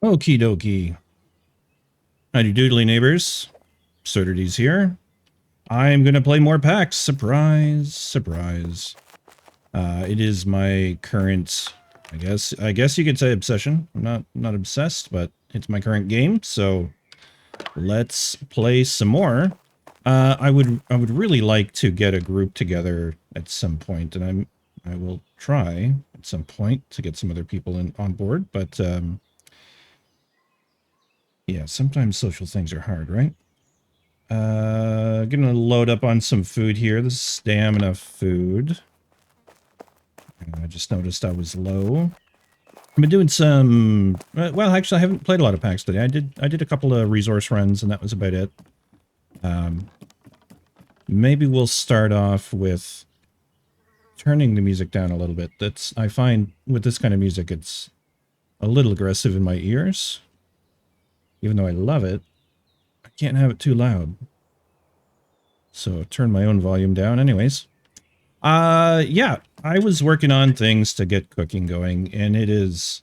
Okie dokie. Howdy doodly neighbors. Absurdities here. I'm going to play more Pax. Surprise, surprise. It is my current, I guess you could say obsession. I'm not obsessed, but it's my current game, so let's play some more. I would really like to get a group together at some point, and I will try at some point to get some other people on board, but yeah, sometimes social things are hard, right? Gonna load up on some food here. This is stamina food. I just noticed I was low. I've been doing some, well, actually I haven't played a lot of Pax today. I did a couple of resource runs and that was about it. Maybe we'll start off with turning the music down a little bit. I find with this kind of music, it's a little aggressive in my ears. Even though I love it, I can't have it too loud. So turn my own volume down anyways. Yeah, I was working on things to get cooking going, and it is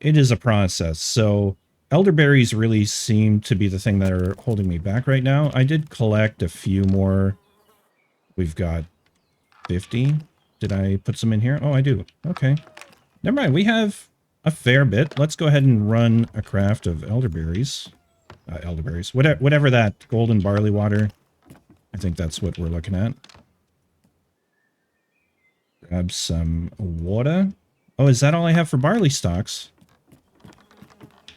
a process. So elderberries really seem to be the thing that are holding me back right now. I did collect a few more. We've got 50. Did I put some in here? Oh, I do. Okay. Never mind. We have a fair bit. Let's go ahead and run a craft of elderberries. Elderberries. Whatever that golden barley water. I think that's what we're looking at. Grab some water. Oh, is that all I have for barley stocks?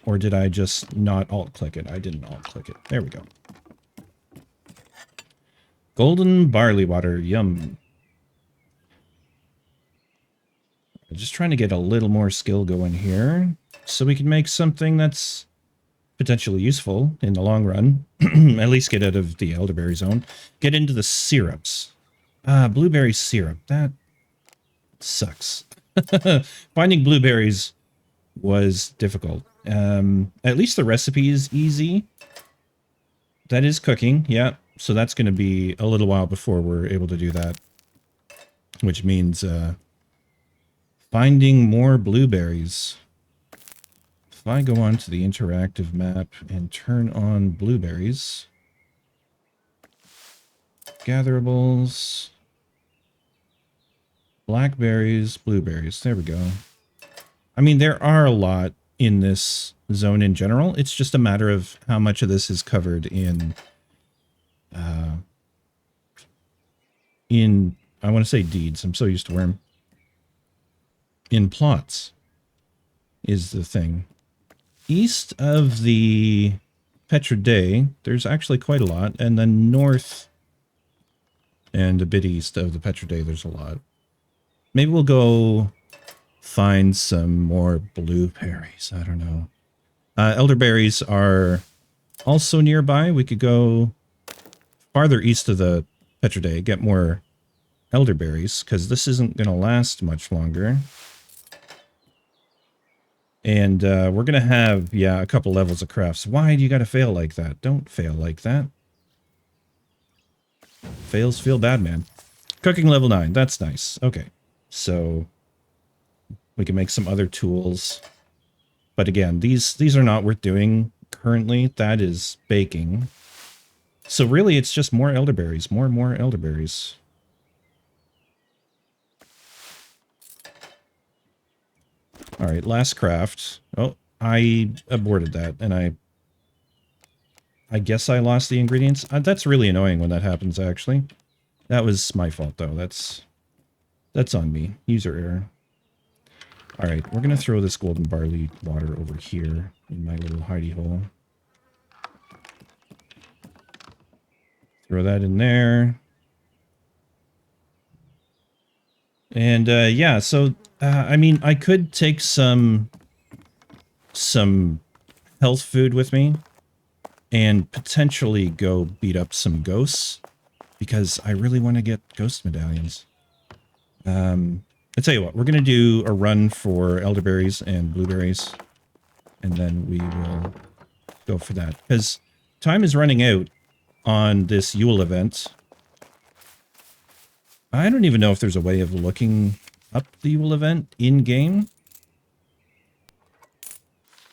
Or did I just not alt-click it? I didn't alt-click it. There we go. Golden barley water. Yum. I'm just trying to get a little more skill going here so we can make something that's potentially useful in the long run. At least get out of the elderberry zone. Get into the syrups. Blueberry syrup. That sucks. Finding blueberries was difficult. At least the recipe is easy. That is cooking, yeah. So that's going to be a little while before we're able to do that. Which means finding more blueberries. If I go on to the interactive map and turn on blueberries. Gatherables. Blackberries, blueberries. There we go. I mean, there are a lot in this zone in general. It's just a matter of how much of this is covered in I want to say deeds. I'm so used to worm. In plots is the thing. East of the Pax Dei, there's actually quite a lot. And then north and a bit east of the Pax Dei, there's a lot. Maybe we'll go find some more blueberries. I don't know. Elderberries are also nearby. We could go farther east of the Pax Dei, get more elderberries, because this isn't going to last much longer. And we're going to have, yeah, a couple levels of crafts. Why do you got to fail like that? Don't fail like that. Fails feel bad, man. Cooking level 9. That's nice. Okay. So we can make some other tools. But again, these are not worth doing currently. That is baking. So really, it's just more elderberries. More and more elderberries. All right, last craft. Oh, I aborted that, and I guess I lost the ingredients. That's really annoying when that happens, actually. That was my fault, though. That's on me. User error. All right, we're going to throw this golden barley water over here in my little hidey hole. Throw that in there. And, yeah, so, I mean, I could take some health food with me and potentially go beat up some ghosts because I really want to get ghost medallions. I'll tell you what, we're going to do a run for elderberries and blueberries, and then we will go for that. Because time is running out on this Yule event. I don't even know if there's a way of looking up the Yule event in-game.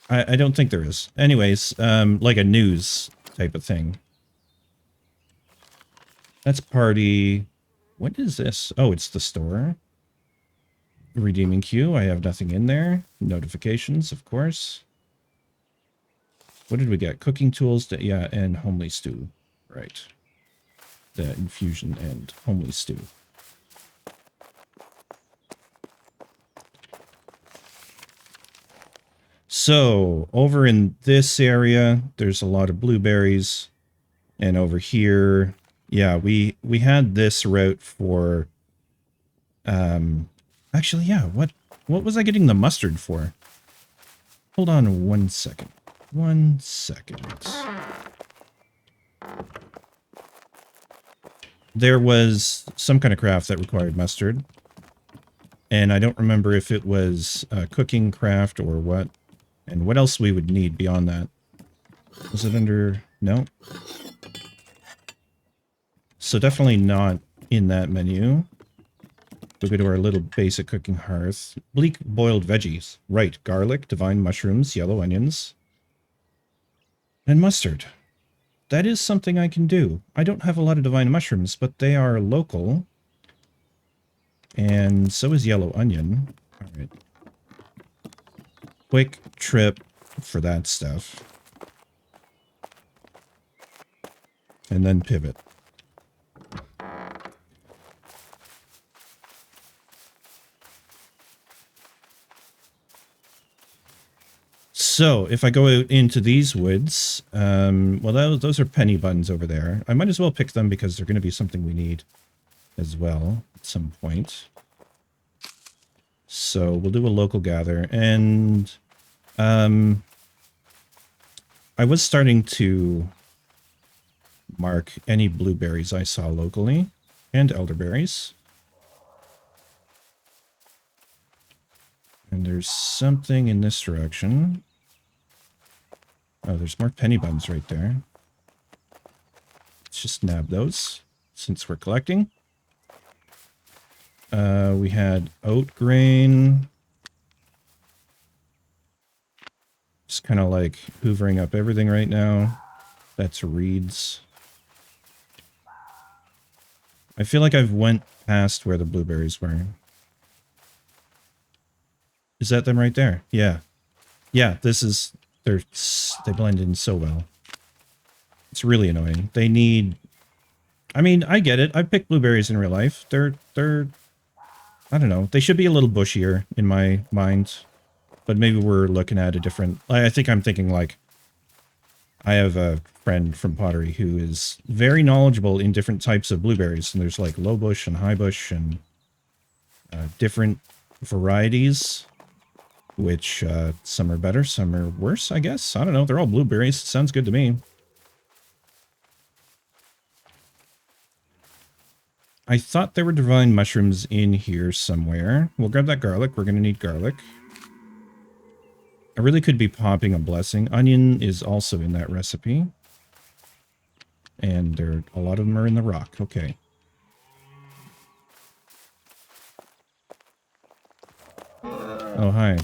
I don't think there is. Anyways, like a news type of thing. That's party. What is this? Oh, it's the store. Redeeming queue. I have nothing in there. Notifications, of course. What did we get? Cooking tools. Yeah, and homely stew. Right. The infusion and homely stew. So, over in this area, there's a lot of blueberries. And over here, yeah, we had this route for... actually, yeah, what was I getting the mustard for? Hold on 1 second. 1 second. There was some kind of craft that required mustard. And I don't remember if it was a cooking craft or what. And what else we would need beyond that. Was it under... No. So definitely not in that menu. We'll go to our little basic cooking hearth. Bleak boiled veggies. Right. Garlic, divine mushrooms, yellow onions. And mustard. That is something I can do. I don't have a lot of divine mushrooms, but they are local. And so is yellow onion. Alright. Quick trip for that stuff. And then pivot. So, if I go out into these woods, well, those are penny buns over there. I might as well pick them because they're going to be something we need as well at some point. So, we'll do a local gather. And I was starting to mark any blueberries I saw locally and elderberries. And there's something in this direction. Oh, there's more penny buns right there. Let's just nab those since we're collecting. We had oat grain. Just kind of like hoovering up everything right now. That's reeds. I feel like I've went past where the blueberries were. Is that them right there? Yeah. Yeah, this is... They blend in so well. It's really annoying. They need... I mean, I get it. I've picked blueberries in real life. They're... I don't know. They should be a little bushier in my mind. But maybe we're looking at a different... I think I'm thinking like... I have a friend from pottery who is very knowledgeable in different types of blueberries. And there's like low bush and high bush and different varieties. Which, some are better, some are worse, I guess. I don't know. They're all blueberries. Sounds good to me. I thought there were divine mushrooms in here somewhere. We'll grab that garlic. We're going to need garlic. I really could be popping a blessing. Onion is also in that recipe. And a lot of them are in the rock. Okay. Oh, hi.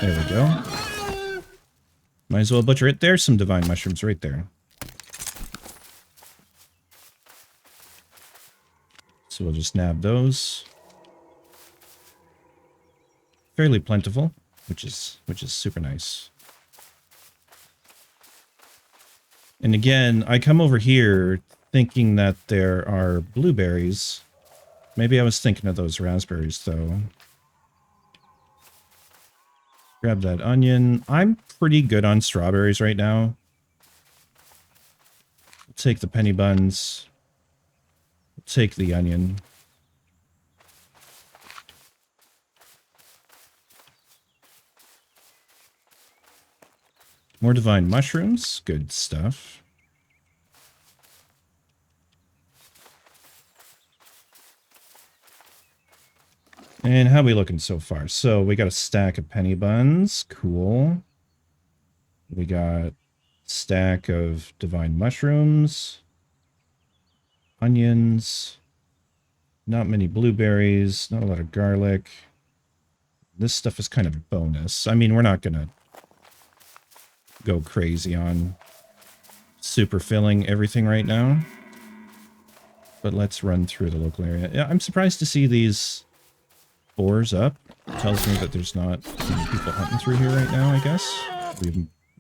There we go. Might as well butcher it. There's some divine mushrooms right there. So we'll just nab those. Fairly plentiful, which is super nice. And again, I come over here thinking that there are blueberries. Maybe I was thinking of those raspberries, though. Grab that onion. I'm pretty good on strawberries right now. Take the penny buns. Take the onion. More divine mushrooms. Good stuff. And how are we looking so far? So we got a stack of penny buns. Cool. We got a stack of divine mushrooms. Onions. Not many blueberries. Not a lot of garlic. This stuff is kind of bonus. I mean, we're not going to go crazy on super filling everything right now. But let's run through the local area. Yeah, I'm surprised to see these boars up. It tells me that there's not many people hunting through here right now, I guess.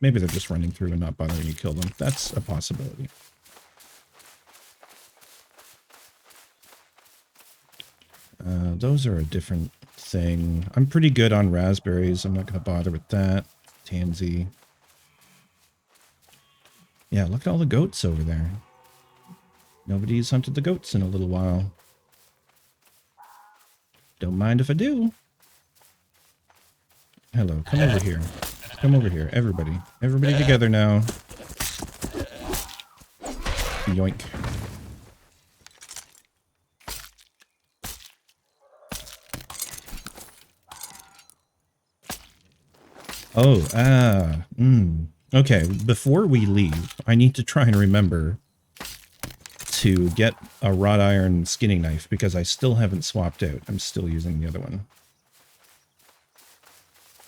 Maybe they're just running through and not bothering to kill them. That's a possibility. Those are a different thing. I'm pretty good on raspberries. I'm not going to bother with that. Tansy. Yeah, look at all the goats over there. Nobody's hunted the goats in a little while. Don't mind if I do. Hello, come over here. Come over here, everybody. Everybody together now. Yoink. Oh, okay, before we leave, I need to try and remember to get a wrought iron skinning knife because I still haven't swapped out. I'm still using the other one.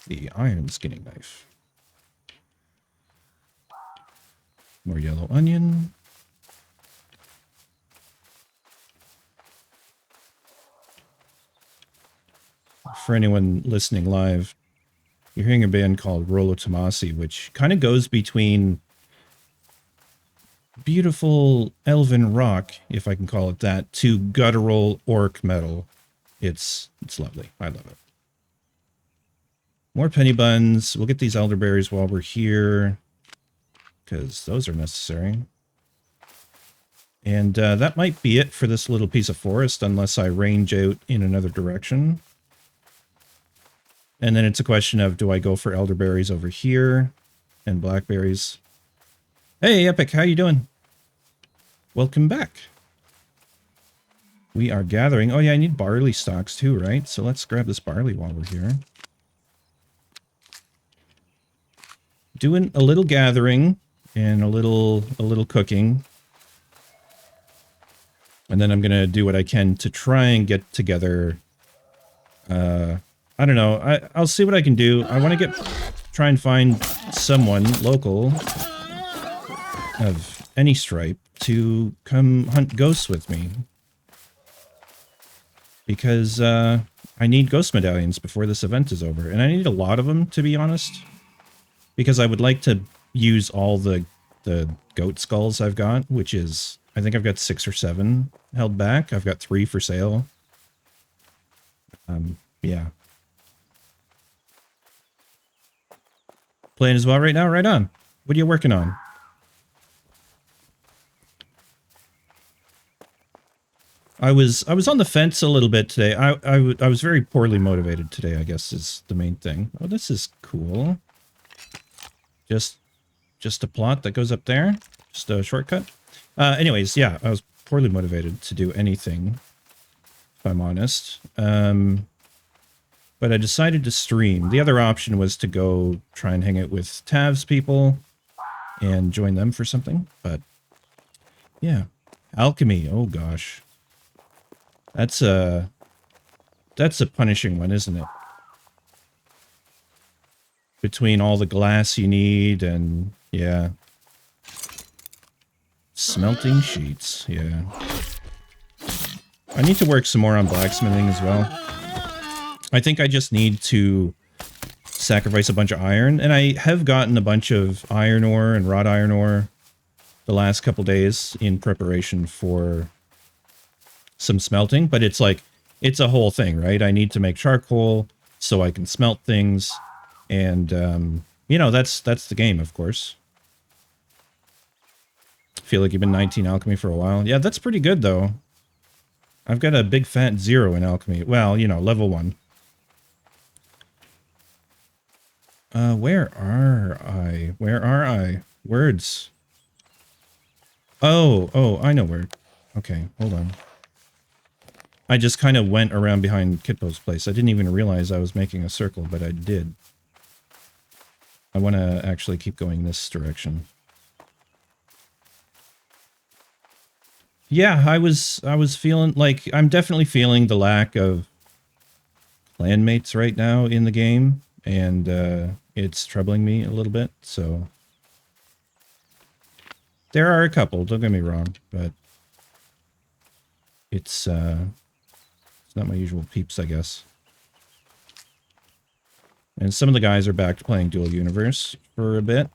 The iron skinning knife. More yellow onion. For anyone listening live, you're hearing a band called Rollo Tomasi, which kind of goes between beautiful elven rock, if I can call it that, to guttural orc metal. It's lovely. I love it. More penny buns. We'll get these elderberries while we're here, because those are necessary. And that might be it for this little piece of forest, unless I range out in another direction. And then it's a question of, do I go for elderberries over here and blackberries? Hey, Epic, how you doing? Welcome back. We are gathering. Oh yeah, I need barley stalks too, right? So let's grab this barley while we're here. Doing a little gathering and a little cooking. And then I'm going to do what I can to try and get together. I don't know. I'll see what I can do. I want to try and find someone local of any stripe to come hunt ghosts with me. Because I need ghost medallions before this event is over. And I need a lot of them, to be honest. Because I would like to use all the goat skulls I've got, which is, I think I've got 6 or 7 held back. I've got 3 for sale. Yeah. Playing as well right now? Right on. What are you working on? I was on the fence a little bit today. I was very poorly motivated today, I guess, is the main thing. Oh, this is cool. Just a plot that goes up there. Just a shortcut. Anyways, yeah, I was poorly motivated to do anything, if I'm honest. But I decided to stream. The other option was to go try and hang out with Tav's people and join them for something. But yeah, alchemy. Oh gosh, that's a punishing one, isn't it? Between all the glass you need and yeah, smelting sheets. Yeah, I need to work some more on blacksmithing as well. I think I just need to sacrifice a bunch of iron, and I have gotten a bunch of iron ore and wrought iron ore the last couple days in preparation for some smelting, but it's like, it's a whole thing, right? I need to make charcoal so I can smelt things, and, you know, that's the game, of course. Feel like you've been 19 alchemy for a while. Yeah, that's pretty good, though. I've got a big fat 0 in alchemy. Well, you know, level 1. Where are I? Where are I? Words. Oh, I know where. Okay, hold on. I just kind of went around behind Kitpo's place. I didn't even realize I was making a circle, but I did. I want to actually keep going this direction. Yeah, I was feeling like, I'm definitely feeling the lack of clan mates right now in the game, and it's troubling me a little bit, so... There are a couple, don't get me wrong, but... It's not my usual peeps, I guess. And some of the guys are back to playing Dual Universe for a bit.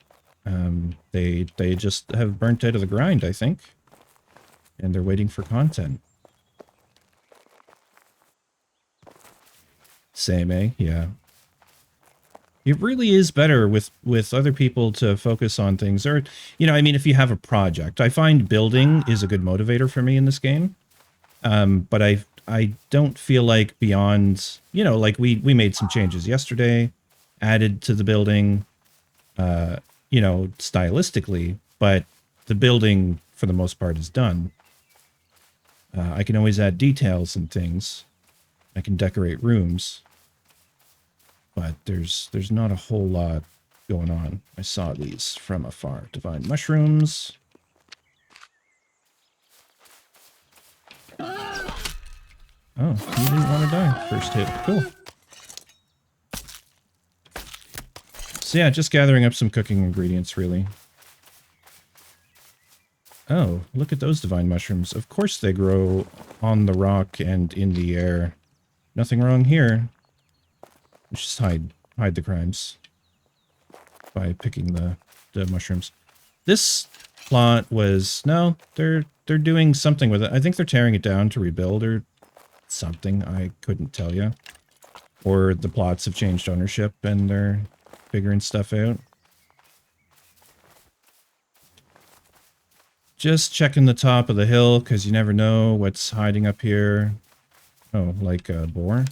They just have burnt out of the grind, I think. And they're waiting for content. Same, eh? Yeah. It really is better with other people to focus on things. Or, you know, I mean, if you have a project. I find building is a good motivator for me in this game. But I don't feel like beyond, you know, like we made some changes yesterday, added to the building, you know, stylistically, but the building for the most part is done. I can always add details and things. I can decorate rooms, but there's not a whole lot going on. I saw these from afar. Divine mushrooms. Oh, you didn't want to die. First hit. Cool. So yeah, just gathering up some cooking ingredients, really. Oh, look at those divine mushrooms. Of course they grow on the rock and in the air. Nothing wrong here. Let's just hide the crimes by picking the mushrooms. This plot was... No, they're doing something with it. I think they're tearing it down to rebuild or something. I couldn't tell you. Or the plots have changed ownership and they're figuring stuff out. Just checking the top of the hill because you never know what's hiding up here. Oh, like a boar.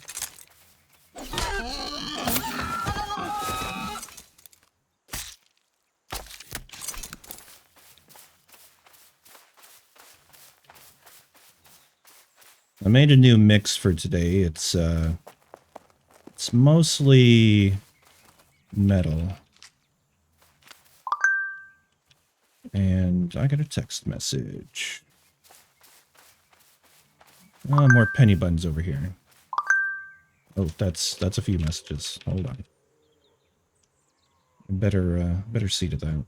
I made a new mix for today. It's mostly metal. And I got a text message. Oh, more penny buns over here. Oh, that's a few messages. Hold on. Better see to that.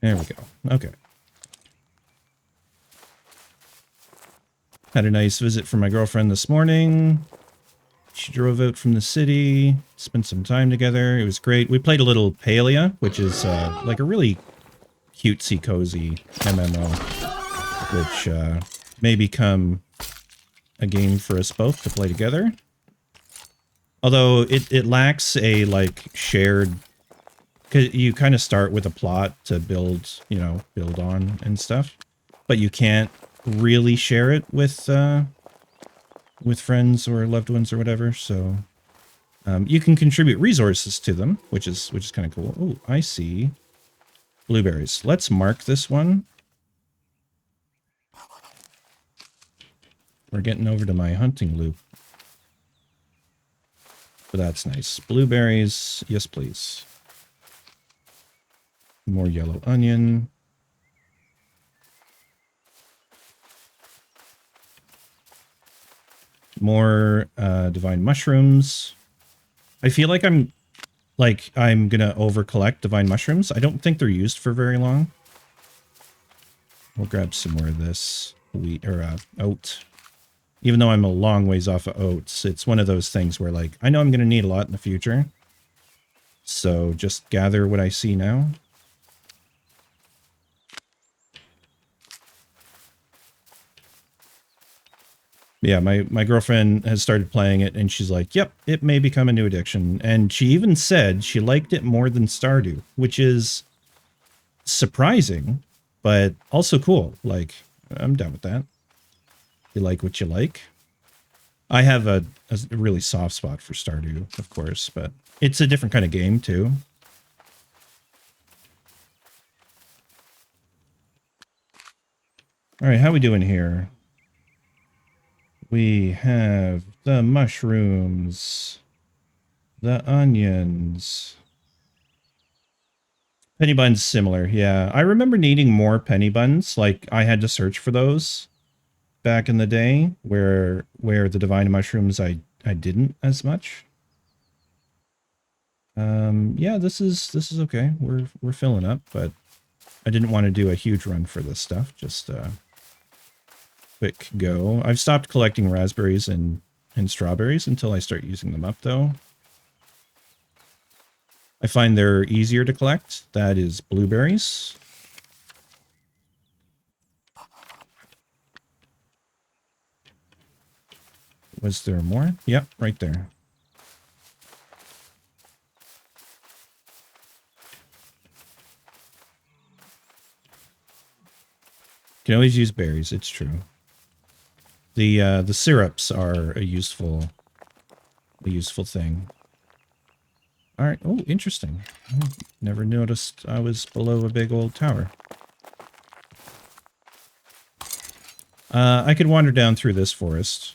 There we go. Okay. Had a nice visit from my girlfriend this morning. She drove out from the city, spent some time together. It was great. We played a little Palia, which is like a really cutesy, cozy MMO, which may become a game for us both to play together. Although it lacks a like shared... Cause you kind of start with a plot to build, you know, build on and stuff, but you can't really share it with friends or loved ones or whatever. So you can contribute resources to them, which is kind of cool. Oh, I see blueberries. Let's mark this one. We're getting over to my hunting loop, but that's nice. Blueberries, yes, please. More yellow onion. More divine mushrooms. I feel like I'm gonna over collect divine mushrooms. I don't think they're used for very long. We'll grab some more of this wheat or oat. Even though I'm a long ways off of oats, it's one of those things where like I know I'm gonna need a lot in the future. So just gather what I see now. Yeah, my girlfriend has started playing it, and she's like, yep, it may become a new addiction. And she even said she liked it more than Stardew, which is surprising, but also cool. Like, I'm down with that. You like what you like. I have a really soft spot for Stardew, of course, but it's a different kind of game, too. All right, how we doing here? We have the mushrooms, the onions. Penny buns similar, yeah. I remember needing more penny buns. Like I had to search for those back in the day, where the divine mushrooms I didn't as much. Yeah, this is okay. We're filling up, but I didn't want to do a huge run for this stuff. Just quick go. I've stopped collecting raspberries and strawberries until I start using them up, though. I find they're easier to collect. That is blueberries. Was there more? Yep, right there. Can always use berries, it's true. The syrups are a useful thing. All right. Oh, interesting. I never noticed I was below a big old tower. I could wander down through this forest.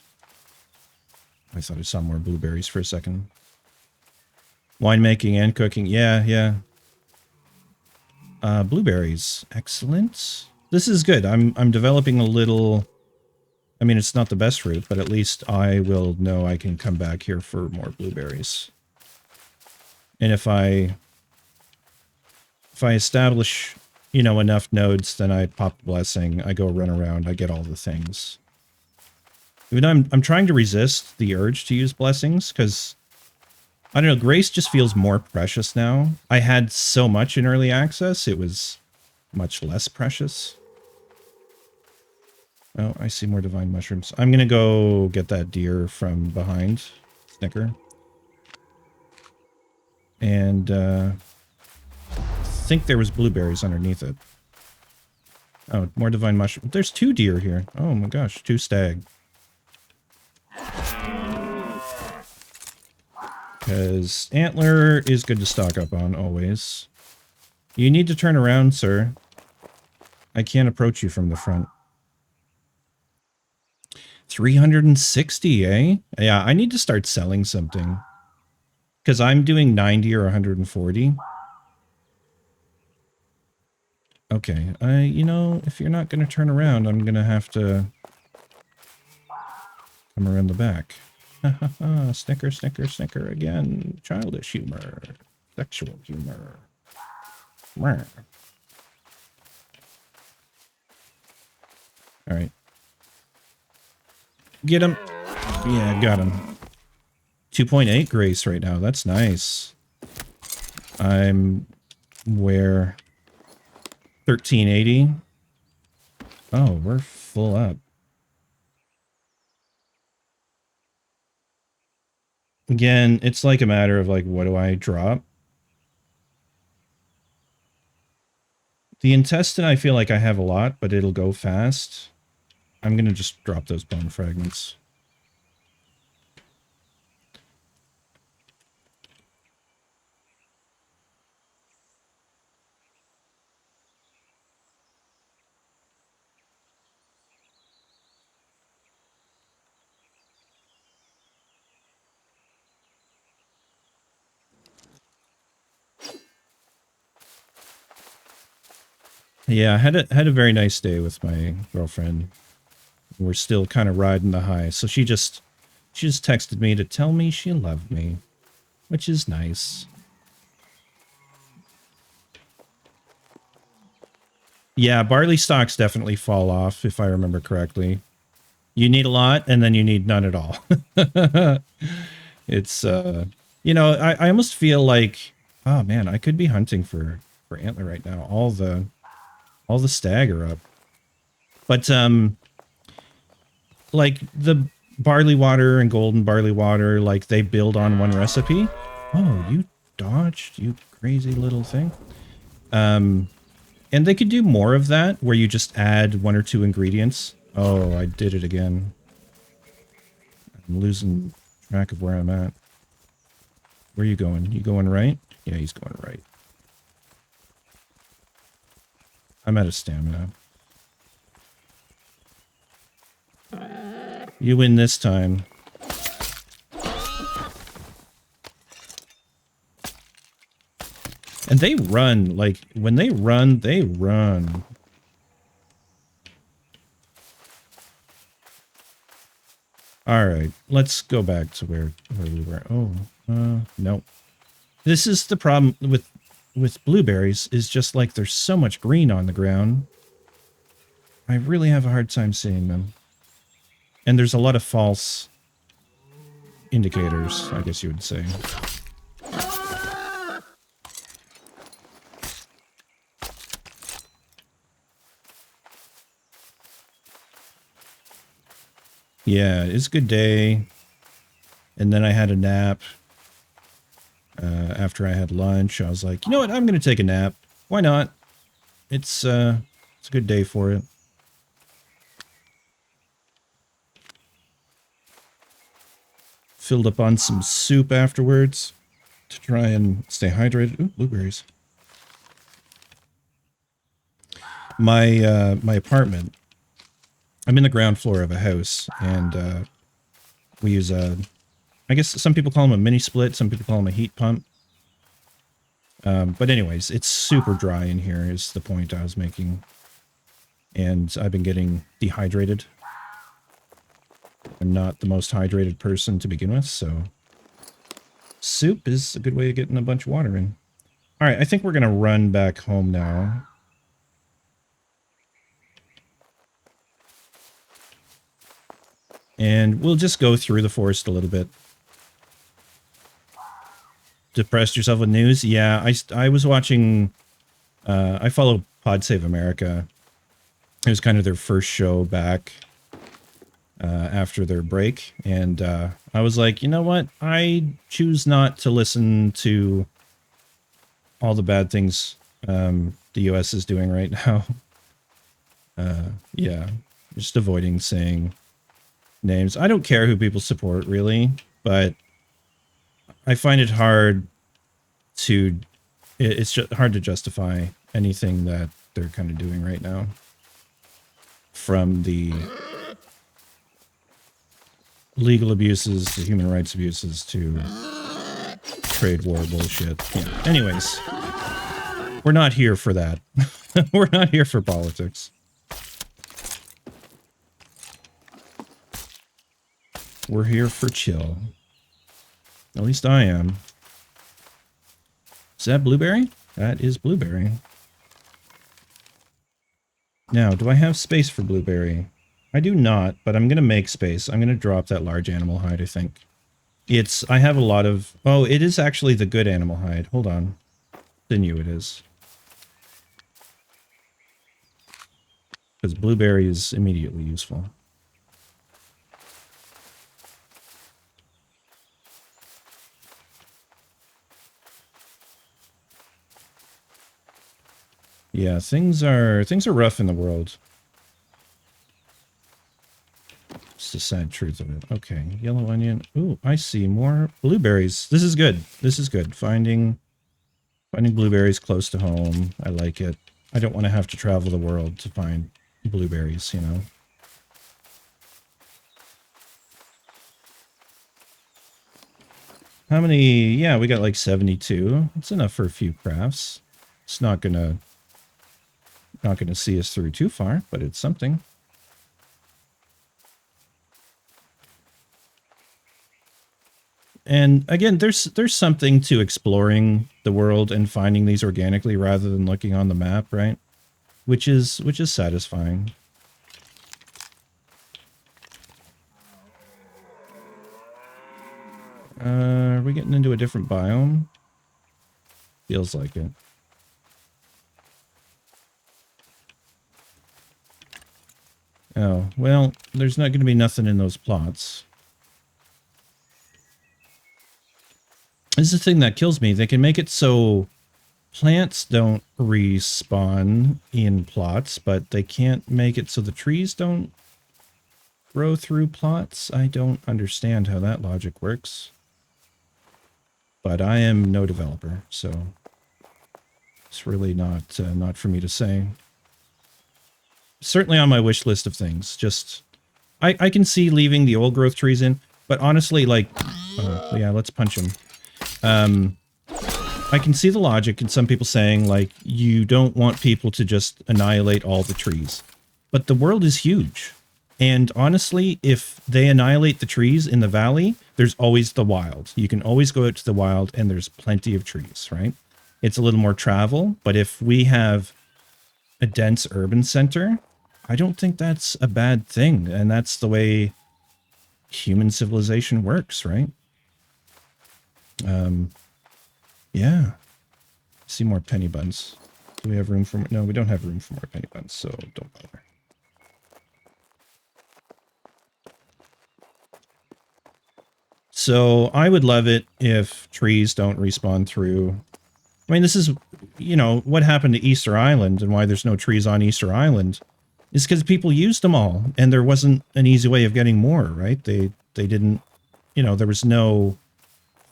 I thought I saw more blueberries for a second. Winemaking and cooking. Yeah, yeah. Blueberries. Excellent. This is good. I'm developing a little... I mean, it's not the best fruit, but at least I will know I can come back here for more blueberries. And if I establish, you know, enough nodes, then I pop the blessing, I go run around, I get all the things. Even though I'm trying to resist the urge to use blessings, because, I don't know, grace just feels more precious now. I had so much in early access, it was much less precious. Oh, I see more divine mushrooms. I'm gonna go get that deer from behind. Snicker. And, I think there was blueberries underneath it. Oh, more divine mushroom. There's 2 deer here. Oh my gosh, 2 stag. Because antler is good to stock up on, always. You need to turn around, sir. I can't approach you from the front. 360, eh? Yeah, I need to start selling something. Because I'm doing 90 or 140. Okay, you know, if you're not going to turn around, I'm going to have to come around the back. Snicker, snicker, snicker again. Childish humor. Sexual humor. Alright. Get him. Yeah, got him. 2.8 grace right now. That's nice. I'm where 1380. Oh, we're full up. Again, it's like a matter of like, what do I drop? The intestine, I feel like I have a lot, but it'll go fast. I'm gonna just drop those bone fragments. Yeah, I had a very nice day with my girlfriend. We're still kind of riding the high. So she just texted me to tell me she loved me, which is nice. Yeah, barley stalks definitely fall off, if I remember correctly. You need a lot, and then you need none at all. It's, you know, I almost feel like, oh man, I could be hunting for antler right now. All the stag are up. But, like, the barley water and golden barley water, like, they build on one recipe. Oh, you dodged, you crazy little thing. And they could do more of that, where you just add 1 or 2 ingredients. Oh, I did it again. I'm losing track of where I'm at. Where are you going? You going right? Yeah, he's going right. I'm out of stamina. You win this time. And they run, like, when they run, they run. Alright, let's go back to where we were. Oh, no. This is the problem with blueberries, is just like there's so much green on the ground. I really have a hard time seeing them. And there's a lot of false indicators, I guess you would say. Yeah, it's a good day. And then I had a nap. After I had lunch, I was like, you know what? I'm going to take a nap. Why not? It's a good day for it. Filled up on some soup afterwards to try and stay hydrated. Ooh, blueberries. My apartment. I'm in the ground floor of a house, and we use a, I guess some people call them a mini split, some people call them a heat pump. But anyways, it's super dry in here is the point I was making. And I've been getting dehydrated. I'm not the most hydrated person to begin with, so soup is a good way of getting a bunch of water in. Alright, I think we're going to run back home now. And we'll just go through the forest a little bit. Depressed yourself with news? Yeah, I was watching... I follow Pod Save America. It was kind of their first show back after their break. And I was like, you know what? I choose not to listen to all the bad things the US is doing right now. Yeah, just avoiding saying names. I don't care who people support, really, but I find it hard to... It's just hard to justify anything that they're kind of doing right now. From the legal abuses, to human rights abuses, to trade war bullshit. Yeah. Anyways, we're not here for that. We're not here for politics. We're here for chill. At least I am. Is that blueberry? That is blueberry. Now, do I have space for blueberry? I do not, but I'm going to make space. I'm going to drop that large animal hide, I think. I have a lot of... Oh, it is actually the good animal hide. Hold on. Then you it is. Because blueberry is immediately useful. Yeah, things are rough in the world. It's the sad truth of it. Okay, yellow onion. Ooh, I see more blueberries. This is good. This is good. Finding blueberries close to home. I like it. I don't want to have to travel the world to find blueberries, you know. How many? Yeah, we got like 72. It's enough for a few crafts. It's not gonna see us through too far, but it's something. And again, there's something to exploring the world and finding these organically rather than looking on the map, right? Which is satisfying. Are we getting into a different biome? Feels like it. Oh, well, there's not going to be nothing in those plots. This is the thing that kills me. They can make it so plants don't respawn in plots, but they can't make it so the trees don't grow through plots. I don't understand how that logic works. But I am no developer, so it's really not for me to say. Certainly on my wish list of things. Just, I can see leaving the old growth trees in, but honestly, like, yeah, let's punch him. I can see the logic in some people saying, like, you don't want people to just annihilate all the trees. But the world is huge. And honestly, if they annihilate the trees in the valley, there's always the wild. You can always go out to the wild, and there's plenty of trees, right? It's a little more travel, but if we have a dense urban center, I don't think that's a bad thing. And that's the way human civilization works, right? Yeah. See more penny buns. Do we have room for... No, we don't have room for more penny buns, so don't bother. So I would love it if trees don't respawn through... I mean, this is, you know, what happened to Easter Island and why there's no trees on Easter Island is because people used them all, and there wasn't an easy way of getting more, right? They didn't, you know, there was no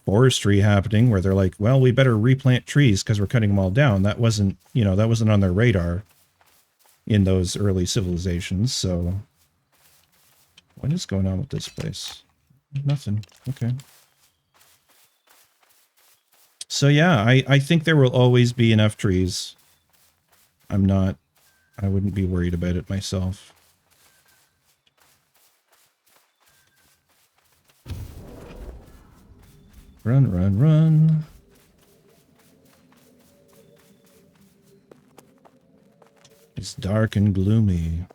forestry happening where they're like, well, we better replant trees because we're cutting them all down. That wasn't, you know, that wasn't on their radar in those early civilizations. So what is going on with this place? Nothing. Okay. So yeah, I think there will always be enough trees. I wouldn't be worried about it myself. Run, run, run. It's dark and gloomy.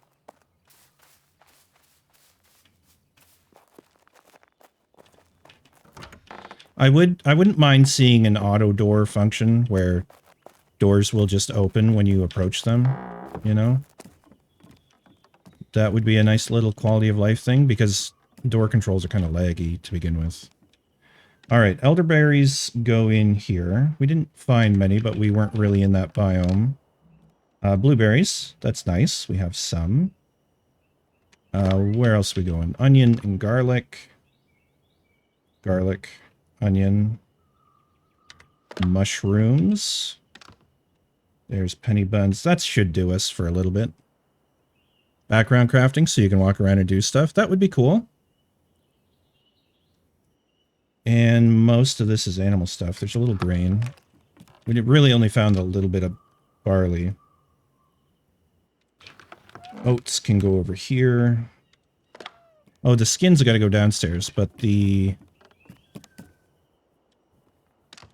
I wouldn't mind seeing an auto door function where doors will just open when you approach them, you know? That would be a nice little quality of life thing, because door controls are kind of laggy to begin with. All right, elderberries go in here. We didn't find many, but we weren't really in that biome. Blueberries, that's nice. We have some. Where else are we going? Onion and garlic. Garlic, onion, mushrooms. There's penny buns. That should do us for a little bit. Background crafting, so you can walk around and do stuff. That would be cool. And most of this is animal stuff. There's a little grain. We really only found a little bit of barley. Oats can go over here. Oh, the skins have got to go downstairs, but the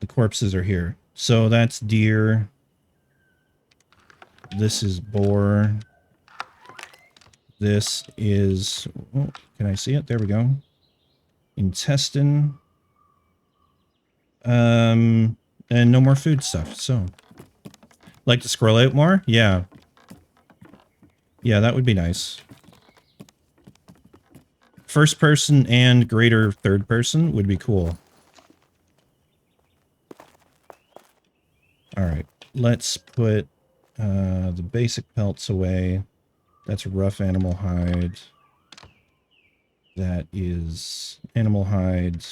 corpses are here. So that's deer. This is boar. This is... Oh, can I see it? There we go. Intestine. And no more food stuff, so... Like to scroll out more? Yeah. Yeah, that would be nice. First person and greater third person would be cool. Alright, let's put the basic pelts away. That's rough animal hide. That is animal hide.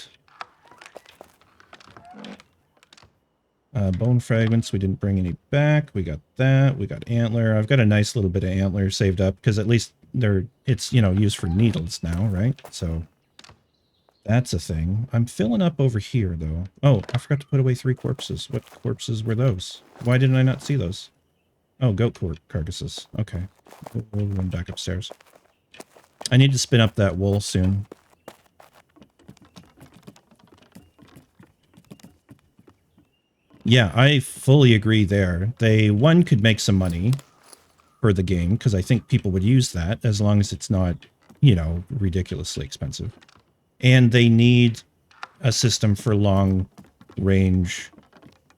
Bone fragments, we didn't bring any back. We got that. We got antler. I've got a nice little bit of antler saved up because at least it's, you know, used for needles now, right? So that's a thing. I'm filling up over here, though. Oh, I forgot to put away 3 corpses. What corpses were those? Why didn't I not see those? Oh, goat carcasses. Okay. We'll run back upstairs. I need to spin up that wool soon. Yeah, I fully agree there. One could make some money for the game, because I think people would use that, as long as it's not, you know, ridiculously expensive. And they need a system for long-range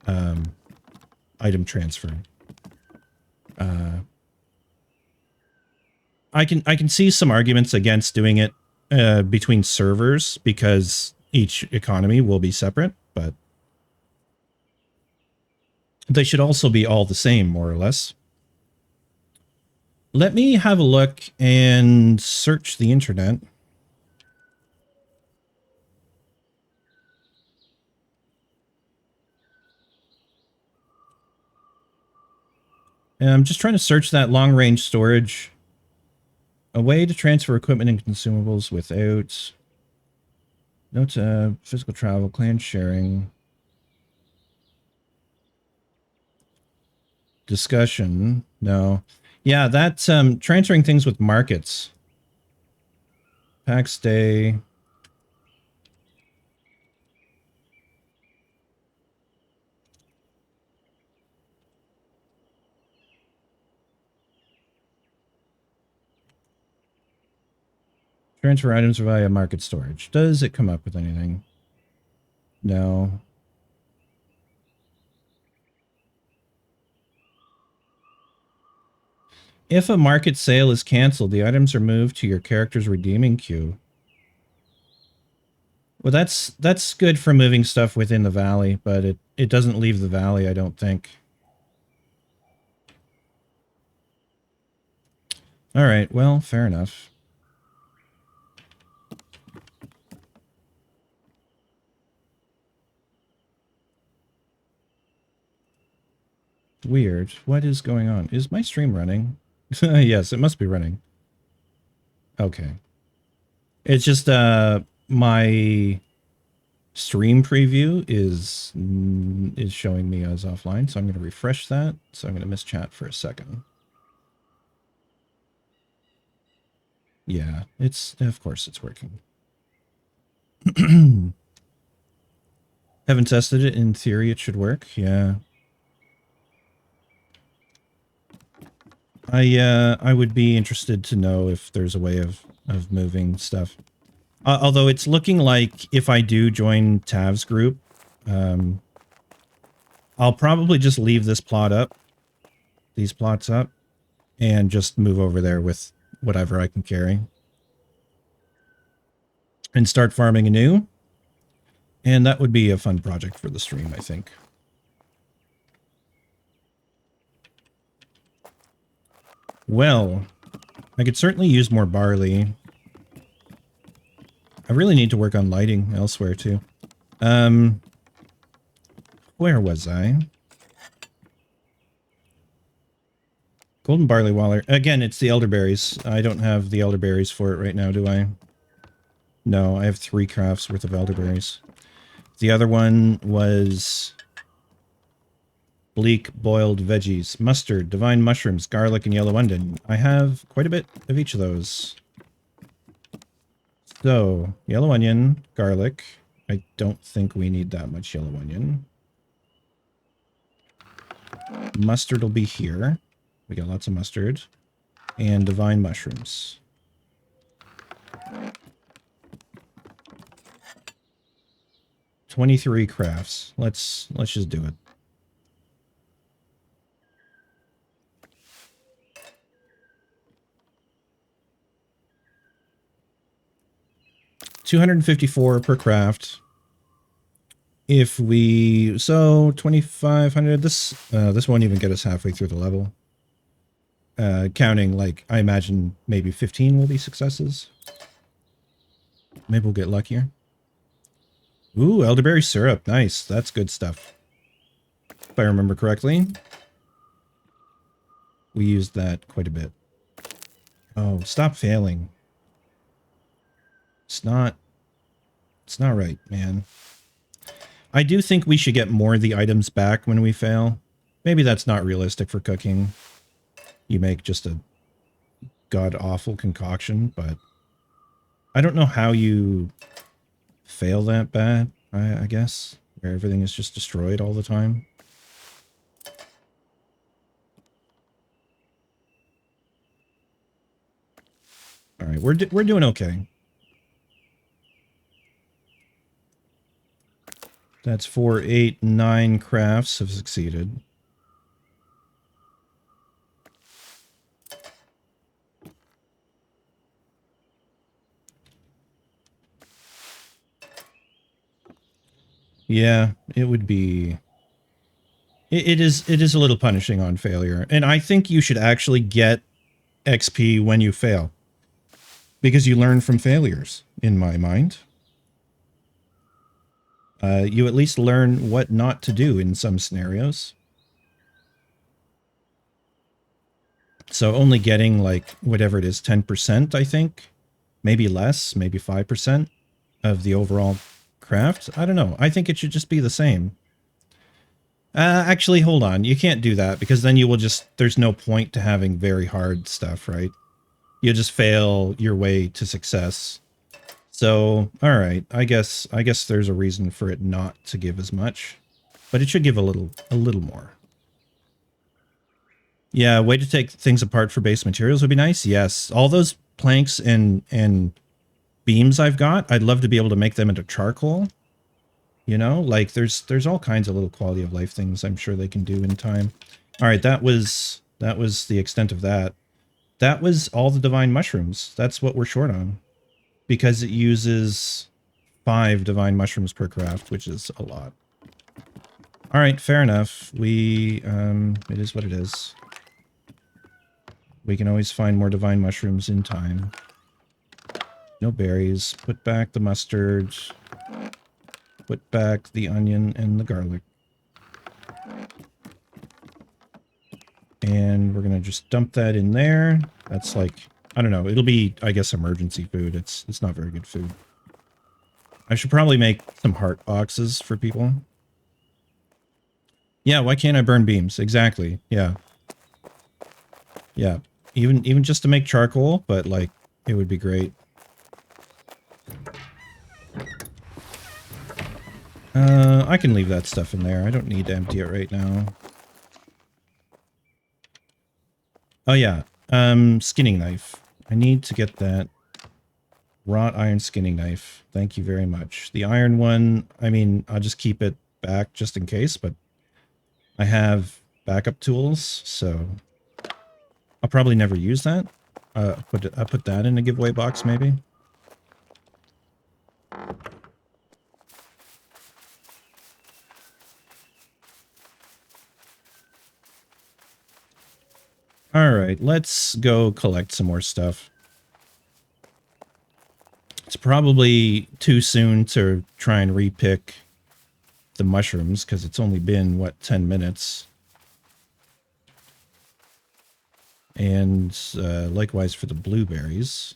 item transfer. I can see some arguments against doing it between servers, because each economy will be separate, but they should also be all the same, more or less. Let me have a look and search the internet. And I'm just trying to search that long-range storage. A way to transfer equipment and consumables without... No physical travel, clan sharing. Discussion. No. Yeah, that's transferring things with markets. Pax Dei. Transfer items via market storage. Does it come up with anything? No. If a market sale is canceled, the items are moved to your character's redeeming queue. Well, that's good for moving stuff within the valley, but it doesn't leave the valley, I don't think. All right, well, fair enough. Weird. What is going on? Is my stream running? Yes, it must be running. Okay. It's just my stream preview is showing me as offline, so I'm going to refresh that. So I'm going to miss chat for a second. Yeah, of course it's working. Haven't tested it. In theory, it should work. Yeah. I would be interested to know if there's a way of moving stuff. Although it's looking like if I do join Tav's group, I'll probably just leave this plot up, these plots up, and just move over there with whatever I can carry. And start farming anew. And that would be a fun project for the stream, I think. Well, I could certainly use more barley. I really need to work on lighting elsewhere, too. Where was I? Golden barley waller. Again, it's the elderberries. I don't have the elderberries for it right now, do I? No, I have 3 crafts worth of elderberries. The other one was bleak boiled veggies, mustard, divine mushrooms, garlic, and yellow onion. I have quite a bit of each of those. So, yellow onion, garlic. I don't think we need that much yellow onion. Mustard will be here. We got lots of mustard. And divine mushrooms. $23 crafts. Let's just do it. $254 per craft. If we... So, 2,500. This won't even get us halfway through the level. Counting, like, I imagine maybe 15 will be successes. Maybe we'll get luckier. Ooh, elderberry syrup. Nice. That's good stuff. If I remember correctly. We used that quite a bit. Oh, stop failing. It's not right, man. I do think we should get more of the items back when we fail. Maybe that's not realistic for cooking. You make just a god-awful concoction, but I don't know how you fail that bad, I guess, where everything is just destroyed all the time. All right, we're doing okay. That's 4, 8, 9 crafts have succeeded. Yeah, it would be... It is a little punishing on failure. And I think you should actually get XP when you fail. Because you learn from failures, in my mind. You at least learn what not to do in some scenarios. So only getting like whatever it is, 10%, I think. Maybe less, maybe 5% of the overall craft. I don't know. I think it should just be the same. Actually, hold on. You can't do that because then you will just, there's no point to having very hard stuff, right? You'll just fail your way to success. So, all right. I guess there's a reason for it not to give as much, but it should give a little more. Yeah, way to take things apart for base materials would be nice. Yes, all those planks and beams I've got, I'd love to be able to make them into charcoal. You know, like there's all kinds of little quality of life things I'm sure they can do in time. All right, that was the extent of that. That was all the divine mushrooms. That's what we're short on because it uses 5 divine mushrooms per craft, which is a lot. All right, fair enough. We it is what it is. We can always find more divine mushrooms in time. No berries. Put back the mustard. Put back the onion and the garlic. And we're going to just dump that in there. That's like, I don't know. It'll be, I guess, emergency food. It's not very good food. I should probably make some heart boxes for people. Yeah, why can't I burn beams? Exactly. Yeah. Yeah. Even just to make charcoal, but like, it would be great. I can leave that stuff in there. I don't need to empty it right now. Oh yeah, skinning knife. I need to get that wrought iron skinning knife. Thank you very much. The iron one, I mean, I'll just keep it back just in case, but I have backup tools, so I'll probably never use that. I'll put that in a giveaway box maybe. Alright, let's go collect some more stuff. It's probably too soon to try and repick the mushrooms, because it's only been, what, 10 minutes? And likewise for the blueberries.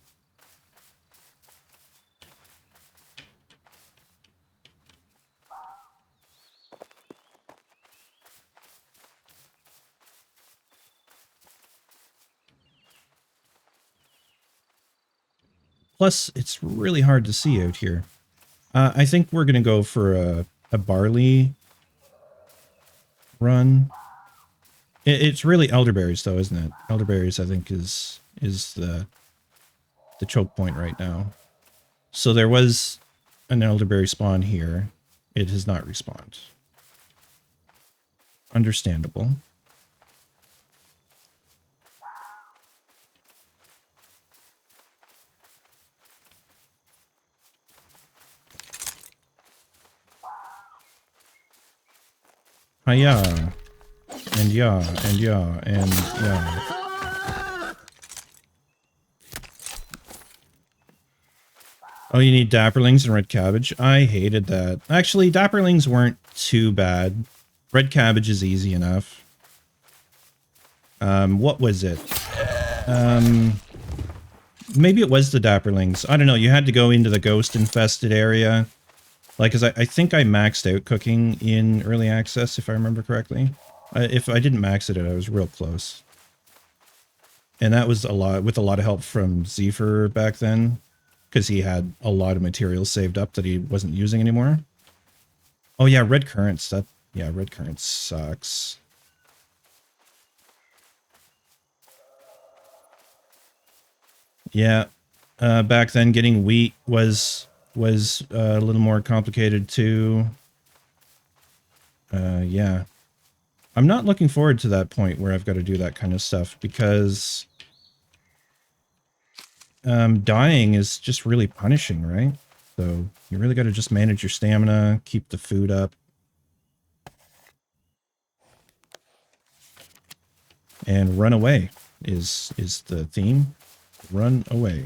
Plus, it's really hard to see out here. I think we're going to go for a barley run. It's really elderberries, though, isn't it? Elderberries, I think, is the choke point right now. So there was an elderberry spawn here. It has not respawned. Understandable. Hiya. And yeah, and yeah, and yeah. Oh, you need dapperlings and red cabbage? I hated that. Actually, dapperlings weren't too bad. Red cabbage is easy enough. What was it? Maybe it was the dapperlings. I don't know. You had to go into the ghost-infested area. Like, cause I think I maxed out cooking in early access, if I remember correctly. If I didn't max it, I was real close. And that was with a lot of help from Zephyr back then, because he had a lot of materials saved up that he wasn't using anymore. Oh yeah, red currants. Yeah, red currants sucks. Yeah, back then getting wheat was a little more complicated too. Yeah. I'm not looking forward to that point where I've got to do that kind of stuff because dying is just really punishing, right? So you really got to just manage your stamina, keep the food up. And run away is the theme. Run away.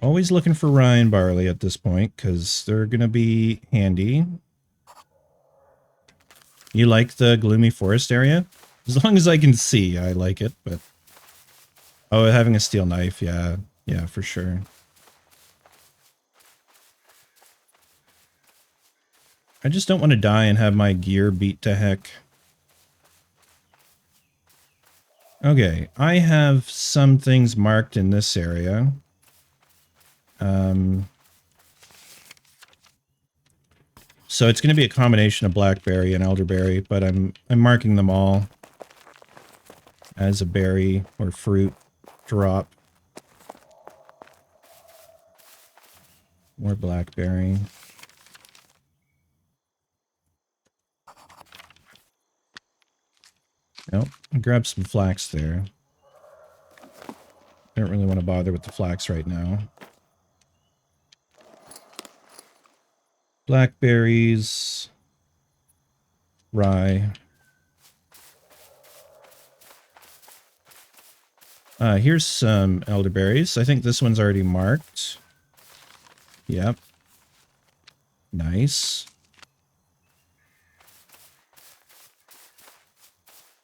Always looking for rye and barley at this point, because they're going to be handy. You like the gloomy forest area? As long as I can see, I like it, but... Oh, having a steel knife, yeah. Yeah, for sure. I just don't want to die and have my gear beat to heck. Okay, I have some things marked in this area. So it's going to be a combination of blackberry and elderberry, but I'm marking them all as a berry or fruit drop. More blackberry. Nope, grab some flax there. I don't really want to bother with the flax right now. Blackberries. Rye. Here's some elderberries. I think this one's already marked. Yep. Nice.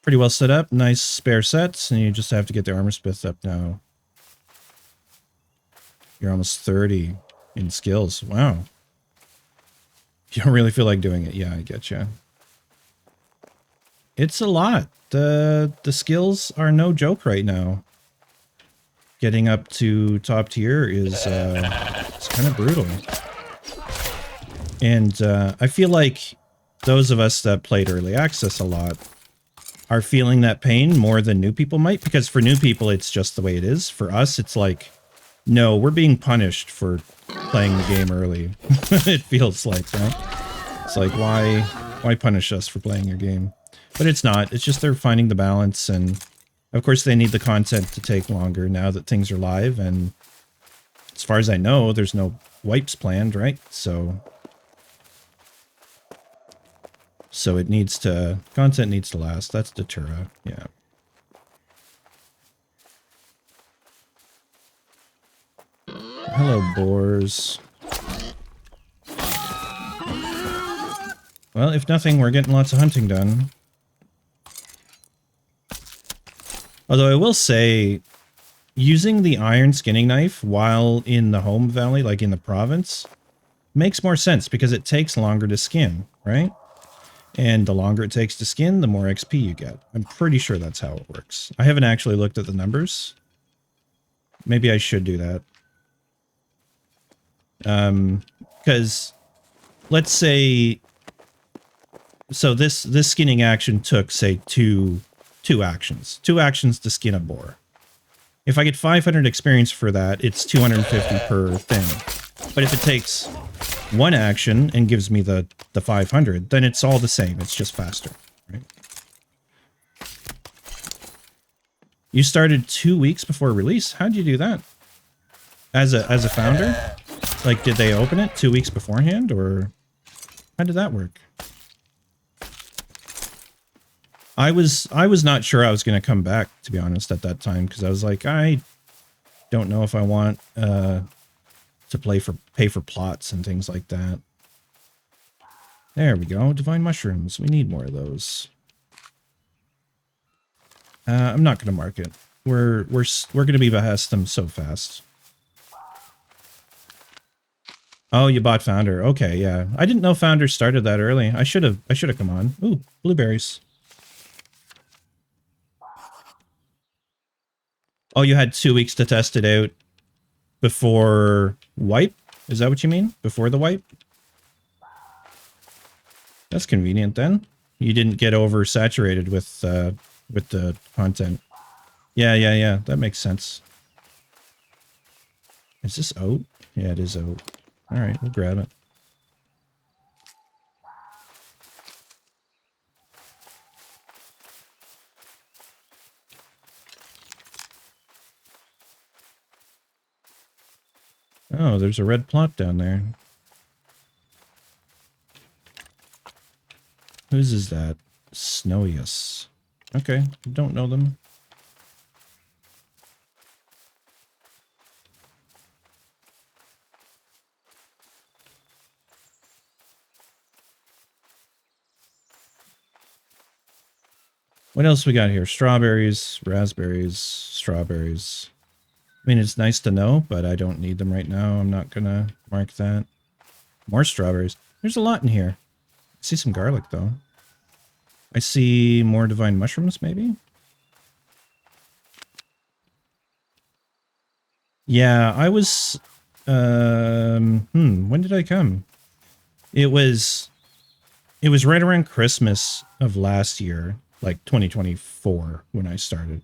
Pretty well set up. Nice spare sets, and you just have to get the armor smith up now. You're almost 30 in skills. Wow. You don't really feel like doing it. Yeah, I get you. It's a lot. The skills are no joke right now. Getting up to top tier is it's kind of brutal. And I feel like those of us that played early access a lot are feeling that pain more than new people might, because for new people it's just the way it is. For us it's like, no, we're being punished for playing the game early. It feels like, right? It's like, why punish us for playing your game? But it's not. It's just they're finding the balance, and of course they need the content to take longer now that things are live, and as far as I know, there's no wipes planned, right? So it needs to, content needs to last. That's Datura, yeah. Hello, boars. Well, if nothing, we're getting lots of hunting done. Although I will say, using the iron skinning knife while in the home valley, like in the province, makes more sense because it takes longer to skin, right? And the longer it takes to skin, the more XP you get. I'm pretty sure that's how it works. I haven't actually looked at the numbers. Maybe I should do that. Because let's say, so this skinning action took, say, two actions to skin a boar. If I get 500 experience for that, it's 250 per thing. But if it takes one action and gives me the 500, then it's all the same. It's just faster, right? You started 2 weeks before release. How'd you do that? As a founder? Like, did they open it 2 weeks beforehand, or how did that work? I was not sure I was going to come back, to be honest, at that time, because I was like, I don't know if I want to pay for plots and things like that. There we go, divine mushrooms. We need more of those. I'm not going to mark it. We're going to be behest them so fast. Oh, you bought Founder. Okay, yeah. I didn't know Founder started that early. I should have come on. Ooh, blueberries. Oh, you had 2 weeks to test it out before wipe? Is that what you mean? Before the wipe? That's convenient then. You didn't get oversaturated with the content. Yeah. That makes sense. Is this oat? Yeah, it is oat. All right, we'll grab it. Oh, there's a red plot down there. Whose is that? Snowius. Okay, don't know them. What else we got here? Strawberries, raspberries, strawberries. I mean, it's nice to know, but I don't need them right now. I'm not gonna mark that. More strawberries. There's a lot in here. I see some garlic, though. I see more divine mushrooms, maybe? Yeah, I was... when did I come? It was right around Christmas of last year, like 2024, when I started.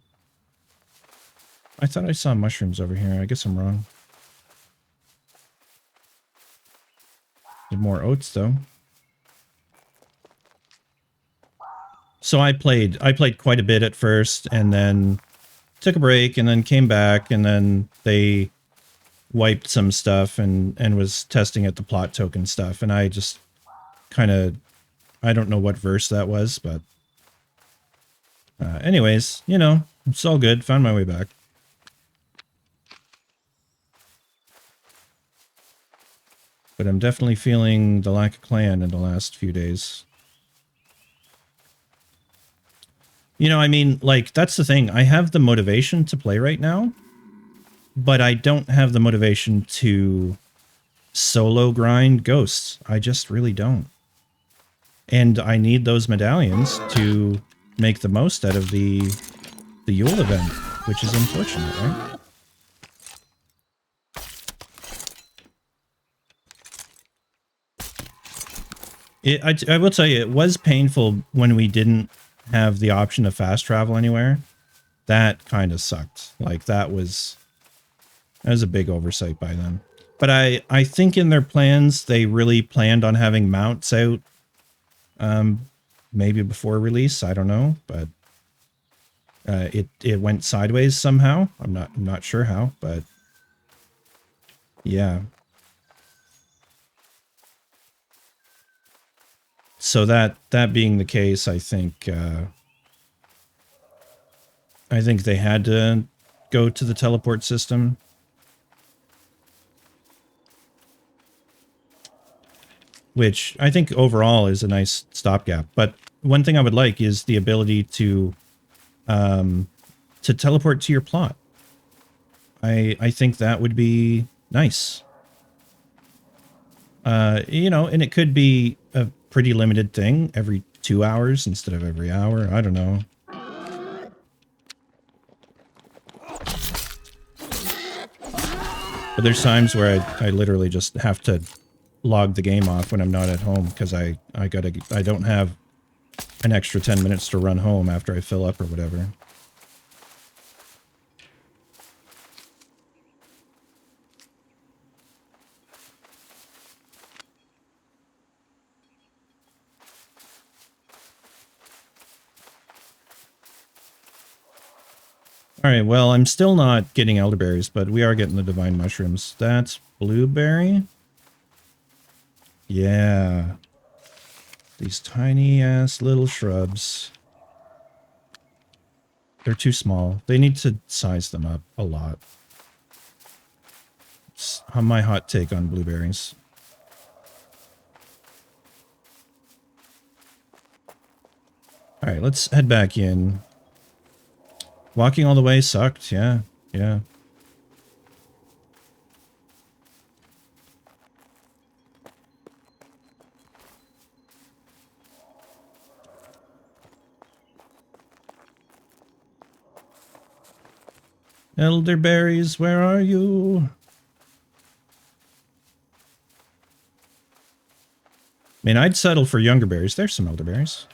I thought I saw mushrooms over here. I guess I'm wrong. Need more oats, though. So I played quite a bit at first, and then took a break, and then came back, and then they wiped some stuff and was testing at the plot token stuff, and I just kind of, I don't know what verse that was, but anyways, you know, it's all good. Found my way back. But I'm definitely feeling the lack of clan in the last few days. You know, I mean, like, that's the thing. I have the motivation to play right now, but I don't have the motivation to solo grind ghosts. I just really don't. And I need those medallions to make the most out of the Yule event, which is unfortunate, right? I will tell you, it was painful when we didn't have the option of fast travel anywhere. That kind of sucked. Like, that was a big oversight by them. But I think in their plans, they really planned on having mounts out maybe before release. I don't know, but it went sideways somehow. I'm not sure how, but yeah. So that being the case, I think they had to go to the teleport system. Which I think overall is a nice stopgap. But one thing I would like is the ability to teleport to your plot. I think that would be nice. You know, and it could be a pretty limited thing, every 2 hours instead of every hour. I don't know. But there's times where I literally just have to log the game off when I'm not at home because I don't have an extra 10 minutes to run home after I fill up or whatever. Alright, well, I'm still not getting elderberries, but we are getting the divine mushrooms. That's blueberry? Yeah. These tiny-ass little shrubs. They're too small. They need to size them up a lot. It's my hot take on blueberries. Alright, let's head back in. Walking all the way sucked, yeah. Elderberries, where are you? I mean, I'd settle for younger berries. There's some elderberries.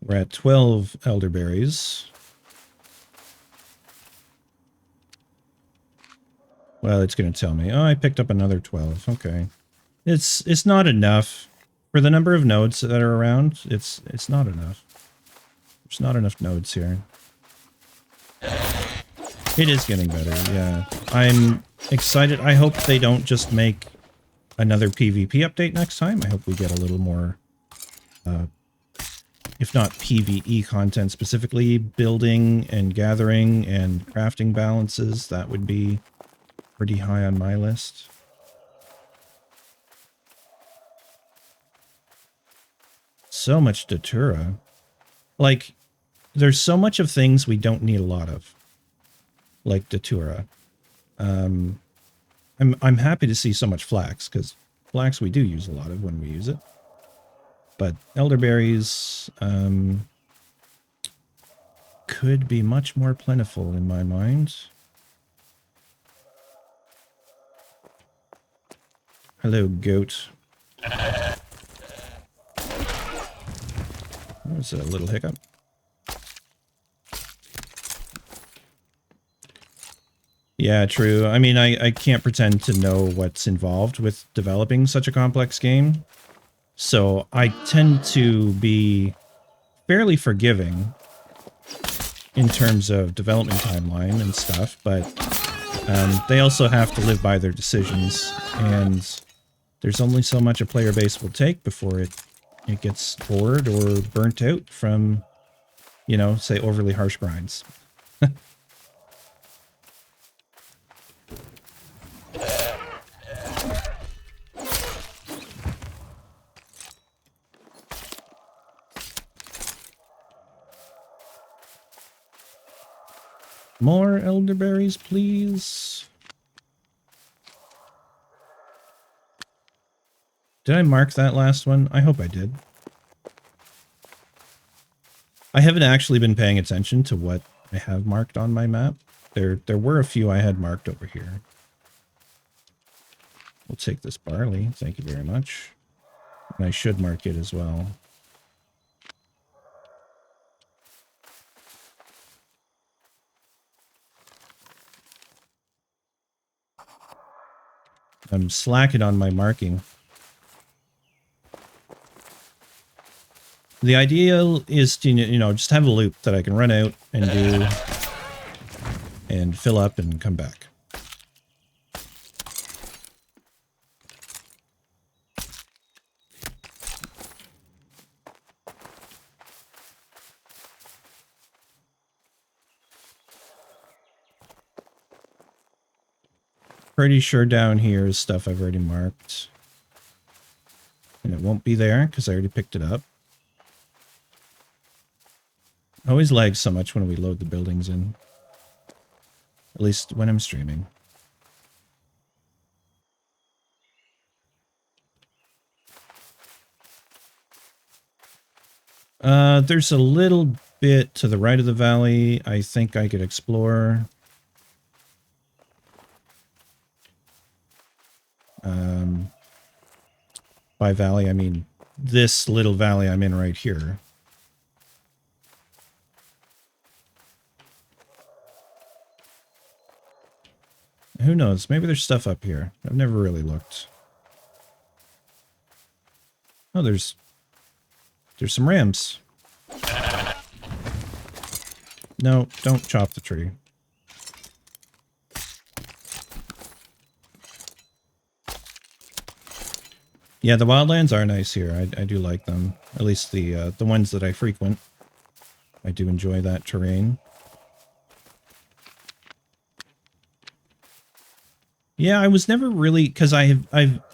We're at 12 elderberries. Well, it's going to tell me. Oh, I picked up another 12. Okay. It's not enough. For the number of nodes that are around, it's not enough. There's not enough nodes here. It is getting better, yeah. I'm excited. I hope they don't just make another PvP update next time. I hope we get a little more, if not PvE content, specifically building and gathering and crafting balances. That would be pretty high on my list. So much Datura. Like, there's so much of things we don't need a lot of. Like Datura. I'm happy to see so much flax, because flax we do use a lot of when we use it. But elderberries could be much more plentiful in my mind. Hello, goat. That was a little hiccup. Yeah, true. I mean, I can't pretend to know what's involved with developing such a complex game. So I tend to be fairly forgiving in terms of development timeline and stuff, but they also have to live by their decisions, and there's only so much a player base will take before it gets bored or burnt out from, you know, say overly harsh grinds. More elderberries, please. Did I mark that last one? I hope I did. I haven't actually been paying attention to what I have marked on my map. There were a few I had marked over here. We'll take this barley. Thank you very much. And I should mark it as well. I'm slacking on my marking. The ideal is to, you know, just have a loop that I can run out and do and fill up and come back. Pretty sure down here is stuff I've already marked. And it won't be there because I already picked it up. Always lags so much when we load the buildings in. At least when I'm streaming. There's a little bit to the right of the valley I think I could explore. By valley, I mean this little valley I'm in right here. Who knows? Maybe there's stuff up here. I've never really looked. Oh, there's some rams. No, don't chop the tree. Yeah, the wildlands are nice here. I do like them. At least the ones that I frequent. I do enjoy that terrain. Yeah, I was never really, because I've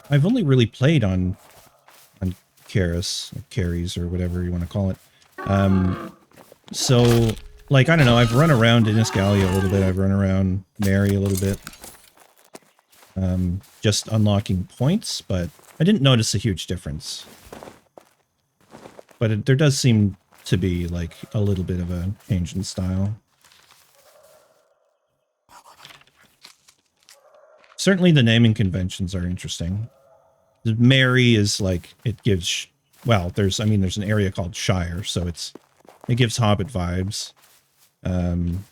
only really played on Kerys, or whatever you want to call it. So, like, I don't know, I've run around Iniscalia a little bit, I've run around Mary a little bit. Just unlocking points, but I didn't notice a huge difference. But there does seem to be, like, a little bit of a change in style. Certainly the naming conventions are interesting. Mary is like, it gives, well, there's an area called Shire, so it gives Hobbit vibes. Then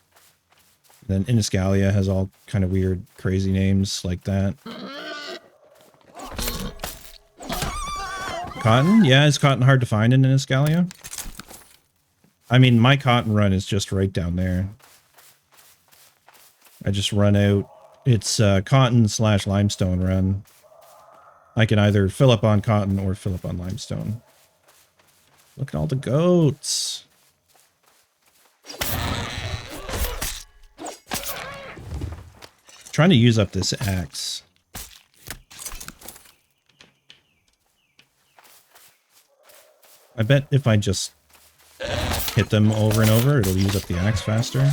Iniscalia has all kind of weird, crazy names like that. Cotton? Yeah, is cotton hard to find in Iniscalia? I mean, my cotton run is just right down there. I just run out. It's cotton/limestone run. I can either fill up on cotton or fill up on limestone. Look at all the goats. Trying to use up this axe. I bet if I just hit them over and over, it'll use up the axe faster.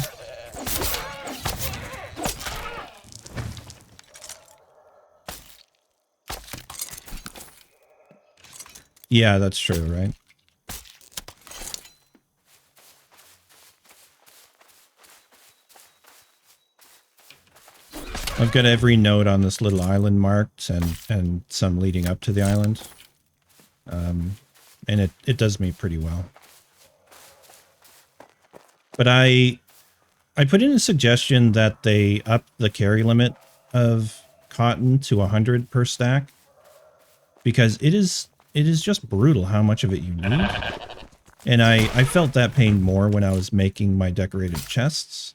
Yeah, that's true, right? I've got every node on this little island marked and some leading up to the island. And it does me pretty well. But I put in a suggestion that they up the carry limit of cotton to 100 per stack, because it is just brutal how much of it you need. And I felt that pain more when I was making my decorated chests,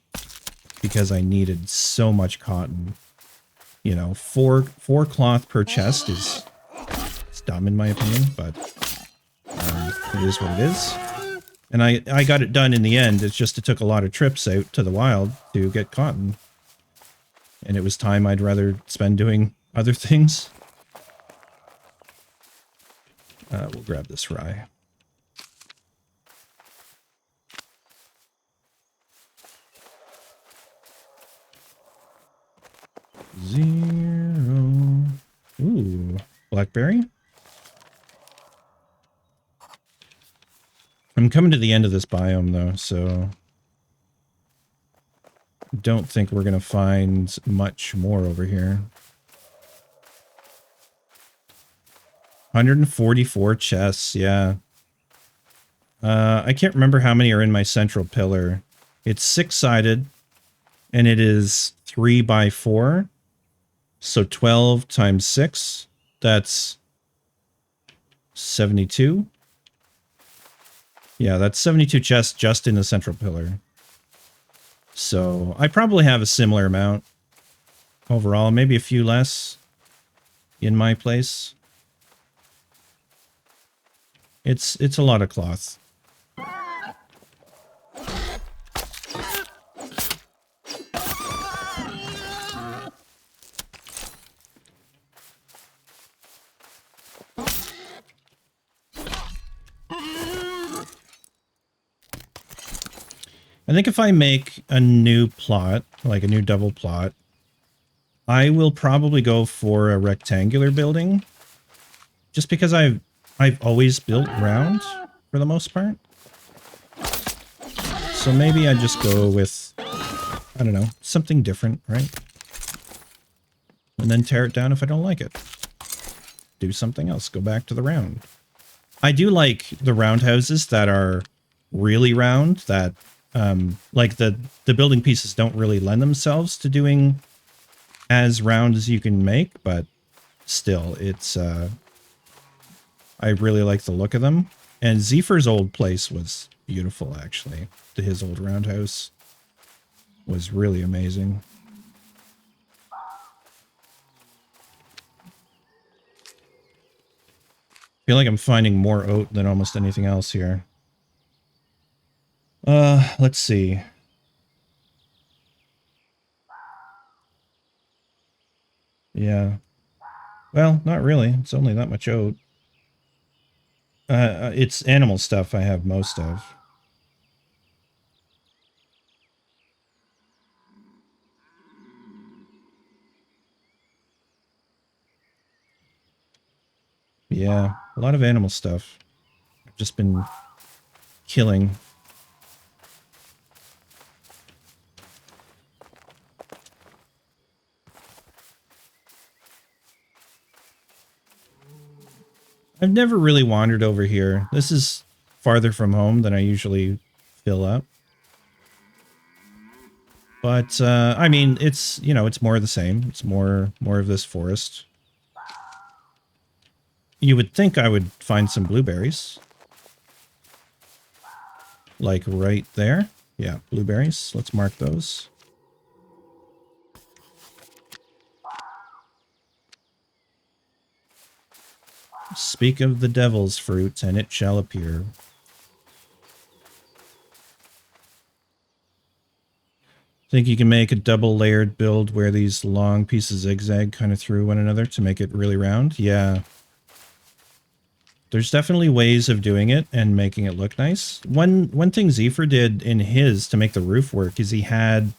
because I needed so much cotton. You know, four cloth per chest is dumb in my opinion, but it is what it is. And I got it done in the end. It's just it took a lot of trips out to the wild to get cotton. And it was time I'd rather spend doing other things. We'll grab this rye. Zero. Ooh, blackberry. I'm coming to the end of this biome though, so don't think we're gonna find much more over here. 144 chests, yeah. I can't remember how many are in my central pillar. It's 6-sided, and it is 3 by 4. So 12 times 6, that's 72. Yeah, that's 72 chests just in the central pillar. So I probably have a similar amount overall, maybe a few less in my place. It's a lot of cloth. I think if I make a new plot, like a new double plot, I will probably go for a rectangular building, just because I've always built round for the most part. So maybe I just go with, I don't know, something different, right? And then tear it down if I don't like it. Do something else, go back to the round. I do like the roundhouses that are really round, that like the building pieces don't really lend themselves to doing as round as you can make, but still, it's I really like the look of them. And Zephyr's old place was beautiful, actually. His old roundhouse was really amazing. I feel like I'm finding more oat than almost anything else here. Let's see. Yeah. Well, not really. It's only that much oat. It's animal stuff I have most of. Yeah, a lot of animal stuff. I've just been killing. I've never really wandered over here. This is farther from home than I usually fill up. But, I mean, it's, you know, it's more of the same. It's more of this forest. You would think I would find some blueberries. Like right there. Yeah, blueberries. Let's mark those. Speak of the devil's fruit, and it shall appear. Think you can make a double layered build where these long pieces zigzag kind of through one another to make it really round? Yeah. There's definitely ways of doing it and making it look nice. One thing Zephyr did in his to make the roof work is he had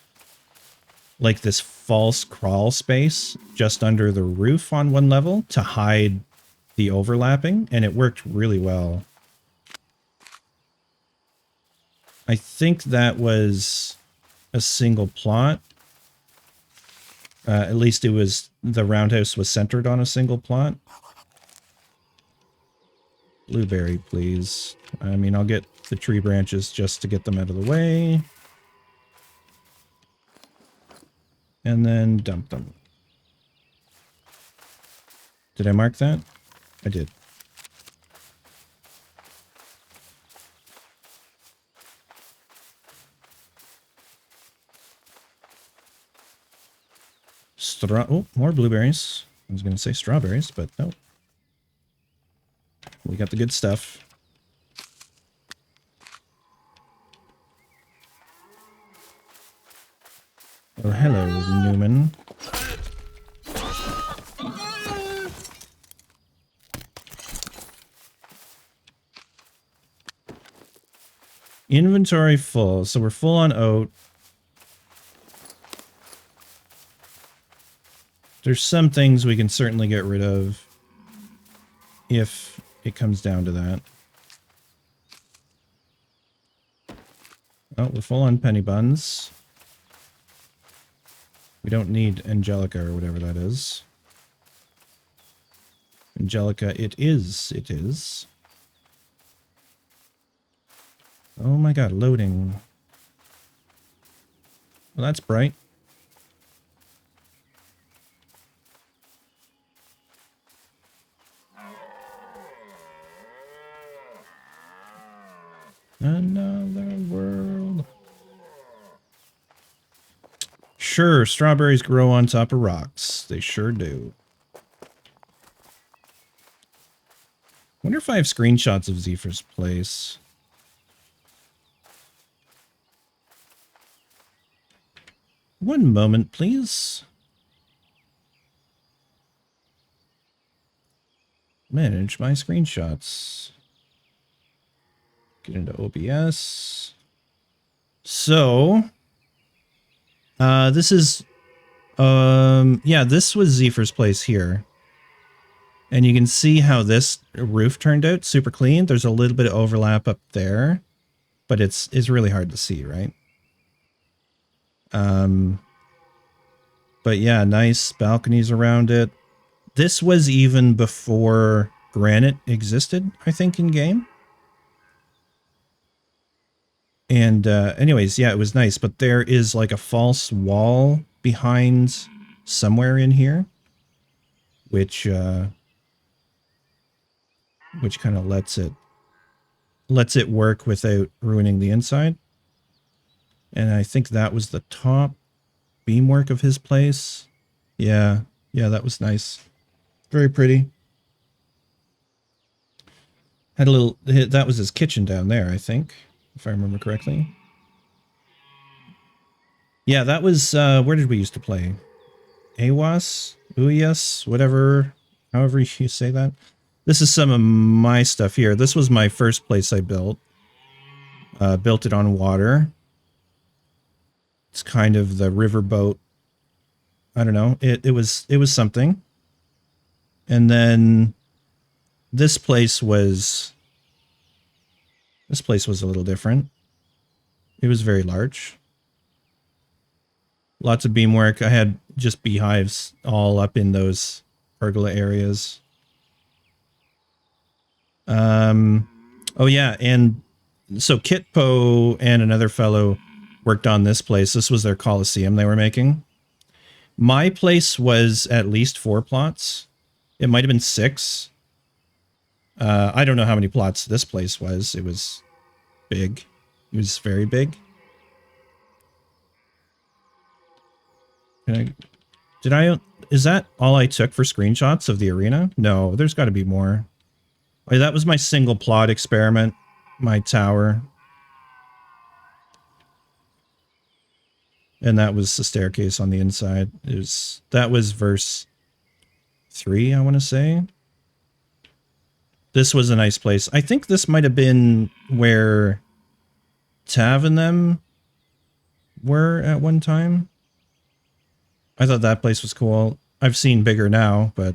like this false crawl space just under the roof on one level to hide the overlapping, and it worked really well. I think that was a single plot. At least it was, the roundhouse was centered on a single plot. Blueberry, please. I mean, I'll get the tree branches just to get them out of the way. And then dump them. Did I mark that? I did. Oh, more blueberries. I was going to say strawberries, but no. We got the good stuff. Oh, hello, Newman. Inventory full. So we're full on oat. There's some things we can certainly get rid of if it comes down to that. Oh, we're full on penny buns. We don't need Angelica or whatever that is. Angelica, it is. It is. Oh my god, loading. Well, that's bright. Another world. Sure, strawberries grow on top of rocks. They sure do. Wonder if I have screenshots of Zephyr's place. One moment, please. Manage my screenshots. Get into OBS. So, this is, yeah, this was Zephyr's place here. And you can see how this roof turned out, super clean. There's a little bit of overlap up there, but it's really hard to see, right? But yeah, nice balconies around it. This was even before granite existed, I think, in game. And anyways, yeah, it was nice, but there is like a false wall behind somewhere in here, which kind of lets it work without ruining the inside. And I think that was the top beamwork of his place. Yeah, that was nice. Very pretty. Had a little, that was his kitchen down there, I think, if I remember correctly. Yeah, that was, where did we used to play? Awas? Uyas? Whatever, however you say that. This is some of my stuff here. This was my first place I built. Built it on water. It's kind of the riverboat. I don't know. It was something. And then this place was a little different. It was very large. Lots of beamwork. I had just beehives all up in those pergola areas. Oh yeah, and so Kitpo and another fellow worked on this place. This was their Coliseum they were making. My place was at least 4 plots. It might have been 6. I don't know how many plots this place was. It was big. It was very big. Is that all I took for screenshots of the arena? No, there's got to be more. Oh, that was my single plot experiment. My tower. And that was the staircase on the inside. That was verse 3, I want to say. This was a nice place. I think this might have been where Tav and them were at one time. I thought that place was cool. I've seen bigger now, but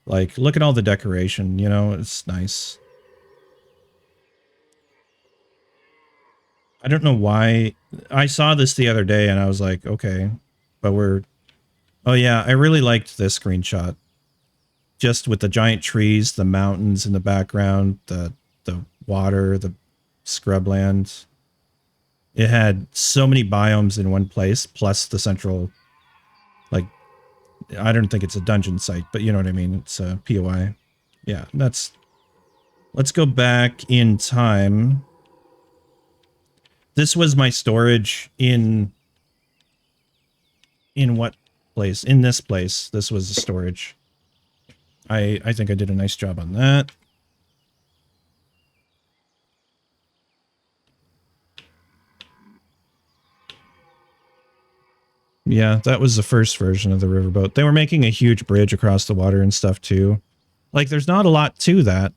like, look at all the decoration, you know, it's nice. I don't know why. I saw this the other day and I was like, okay, but we're... Oh yeah, I really liked this screenshot. Just with the giant trees, the mountains in the background, the water, the scrubland. It had so many biomes in one place, plus the central, like, I don't think it's a dungeon site, but you know what I mean. It's a POI. Yeah, that's... Let's go back in time. This was my storage in what place? In this place. This was the storage. I think I did a nice job on that. Yeah, that was the first version of the riverboat. They were making a huge bridge across the water and stuff too. Like, there's not a lot to that.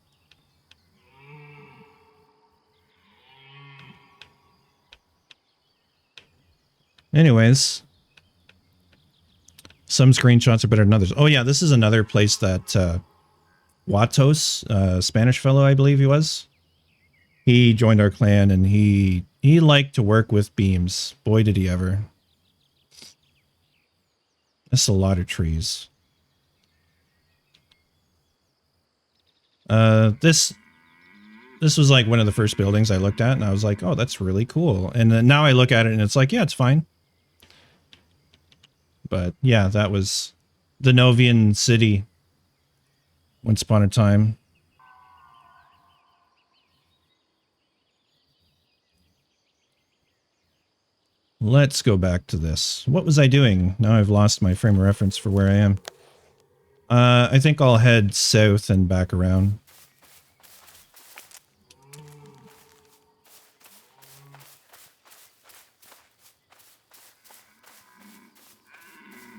Anyways, some screenshots are better than others. Oh yeah, this is another place that Watos, Spanish fellow, I believe he was. He joined our clan and he liked to work with beams. Boy, did he ever. That's a lot of trees. This was like one of the first buildings I looked at and I was like, oh, that's really cool. And then now I look at it and it's like, yeah, it's fine. But yeah, that was the Novian city once upon a time. Let's go back to this. What was I doing? Now I've lost my frame of reference for where I am. I think I'll head south and back around.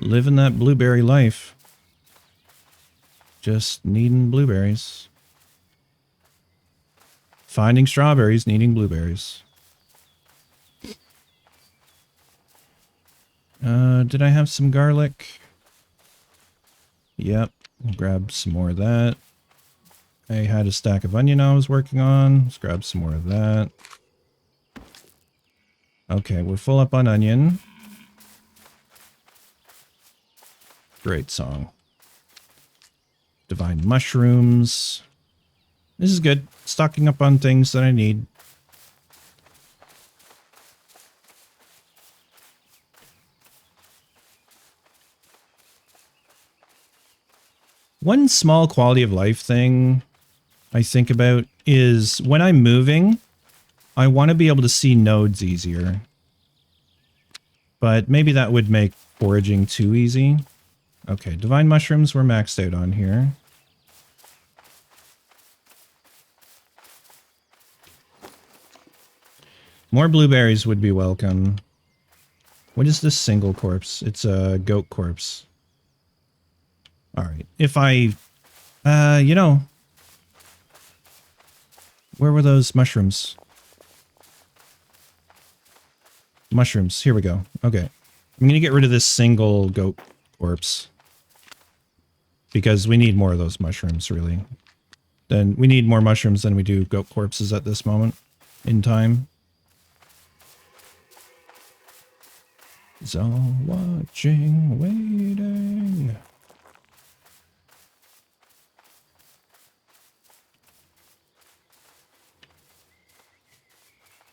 Living that blueberry life. Just needing blueberries. Finding strawberries, needing blueberries. Did I have some garlic? Yep. I'll grab some more of that. I had a stack of onion I was working on. Let's grab some more of that. Okay, we're full up on onion. Great song. Divine mushrooms. This is good. Stocking up on things that I need. One small quality of life thing I think about is when I'm moving, I want to be able to see nodes easier. But maybe that would make foraging too easy. Okay, divine mushrooms were maxed out on here. More blueberries would be welcome. What is this single corpse? It's a goat corpse. Alright, if I... you know... Where were those mushrooms? Mushrooms, here we go. Okay. I'm gonna get rid of this single goat corpse. Because we need more of those mushrooms, really. Then we need more mushrooms than we do goat corpses at this moment in time. So watching, waiting.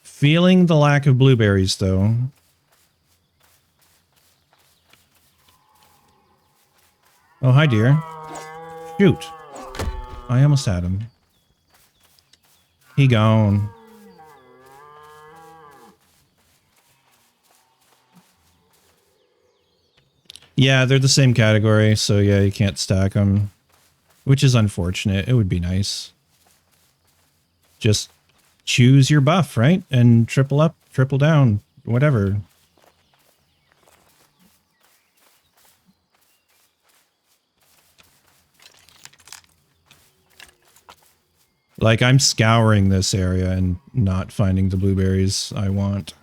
Feeling the lack of blueberries, though. Oh, hi, dear. Shoot. I almost had him. He gone. Yeah, they're the same category, so yeah, you can't stack them. Which is unfortunate. It would be nice. Just choose your buff, right? And triple up, triple down, whatever. Like, I'm scouring this area and not finding the blueberries I want.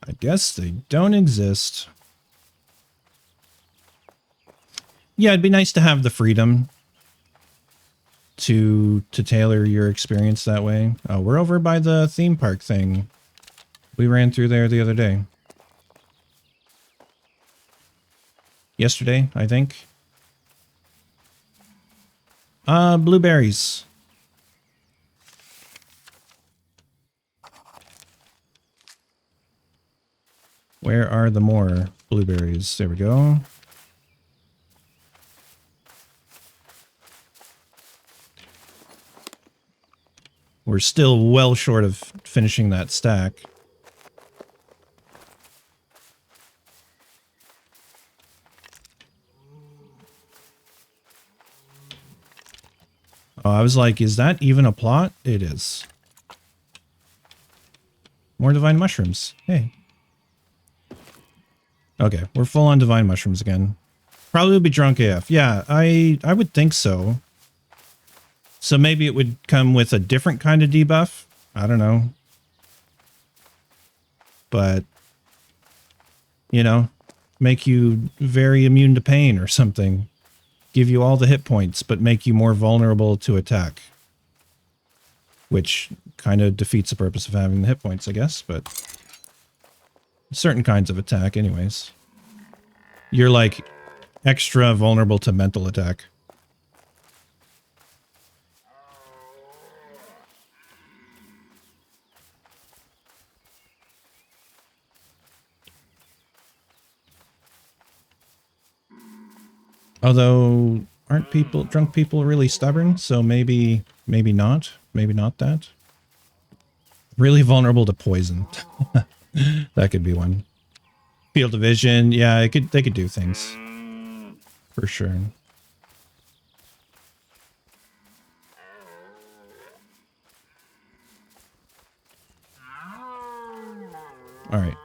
I guess they don't exist. Yeah, it'd be nice to have the freedom to tailor your experience that way. Oh, we're over by the theme park thing. We ran through there the other day. Yesterday, I think. Blueberries. Where are the more blueberries? There we go. We're still well short of finishing that stack. Oh, I was like, is that even a plot? It is. More divine mushrooms. Hey. Okay, we're full on divine mushrooms again. Probably will be drunk AF. Yeah, I would think so. So maybe it would come with a different kind of debuff. I don't know. But, you know, make you very immune to pain or something. Give you all the hit points, but make you more vulnerable to attack. Which kind of defeats the purpose of having the hit points, I guess, but certain kinds of attack anyways. You're like extra vulnerable to mental attack. Although, aren't drunk people really stubborn? So maybe not. Maybe not that. Really vulnerable to poison. That could be one. Field of vision, yeah, they could do things. For sure. Alright.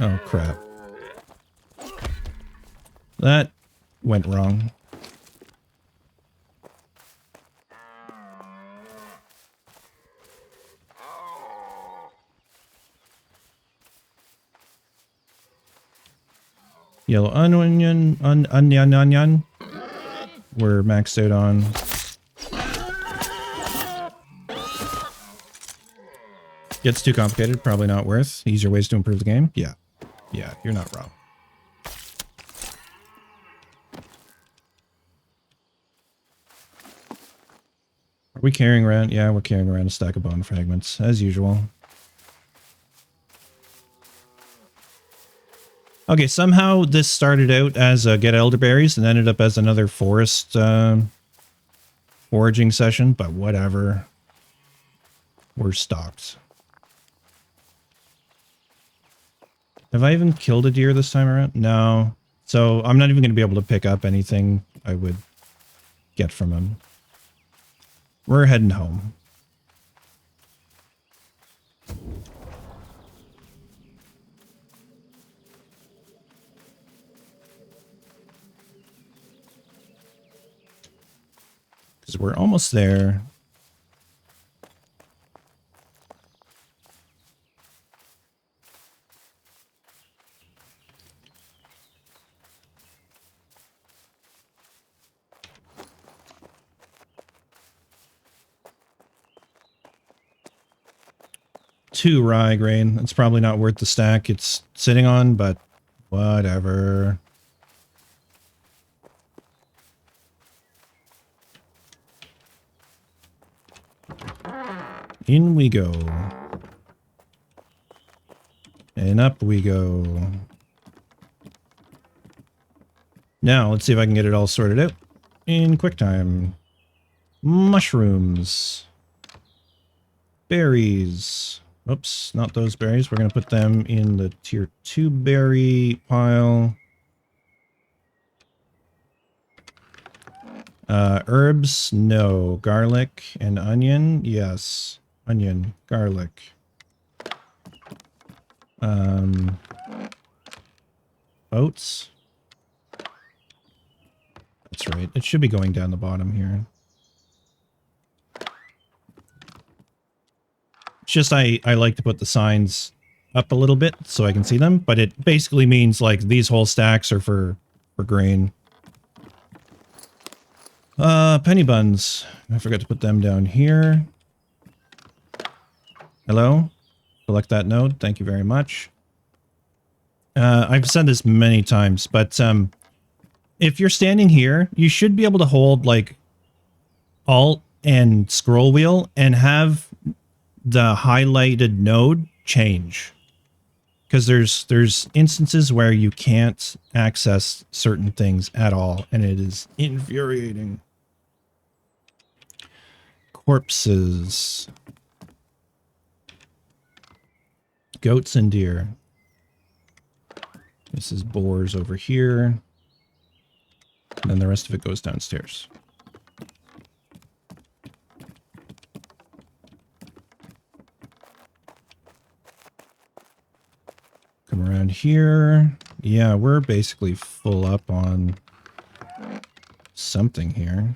Oh, crap. That went wrong. Yellow onion, onion. We're maxed out on. Gets too complicated, probably not worth. Easier ways to improve the game. Yeah. Yeah, you're not wrong. Are we carrying around? Yeah, we're carrying around a stack of bone fragments, as usual. Okay, somehow this started out as a get elderberries and ended up as another forest foraging session, but whatever. We're stocked. Have I even killed a deer this time around? No. So I'm not even going to be able to pick up anything I would get from him. We're heading home. Because we're almost there. Two rye grain. That's probably not worth the stack it's sitting on, but whatever. In we go. And up we go. Now, let's see if I can get it all sorted out in quick time. Mushrooms. Berries. Oops, not those berries. We're going to put them in the tier 2 berry pile. Herbs, no. Garlic and onion, yes. Onion, garlic. Oats. That's right. It should be going down the bottom here. It's just I like to put the signs up a little bit so I can see them, but it basically means like these whole stacks are for grain. Penny buns. I forgot to put them down here. Hello? Select that node. Thank you very much. I've said this many times, but if you're standing here, you should be able to hold like Alt and scroll wheel and have the highlighted node change. Because there's instances where you can't access certain things at all, and it is infuriating. Corpses. Goats and deer. This is boars over here. And then the rest of it goes downstairs. Come around here. Yeah, we're basically full up on something here.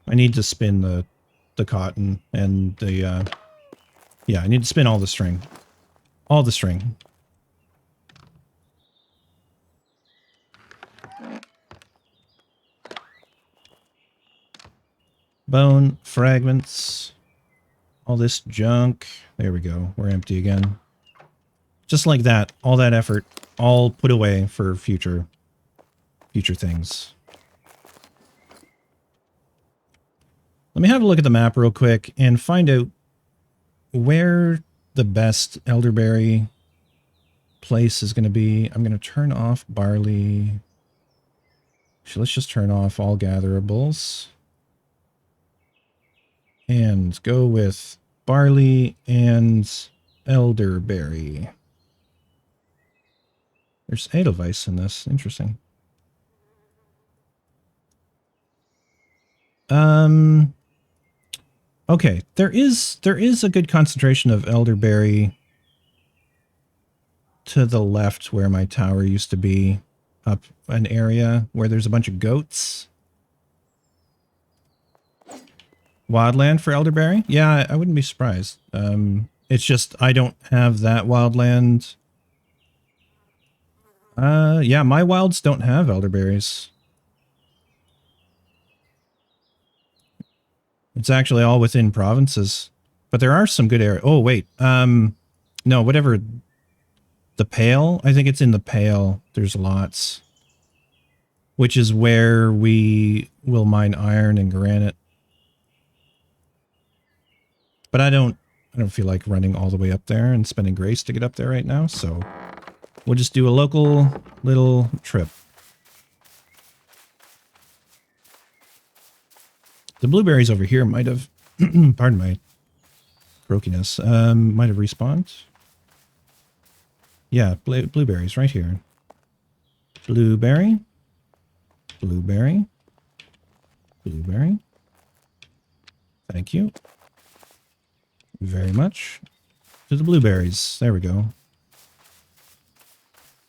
I need to spin the cotton and the yeah, I need to spin all the string. All the string. Bone fragments. All this junk. There we go. We're empty again. Just like that. All that effort. All put away for future things. Let me have a look at the map real quick and find out where the best elderberry place is going to be. I'm going to turn off barley. Actually, let's just turn off all gatherables. And go with barley and elderberry. There's Edelweiss in this. Interesting. Okay, there is a good concentration of elderberry to the left where my tower used to be, up an area where there's a bunch of goats. Wildland for elderberry? Yeah, I wouldn't be surprised. It's just I don't have that wildland. Yeah, my wilds don't have elderberries. It's actually all within provinces. But there are some good areas. Oh, wait. No, whatever. The Pale? I think it's in the Pale. There's lots. Which is where we will mine iron and granite. But I don't feel like running all the way up there and spending grace to get up there right now, so we'll just do a local little trip. The blueberries over here might have, pardon my croakiness, might have respawned. Yeah, blueberries right here. Blueberry. Blueberry. Blueberry. Thank you very much. To the blueberries. There we go.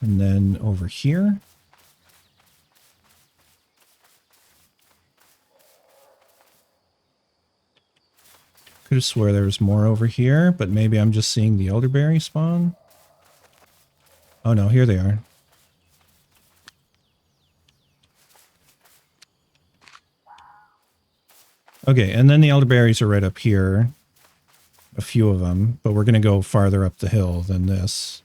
And then over here. Could have swore there was more over here, but maybe I'm just seeing the elderberry spawn. Oh no, here they are. Okay, and then the elderberries are right up here. A few of them, but we're going to go farther up the hill than this.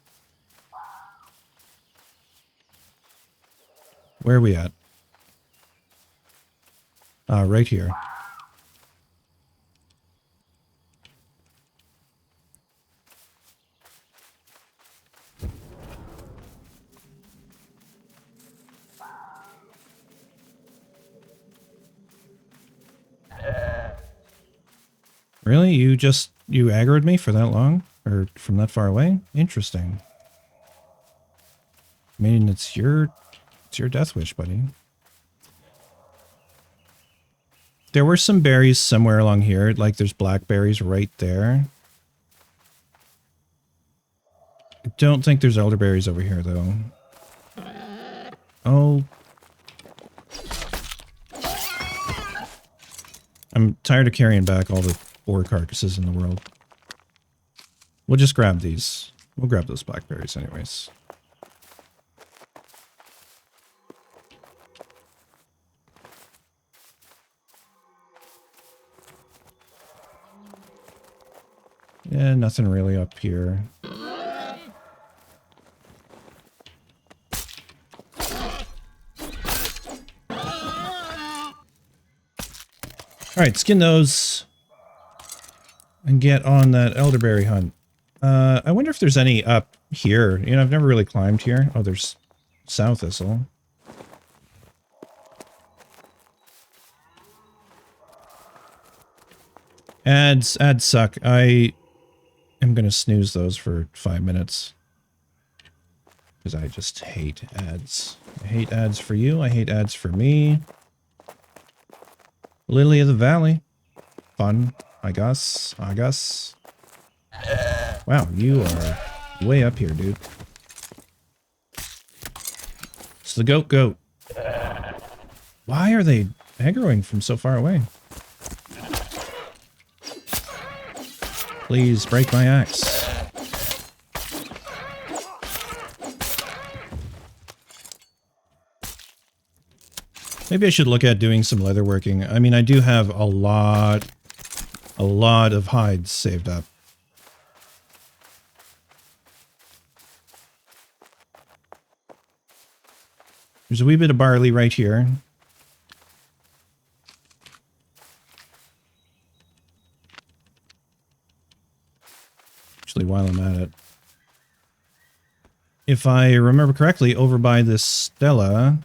Where are we at? Right here. Really? You aggroed me for that long? Or from that far away? Interesting. I mean, it's your death wish, buddy. There were some berries somewhere along here. Like, there's blackberries right there. I don't think there's elderberries over here, though. Oh. I'm tired of carrying back all the boar carcasses in the world. We'll just grab these. We'll grab those blackberries anyways. Yeah, nothing really up here. Alright, skin those. And get on that elderberry hunt. I wonder if there's any up here. You know, I've never really climbed here. Oh, there's sow thistle. Ads suck. I am gonna snooze those for 5 minutes. Because I just hate ads. I hate ads for you. I hate ads for me. Lily of the Valley. Fun, I guess. Wow, you are way up here, dude. It's the goat. Why are they aggroing from so far away? Please break my axe. Maybe I should look at doing some leatherworking. I mean, I do have a lot of hides saved up. There's a wee bit of barley right here. Actually, while I'm at it. If I remember correctly, over by this Stella,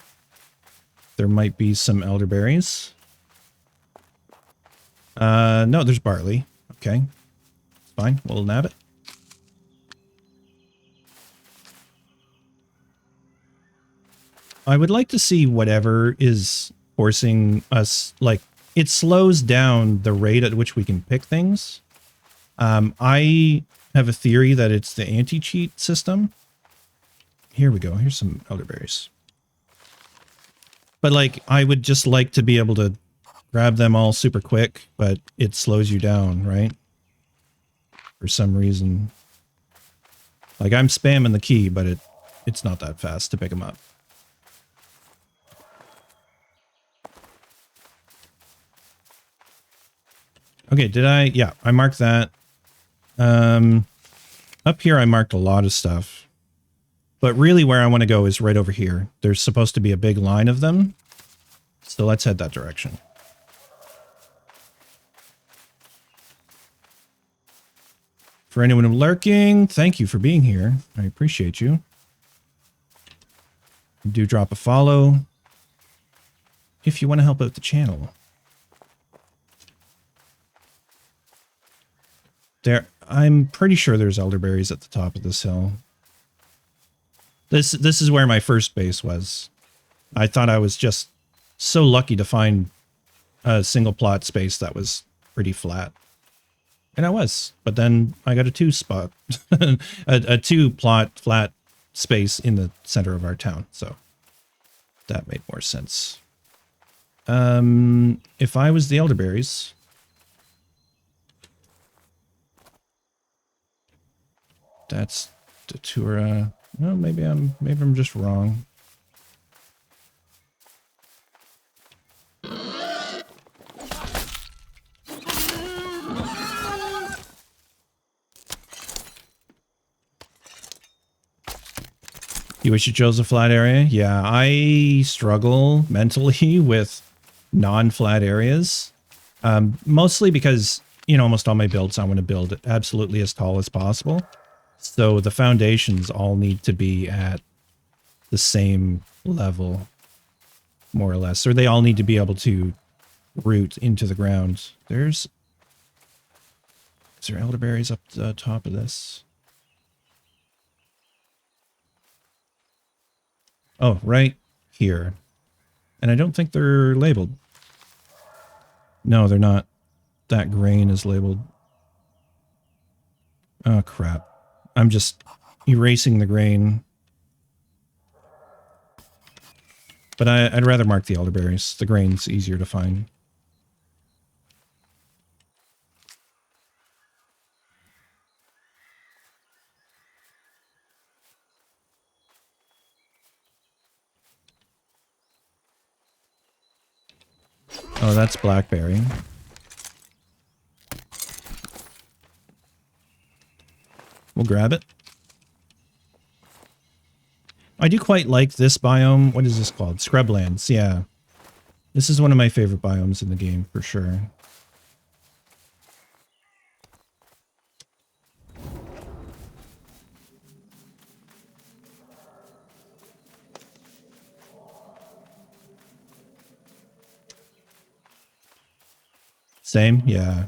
there might be some elderberries. No, there's barley. Okay. It's fine. We'll nab it. I would like to see whatever is forcing us, like, it slows down the rate at which we can pick things. I have a theory that it's the anti-cheat system. Here we go. Here's some elderberries. But, like, I would just like to be able to grab them all super quick, but it slows you down, right? For some reason. Like, I'm spamming the key, but it's not that fast to pick them up. Okay, did I? Yeah, I marked that. Up here I marked a lot of stuff. But really where I want to go is right over here. There's supposed to be a big line of them. So let's head that direction. For anyone lurking, thank you for being here. I appreciate you. Do drop a follow if you want to help out the channel. There, I'm pretty sure there's elderberries at the top of this hill. This is where my first base was. I thought I was just so lucky to find a single plot space that was pretty flat. And I was, but then I got a two plot flat space in the center of our town. So that made more sense. If I was the elderberries, that's Datura. Well, maybe I'm just wrong. You wish you chose a flat area? Yeah, I struggle mentally with non-flat areas. Mostly because, you know, almost all my builds I want to build absolutely as tall as possible. So the foundations all need to be at the same level, more or less. Or they all need to be able to root into the ground. Is there elderberries up the top of this? Oh, right here. And I don't think they're labeled. No, they're not. That grain is labeled. Oh, crap. I'm just erasing the grain. But I'd rather mark the elderberries. The grain's easier to find. Oh, that's blackberry. We'll grab it. I do quite like this biome. What is this called? Scrublands, yeah. This is one of my favorite biomes in the game, for sure. Same, yeah.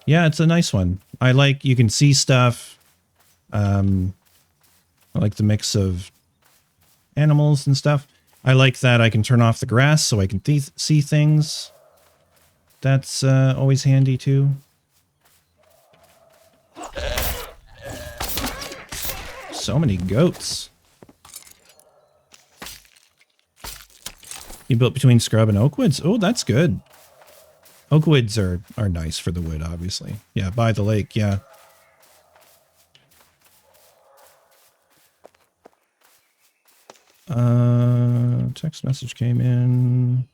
Yeah, it's a nice one. I like, you can see stuff. I like the mix of animals and stuff. I like that I can turn off the grass so I can see things. That's always handy too. So many goats. You built between scrub and oak woods? Oh, that's good. Oak woods are nice for the wood, obviously. Yeah, by the lake, yeah. Text message came in.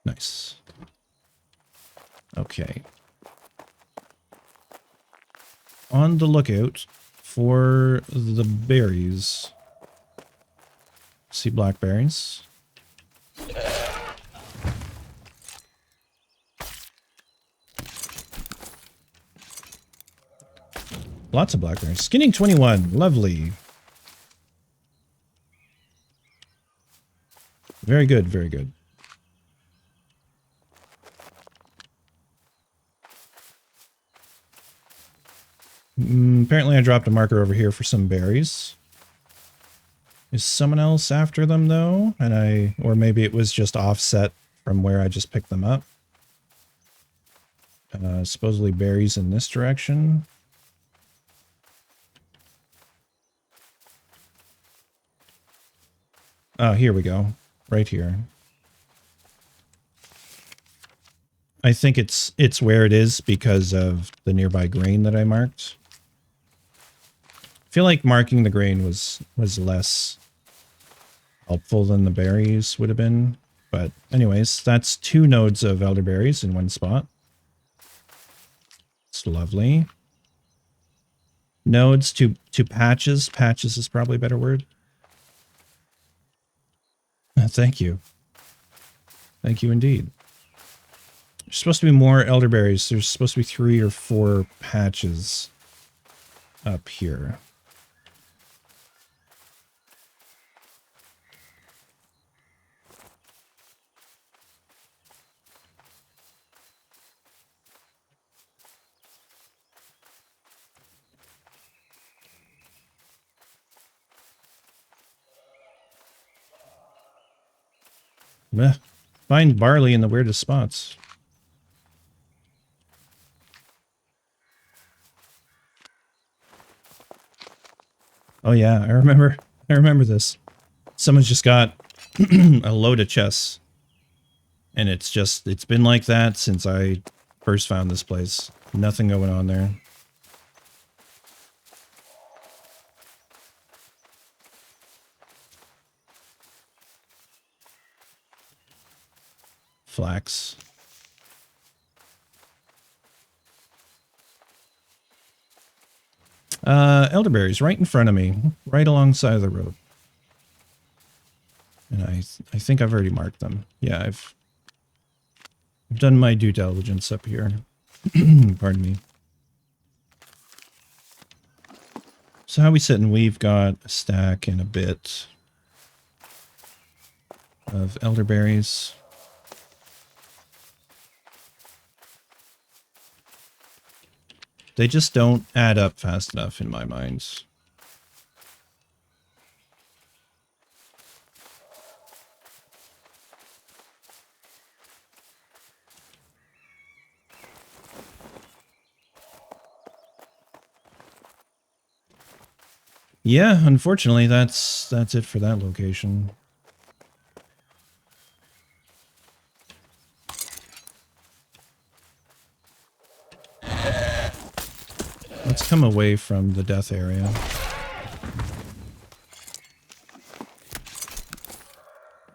Nice. Okay. On the lookout for the berries. See blackberries. Lots of blackberries. Skinning 21. Lovely. Very good, very good. Apparently I dropped a marker over here for some berries. Is someone else after them though? Or maybe it was just offset from where I just picked them up. Supposedly berries in this direction. Oh, here we go. Right here. I think it's where it is because of the nearby grain that I marked. I feel like marking the grain was less helpful than the berries would have been. But anyways, that's 2 nodes of elderberries in one spot. It's lovely. Nodes to patches. Patches is probably a better word. Thank you. Thank you indeed. There's supposed to be more elderberries. There's supposed to be 3 or 4 patches up here. Meh. Find barley in the weirdest spots. Oh yeah, I remember this. Someone's just got a load of chests. And it's been like that since I first found this place. Nothing going on there. Flax. Elderberries right in front of me, right alongside of the road. And I think I've already marked them. Yeah, I've done my due diligence up here. Pardon me. So how we sitting? We've got a stack and a bit of elderberries. They just don't add up fast enough in my mind. Yeah, unfortunately, that's it for that location. Let's come away from the death area.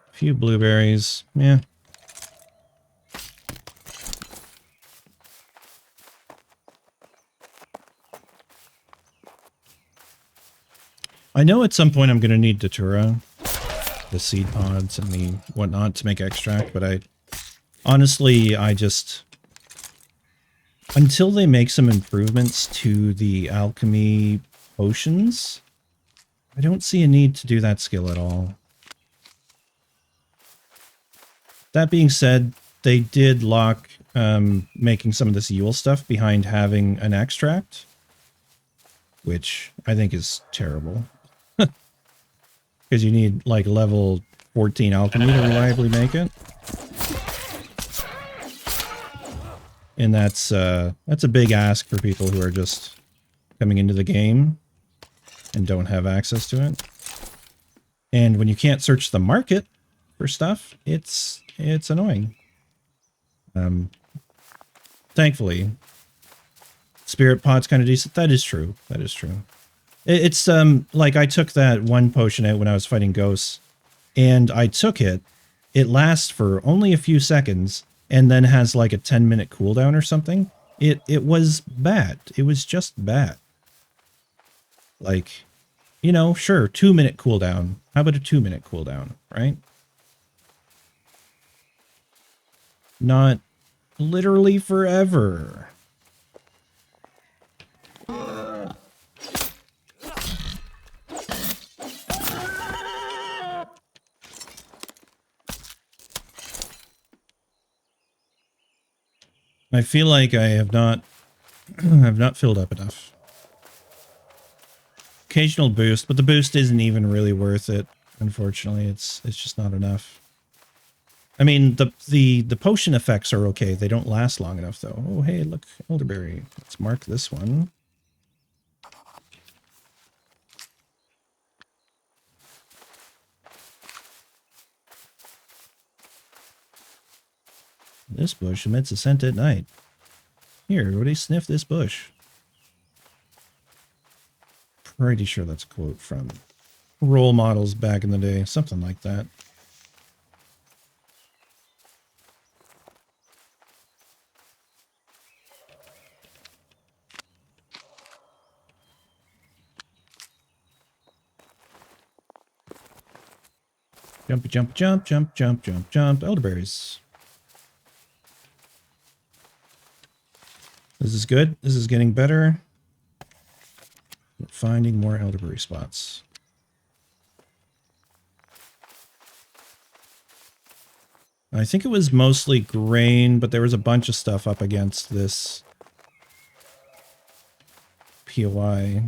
A few blueberries. Yeah. I know at some point I'm going to need Datura, the seed pods and the whatnot to make extract, but honestly, I just... Until they make some improvements to the alchemy potions, I don't see a need to do that skill at all. That being said, they did lock making some of this Yule stuff behind having an extract, which I think is terrible. Because you need like level 14 alchemy to reliably make it. And that's a big ask for people who are just coming into the game and don't have access to it. And when you can't search the market for stuff, it's annoying. Thankfully, Spirit Pod's kind of decent. That is true. That is true. It's like I took that one potion out when I was fighting ghosts, and I took it. It lasts for only a few seconds, and then has like a 10-minute cooldown or something. It was bad. It was just bad. Like, you know, sure, 2-minute cooldown. How about a 2-minute cooldown, right? Not literally forever. I feel like I have not have not filled up enough. Occasional boost, but the boost isn't even really worth it. Unfortunately, it's just not enough. I mean, the potion effects are okay. They don't last long enough, though. Oh, hey, look, elderberry. Let's mark this one. This bush emits a scent at night. Here, everybody sniff this bush. Pretty sure that's a quote from Role Models back in the day. Something like that. Jumpy, jump, jump, jump, jump, jump, jump. Elderberries. This is good. This is getting better. We're finding more elderberry spots. I think it was mostly grain, but there was a bunch of stuff up against this POI.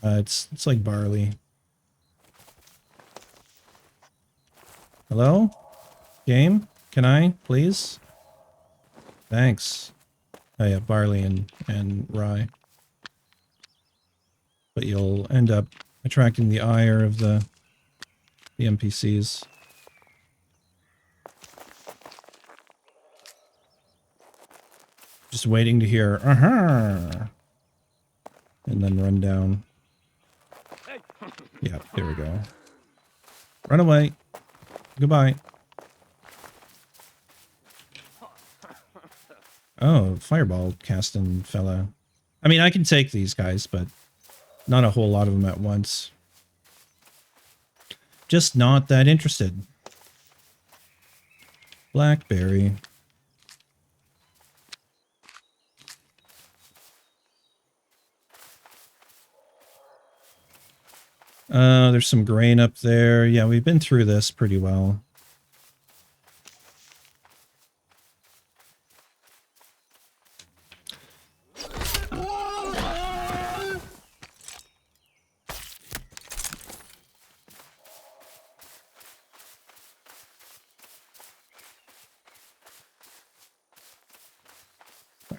It's like barley. Hello? Game? Can I, please? Thanks. Oh yeah, barley and rye. But you'll end up attracting the ire of the NPCs. Just waiting to hear, uh-huh, and then run down. Yeah, there we go. Run away. Goodbye. Oh, fireball casting fella. I mean, I can take these guys, but not a whole lot of them at once. Just not that interested. Blackberry. There's some grain up there. Yeah, we've been through this pretty well.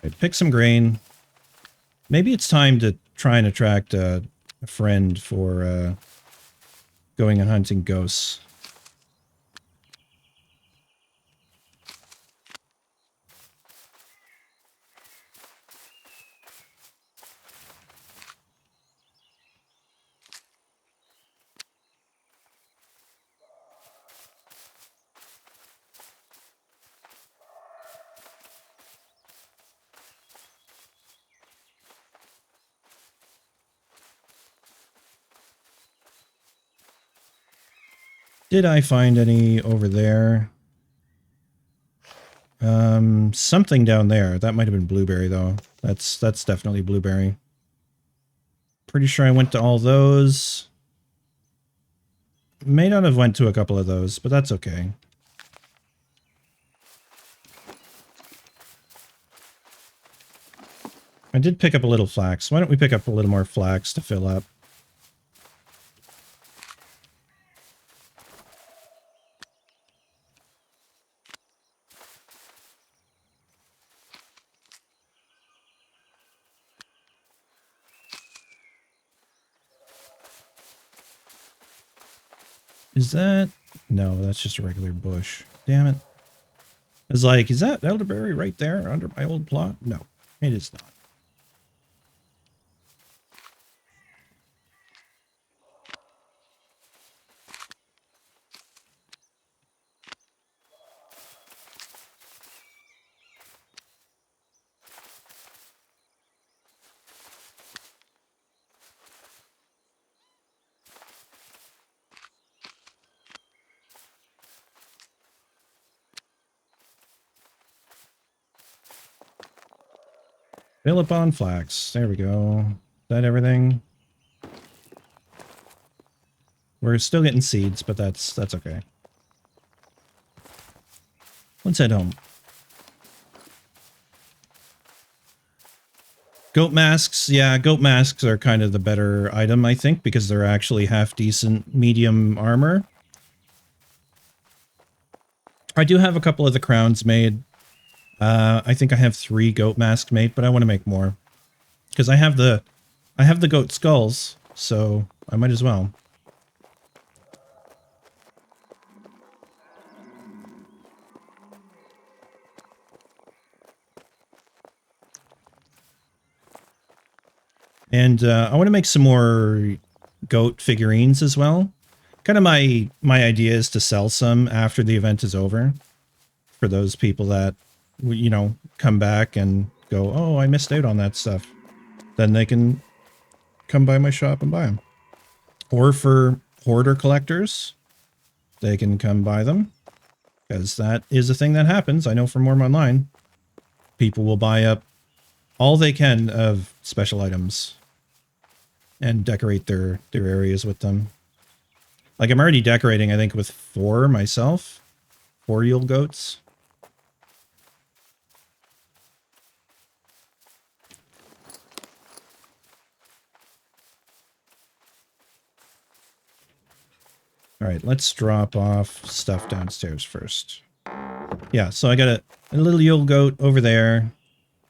Right, pick some grain. Maybe it's time to try and attract a friend for going and hunting ghosts. Did I find any over there? Something down there. That might have been blueberry, though. That's definitely blueberry. Pretty sure I went to all those. May not have went to a couple of those, but that's okay. I did pick up a little flax. Why don't we pick up a little more flax to fill up? Is that... No, that's just a regular bush. Damn it. It's like, is that elderberry right there under my old plot? No, it is not. Fill up on flax. There we go. Is that everything? We're still getting seeds, but that's okay. Let's head home. Goat masks. Yeah, goat masks are kind of the better item, I think, because they're actually half decent medium armor. I do have a couple of the crowns made. I think I have 3 goat masks made, but I want to make more. Because I have the goat skulls, so I might as well. And I want to make some more goat figurines as well. Kind of my idea is to sell some after the event is over. For those people that, you know, come back and go, oh, I missed out on that stuff. Then they can come by my shop and buy them. Or for hoarder collectors, they can come buy them. Because that is a thing that happens. I know from Worm Online. People will buy up all they can of special items. And decorate their areas with them. Like, I'm already decorating, I think, with 4 myself. 4 Yule goats. Alright, let's drop off stuff downstairs first. Yeah, so I got a little Yule goat over there.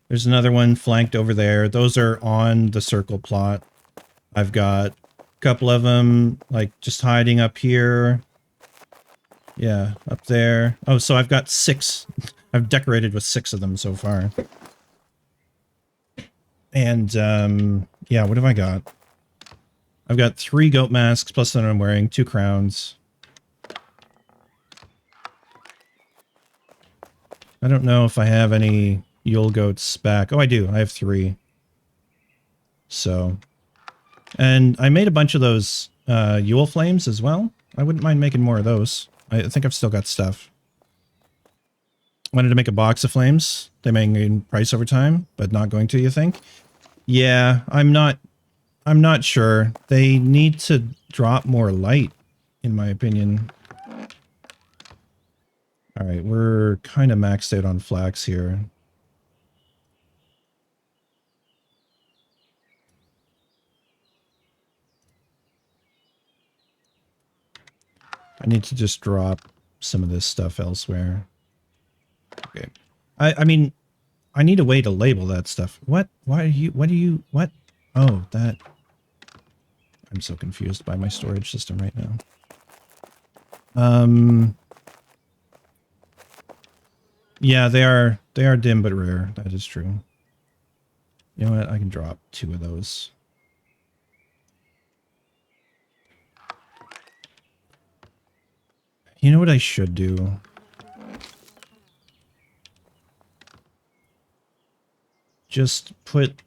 There's another one flanked over there. Those are on the circle plot. I've got a couple of them, like, just hiding up here. Yeah, up there. Oh, so I've got 6. I've decorated with 6 of them so far. And, yeah, what have I got? I've got 3 goat masks, plus that I'm wearing 2 crowns. I don't know if I have any Yule goats back. Oh, I do. I have 3. So... And I made a bunch of those Yule flames as well. I wouldn't mind making more of those. I think I've still got stuff. Wanted to make a box of flames. They may gain price over time, but not going to, you think? Yeah, I'm not sure. They need to drop more light, in my opinion. Alright, we're kind of maxed out on flax here. I need to just drop some of this stuff elsewhere. Okay. I mean, I need a way to label that stuff. What? Why are you... What do you... What? Oh, that... I'm so confused by my storage system right now. Yeah, they are dim but rare. That is true. You know what? I can drop 2 of those. You know what I should do? Just put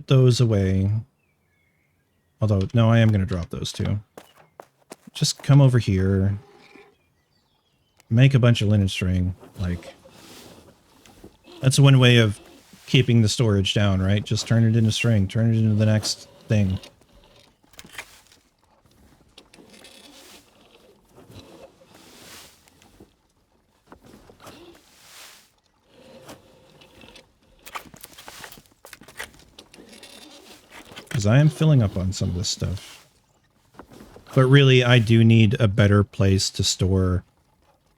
those away. Although, no, I am going to drop those too. Just come over here. Make a bunch of linen string. Like, that's one way of keeping the storage down, right? Just turn it into string. Turn it into the next thing. Because I am filling up on some of this stuff. But really, I do need a better place to store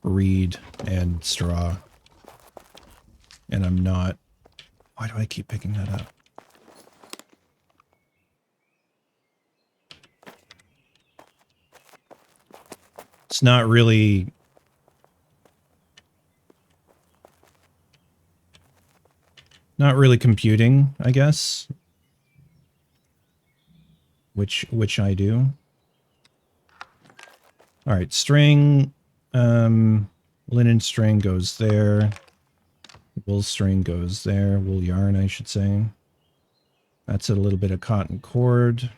reed and straw. And I'm not... Why do I keep picking that up? It's not really... Not really computing, I guess. Which I do. Alright, string, linen string goes there. Wool string goes there. Wool yarn, I should say. That's a little bit of cotton cord.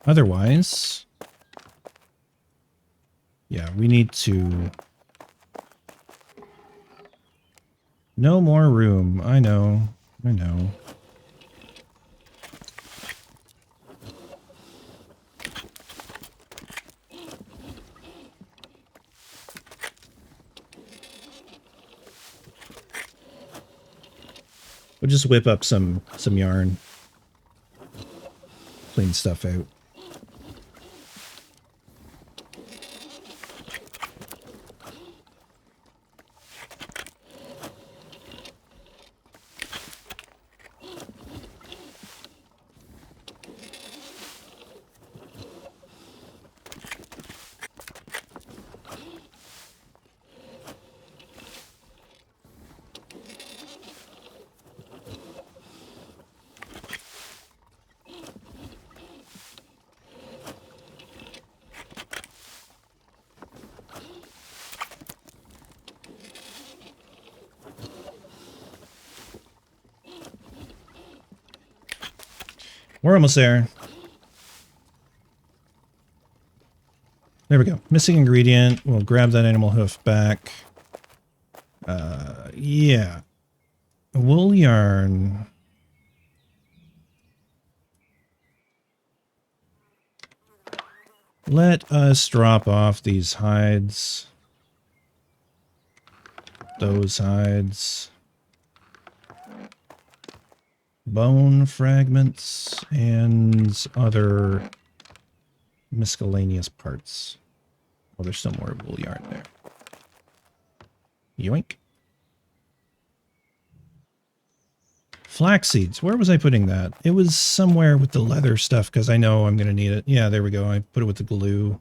Otherwise, yeah, we need to... No more room. I know. I know. We'll just whip up some yarn. Clean stuff out. We're almost there. There we go. Missing ingredient. We'll grab that animal hoof back. Yeah. Wool yarn. Let us drop off these hides. Those hides. Bone fragments and other miscellaneous parts. Oh, there's still more wool yarn there. Yoink. Flax seeds. Where was I putting that? It was somewhere with the leather stuff because I know I'm going to need it. Yeah, there we go. I put it with the glue.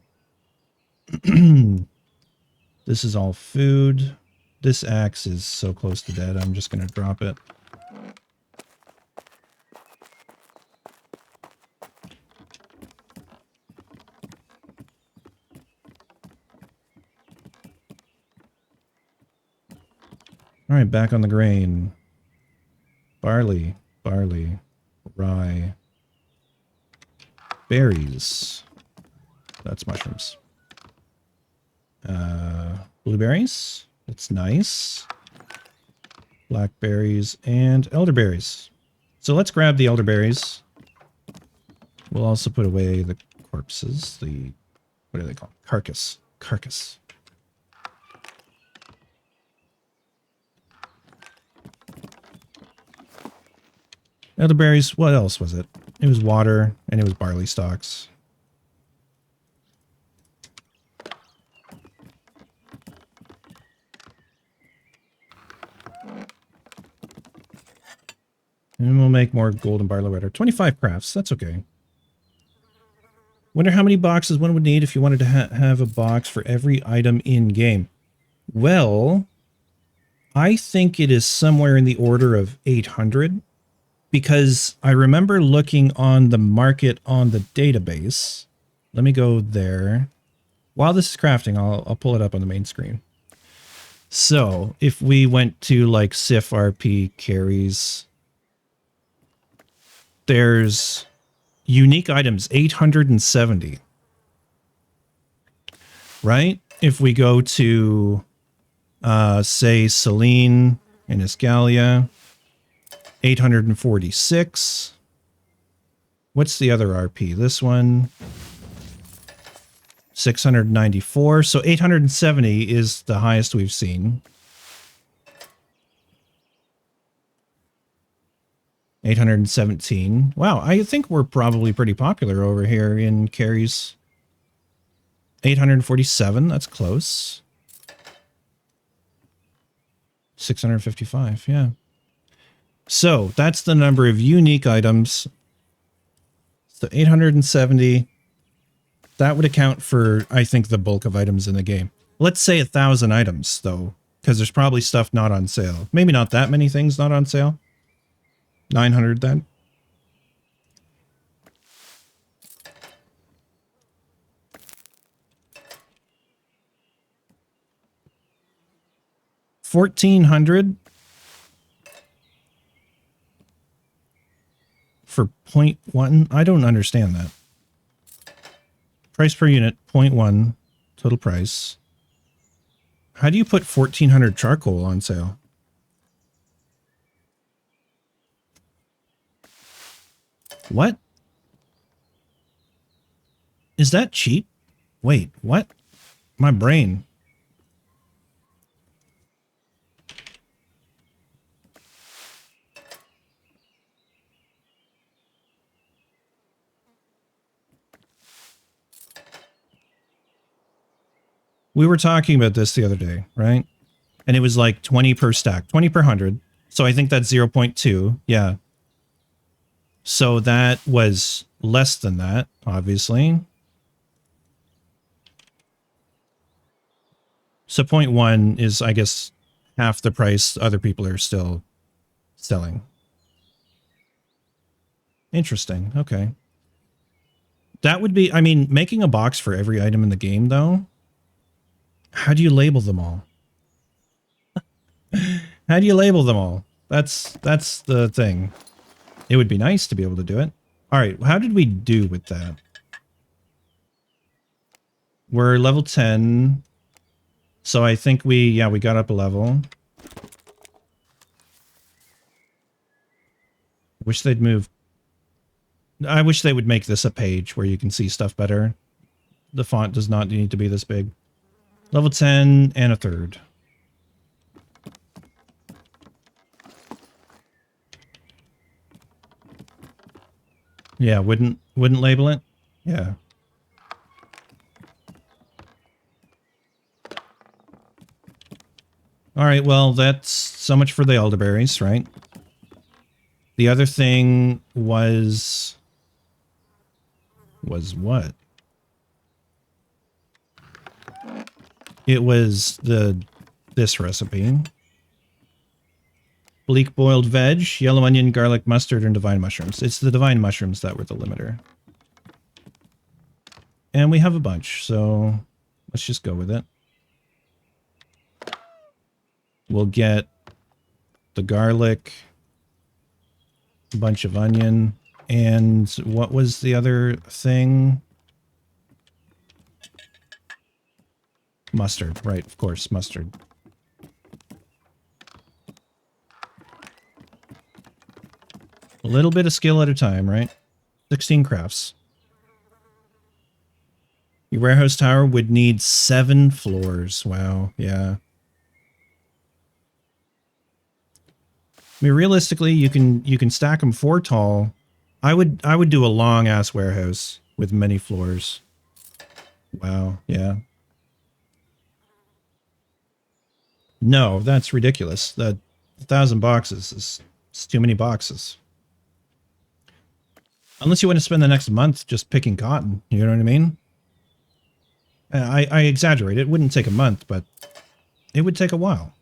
This is all food. This axe is so close to dead. I'm just going to drop it. All right, back on the grain. Barley, barley, rye, berries. That's mushrooms. Blueberries. That's nice. Blackberries and elderberries. So let's grab the elderberries. We'll also put away the corpses. The, what do they call it? Carcass. Carcass. Elderberries, what else was it? It was water, and it was barley stalks. And we'll make more golden barley water. 25 crafts. That's okay. Wonder how many boxes one would need if you wanted to have a box for every item in game. Well, I think it is somewhere in the order of 800 because I remember looking on the market on the database. Let me go there. While this is crafting, I'll pull it up on the main screen. So if we went to like SifRP there's unique items, 870. Right? If we go to, say, Selene and Iscalia, 846. What's the other RP? This one, 694. So 870 is the highest we've seen. 817. Wow, I think we're probably pretty popular over here in carries. 847, that's close. 655, yeah. So that's the number of unique items. So 870. That would account for, I think, the bulk of items in the game. Let's say 1,000 items, though, because there's probably stuff not on sale. Maybe not that many things not on sale. 900 then. $1,400 for 0.1. I don't understand that. Price per unit, 0.1 total price. How do you put 1,400 charcoal on sale? What? Is that cheap? Wait, what? My brain. We were talking about this the other day, right? And it was like 20 per stack, 20 per 100. So I think that's 0.2. Yeah. So that was less than that, obviously. So 0.1 is, I guess, half the price other people are still selling. Interesting. Okay. That would be, I mean, making a box for every item in the game, though. How do you label them all? How do you label them all? That's the thing. It would be nice to be able to do it. All right, how did we do with that? We're level 10. So I think we got up a level. Wish they'd move. I wish they would make this a page where you can see stuff better. The font does not need to be this big. Level 10 and a third. Yeah, wouldn't label it? Yeah. All right, well, that's so much for the elderberries, right? The other thing was what? It was this recipe. Bleak boiled veg, yellow onion, garlic, mustard, and divine mushrooms. It's the divine mushrooms that were the limiter. And we have a bunch, so let's just go with it. We'll get the garlic, a bunch of onion, and what was the other thing? Mustard, right, of course, mustard. A little bit of skill at a time, right? 16 crafts. Your warehouse tower would need 7 floors. Wow, yeah. I mean, realistically, you can stack them 4 tall. I would do a long ass warehouse with many floors. Wow, yeah. No, that's ridiculous. The 1,000 boxes is too many boxes. Unless you want to spend the next month just picking cotton. You know what I mean? I exaggerate. It wouldn't take a month, but it would take a while.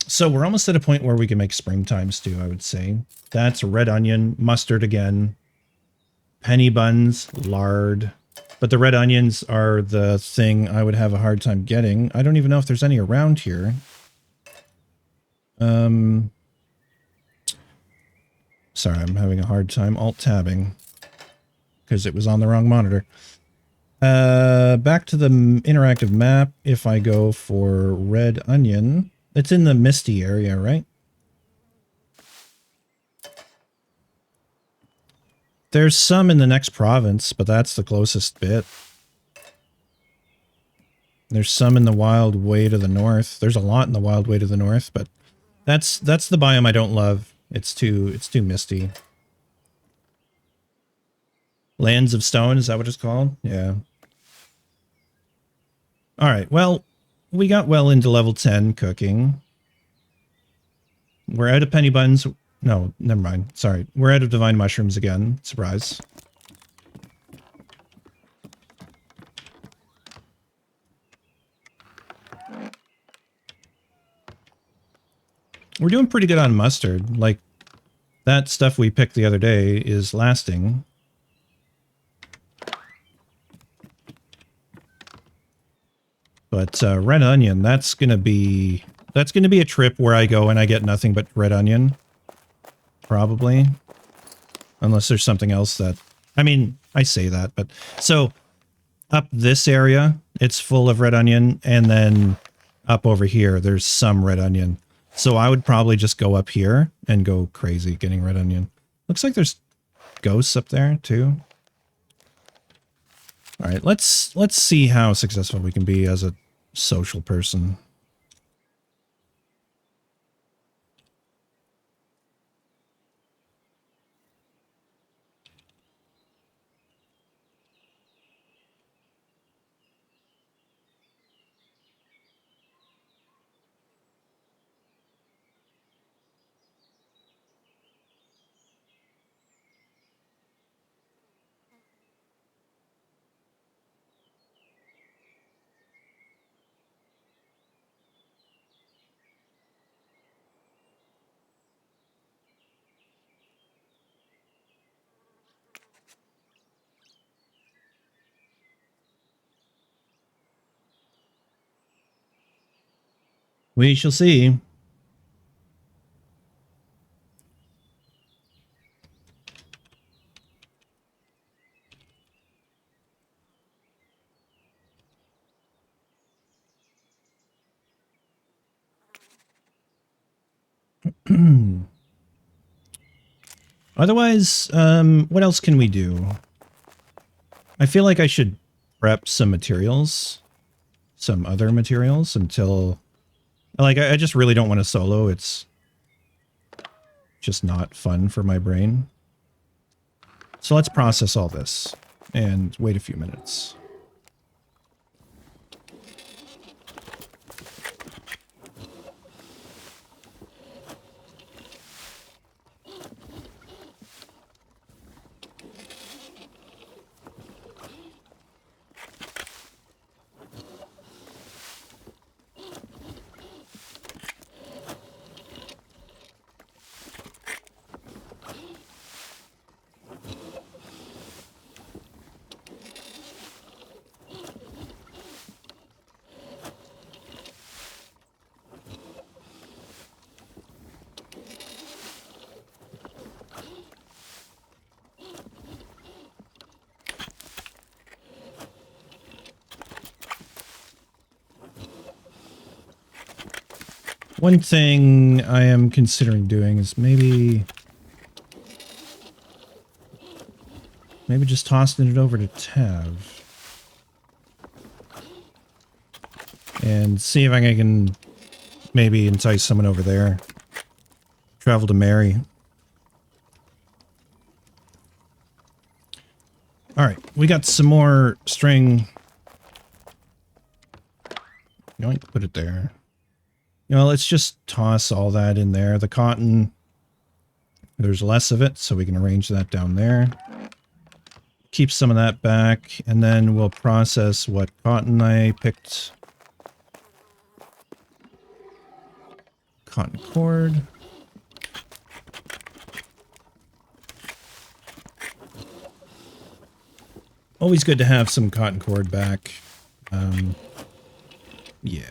So we're almost at a point where we can make springtime stew, I would say. That's red onion, mustard again, penny buns, lard. But the red onions are the thing I would have a hard time getting. I don't even know if there's any around here. Sorry, I'm having a hard time alt-tabbing because it was on the wrong monitor. Back to the interactive map. If I go for red onion, it's in the misty area, right? There's some in the next province, but that's the closest bit. There's some in the wild way to the north. There's a lot in the wild way to the north, but that's the biome I don't love. It's too misty. Lands of Stone, is that what it's called? Yeah. Alright, well, we got well into level 10 cooking. We're out of penny buns. No, never mind. Sorry. We're out of divine mushrooms again. Surprise. We're doing pretty good on mustard. Like, that stuff we picked the other day is lasting. But red onion, that's gonna be a trip where I go and I get nothing but red onion. Probably. Unless there's something else that... I mean, I say that, but... So, up this area, it's full of red onion, and then up over here, there's some red onion. So I would probably just go up here and go crazy getting red onion. Looks like there's ghosts up there, too. Alright, let's see how successful we can be as a social person. We shall see. Otherwise, what else can we do? I feel like I should prep some materials. Some other materials until... Like, I just really don't want to solo. It's just not fun for my brain. So let's process all this and wait a few minutes. One thing I am considering doing is maybe just tossing it over to Tav. And see if I can maybe entice someone over there. Travel to Mary. Alright, we got some more string. Yoink, put it there. You know, let's just toss all that in there. The cotton, there's less of it, so we can arrange that down there. Keep some of that back, and then we'll process what cotton I picked. Cotton cord. Always good to have some cotton cord back. Yeah.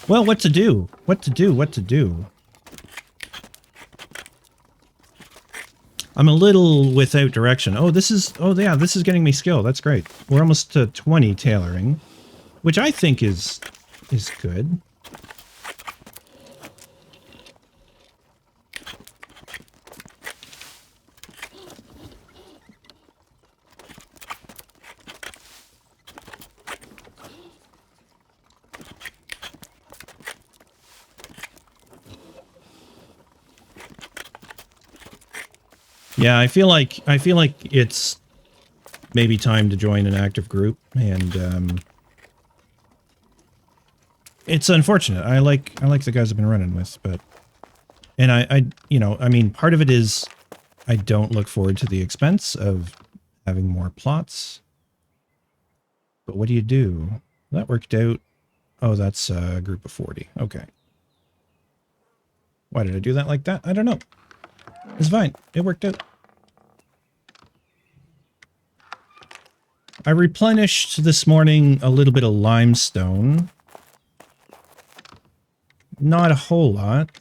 Well, what to do? What to do? What to do? I'm a little without direction. Oh, this is... Oh, yeah, this is getting me skill. That's great. We're almost to 20 tailoring, which I think is good. Yeah, I feel like it's maybe time to join an active group, and it's unfortunate. I like the guys I've been running with, but I you know, I mean, part of it is I don't look forward to the expense of having more plots. But what do you do? That worked out. Oh, that's a group of 40. Okay. Why did I do that like that? I don't know. It's fine. It worked out. I replenished this morning a little bit of limestone. Not a whole lot.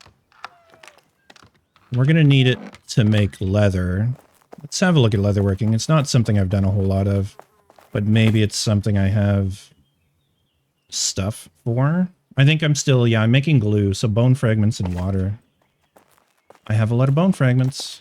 We're going to need it to make leather. Let's have a look at leatherworking. It's not something I've done a whole lot of, but maybe it's something I have stuff for. I think I'm still, yeah, I'm making glue, so bone fragments and water. I have a lot of bone fragments.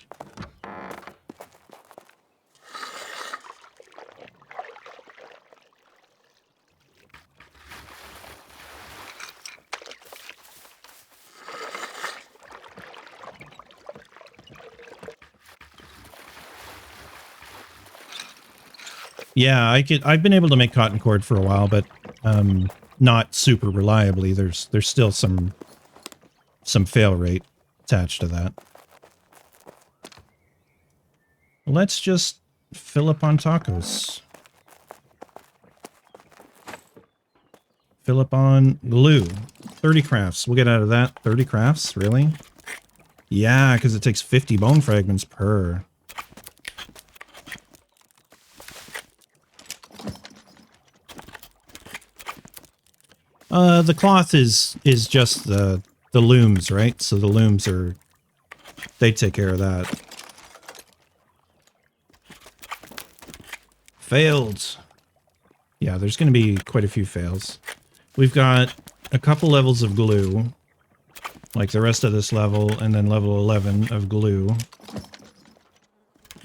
Yeah, I've been able to make cotton cord for a while, but not super reliably. There's still some fail rate attached to that. Let's just fill up on tacos. Fill up on glue. 30 crafts. We'll get out of that. 30 crafts? Really? Yeah, because it takes 50 bone fragments per. The cloth is just the looms, right? So the looms are, they take care of that. Failed. Yeah, there's going to be quite a few fails. We've got a couple levels of glue, like the rest of this level, and then level 11 of glue.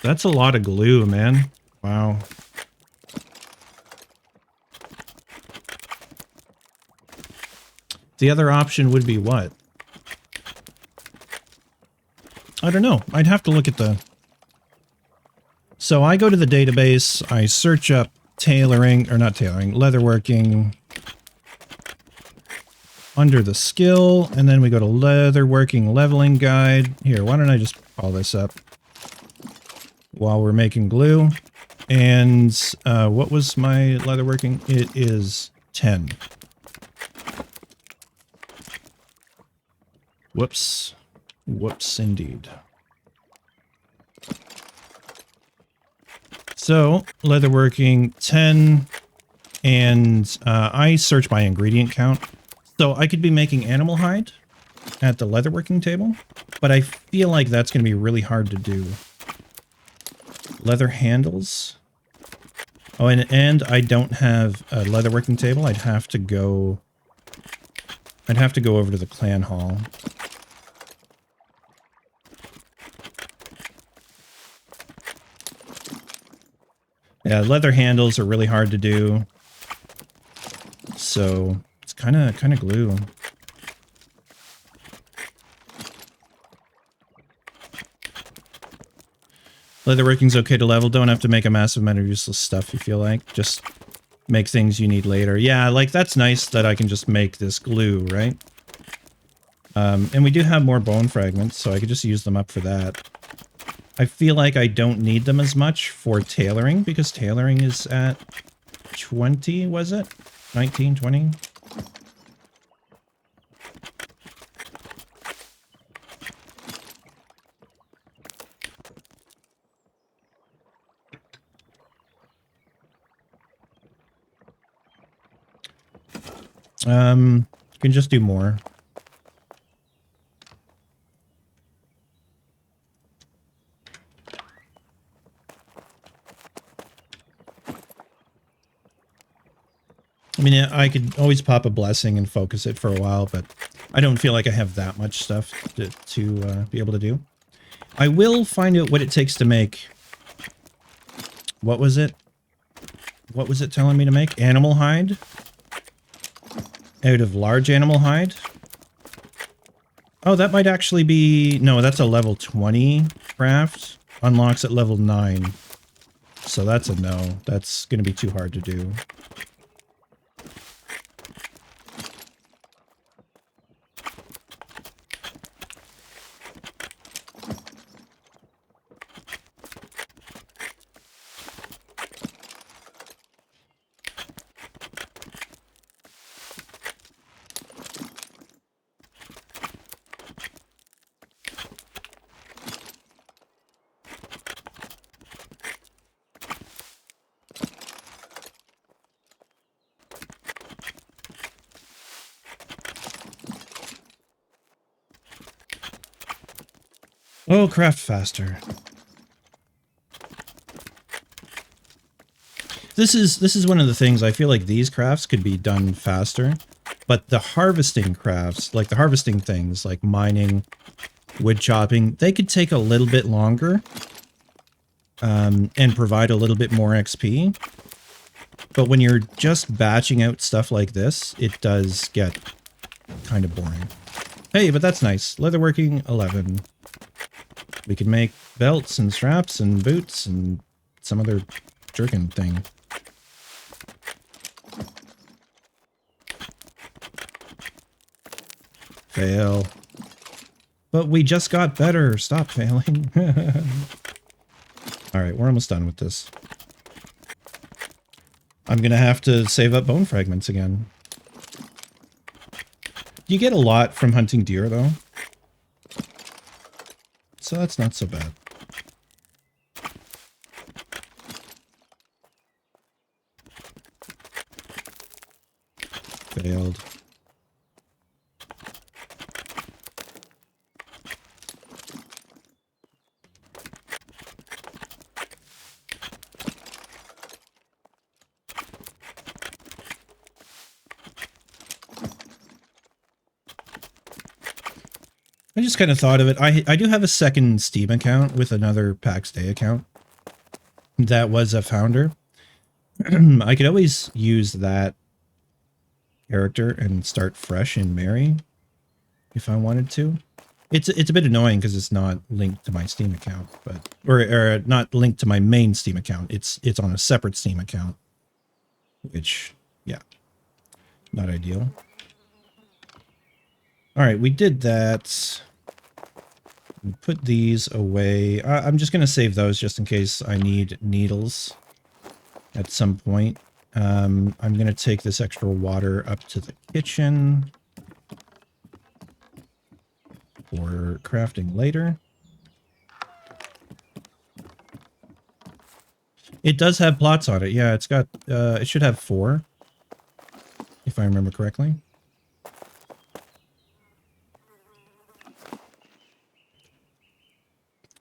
That's a lot of glue, man. Wow. The other option would be what? I don't know. I'd have to look at the... So I go to the database, I search up tailoring, or not tailoring, leatherworking under the skill, and then we go to leatherworking leveling guide. Here, why don't I just call this up while we're making glue? And what was my leatherworking? It is 10. Whoops. Whoops, indeed. So, leatherworking 10, and I search by ingredient count. So I could be making animal hide, at the leatherworking table, but I feel like that's going to be really hard to do. Leather handles. Oh, and I don't have a leatherworking table. I'd have to go over to the clan hall. Yeah, leather handles are really hard to do. So it's kind of glue. Leatherworking's okay to level. Don't have to make a massive amount of useless stuff, you feel like. Just make things you need later. Yeah, like, that's nice that I can just make this glue, right? And we do have more bone fragments, so I could just use them up for that. I feel like I don't need them as much for tailoring, because tailoring is at 20, was it? 19, 20? You can just do more. I mean, I could always pop a blessing and focus it for a while, but I don't feel like I have that much stuff to be able to do. I will find out what it takes to make... What was it? What was it telling me to make? Animal hide? Out of large animal hide? Oh, that might actually be... No, that's a level 20 craft. Unlocks at level 9. So that's a no. That's going to be too hard to do. Oh, craft faster. This is one of the things I feel like these crafts could be done faster, but the harvesting crafts, like the harvesting things, like mining, wood chopping, they could take a little bit longer and provide a little bit more XP. But when you're just batching out stuff like this, it does get kind of boring. Hey, but that's nice. Leatherworking 11. We can make belts and straps and boots and some other jerkin thing. Fail. But we just got better. Stop failing. Alright, we're almost done with this. I'm gonna have to save up bone fragments again. You get a lot from hunting deer, though. So that's not so bad. Failed. I just kind of thought of it. I do have a second Steam account with another Pax Dei account that was a founder. I could always use that character and start fresh in Mary if I wanted to. It's a bit annoying because it's not linked to my Steam account, but or not linked to my main Steam account. It's on a separate Steam account, which, yeah, not ideal. All right, we did that. Put these away. I'm just going to save those just in case I need needles at some point. I'm going to take this extra water up to the kitchen for crafting later. It does have plots on it. Yeah, it's got, it should have 4, if I remember correctly.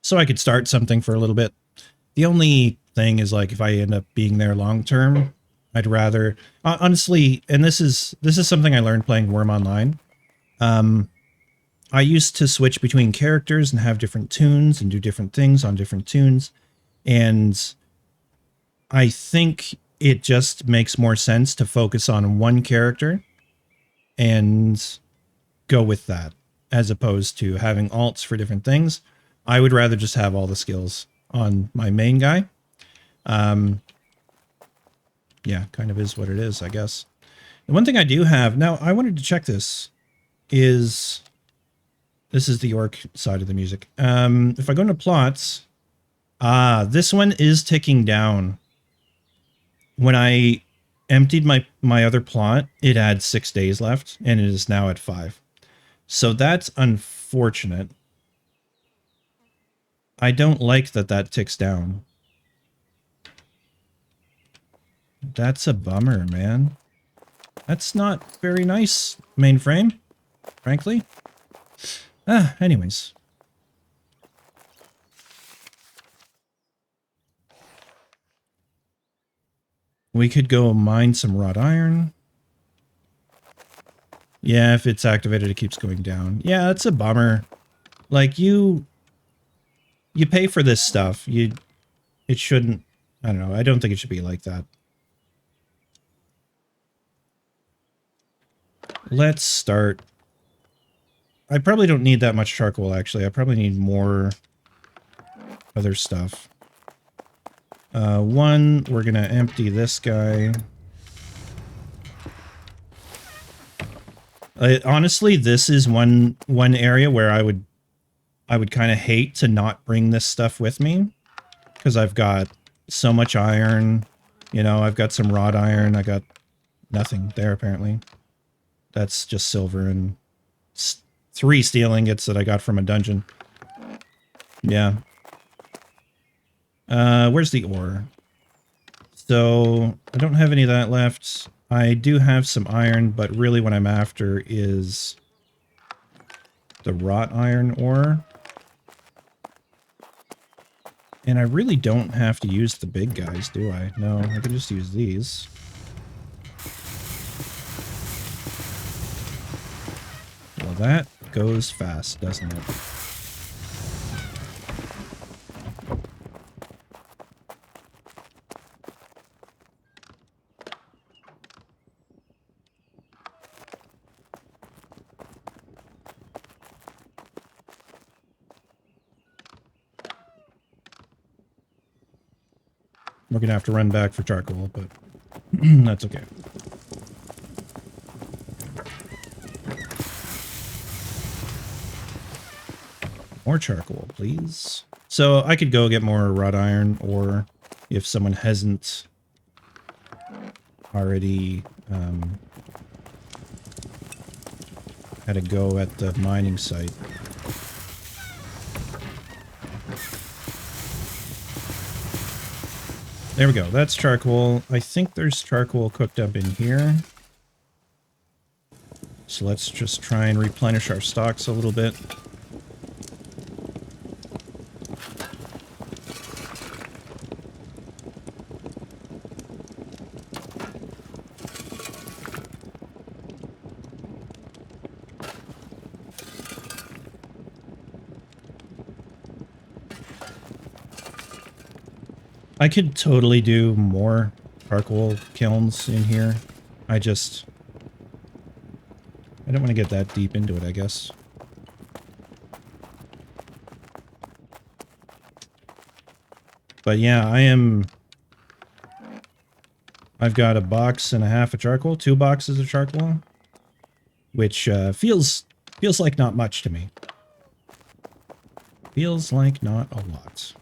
so I could start something for a little bit. The only thing is, like, if I end up being there long term, I'd rather honestly, and this is something I learned playing Worm Online. I used to switch between characters and have different tunes and do different things on different tunes, and I think it just makes more sense to focus on one character and go with that, as opposed to having alts for different things. I would rather just have all the skills on my main guy. Yeah, kind of is what it is, I guess. The one thing I do have, now I wanted to check this, is this is the orc side of the music. If I go into plots, this one is ticking down. When I emptied my other plot, it had 6 days left, and it is now at 5. So that's unfortunate. I don't like that ticks down. That's a bummer, man. That's not very nice, mainframe, frankly. Anyways. We could go mine some wrought iron. Yeah, if it's activated, it keeps going down. Yeah, that's a bummer. Like, you pay for this stuff. It shouldn't, I don't know. I don't think it should be like that. Let's start. I probably don't need that much charcoal, actually. I probably need more other stuff. One, we're gonna empty this guy. Honestly, this is one area where I would kind of hate to not bring this stuff with me, because I've got so much iron. You know, I've got some wrought iron. I got nothing there, apparently. That's just silver and 3 steel ingots that I got from a dungeon. Yeah. Where's the ore? So, I don't have any of that left. I do have some iron, but really what I'm after is the wrought iron ore. And I really don't have to use the big guys, do I? No, I can just use these. Well, that goes fast, doesn't it? We're gonna have to run back for charcoal, but that's okay. More charcoal, please. So I could go get more wrought iron, or if someone hasn't already had a go at the mining site. There we go. That's charcoal. I think there's charcoal cooked up in here. So let's just try and replenish our stocks a little bit. I could totally do more charcoal kilns in here. I don't want to get that deep into it, I guess. But yeah, I've got a box and a half of charcoal, 2 boxes of charcoal, which feels like not much to me. Feels like not a lot.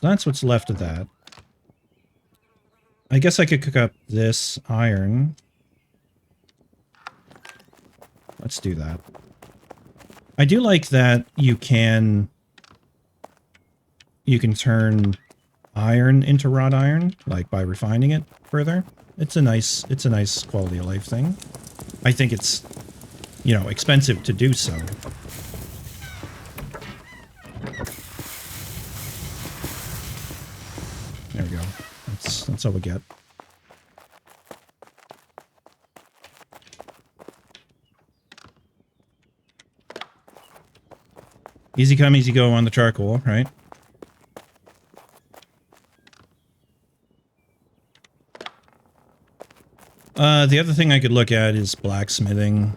That's what's left of that. I guess I could cook up this iron. Let's do that. I do like that you can turn iron into wrought iron, like by refining it further. It's a nice quality of life thing. I think it's, you know, expensive to do so. There we go. That's all we get. Easy come, easy go on the charcoal, right? The other thing I could look at is blacksmithing.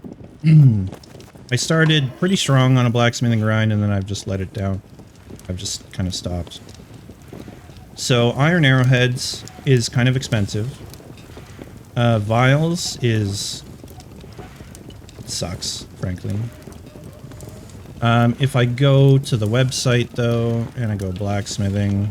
I started pretty strong on a blacksmithing grind, and then I've just let it down. I've just kind of stopped. So iron arrowheads is kind of expensive. Vials is... it sucks, frankly. If I go to the website, though, and I go blacksmithing...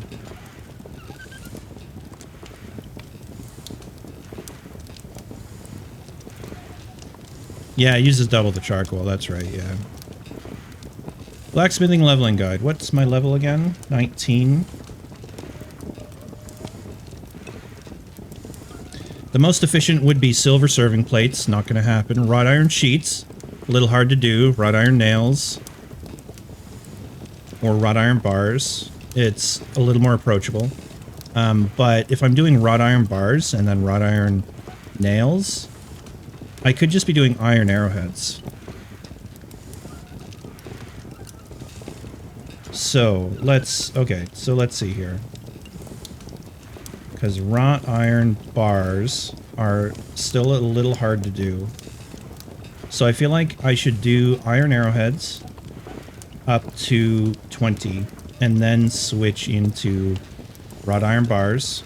yeah, it uses double the charcoal, that's right, yeah. Blacksmithing leveling guide. What's my level again? 19. The most efficient would be silver serving plates, not going to happen. Wrought iron sheets, a little hard to do. Wrought iron nails. Or wrought iron bars. It's a little more approachable. But if I'm doing wrought iron bars and then wrought iron nails, I could just be doing iron arrowheads. So, let's see here. Because wrought iron bars are still a little hard to do. So I feel like I should do iron arrowheads up to 20 and then switch into wrought iron bars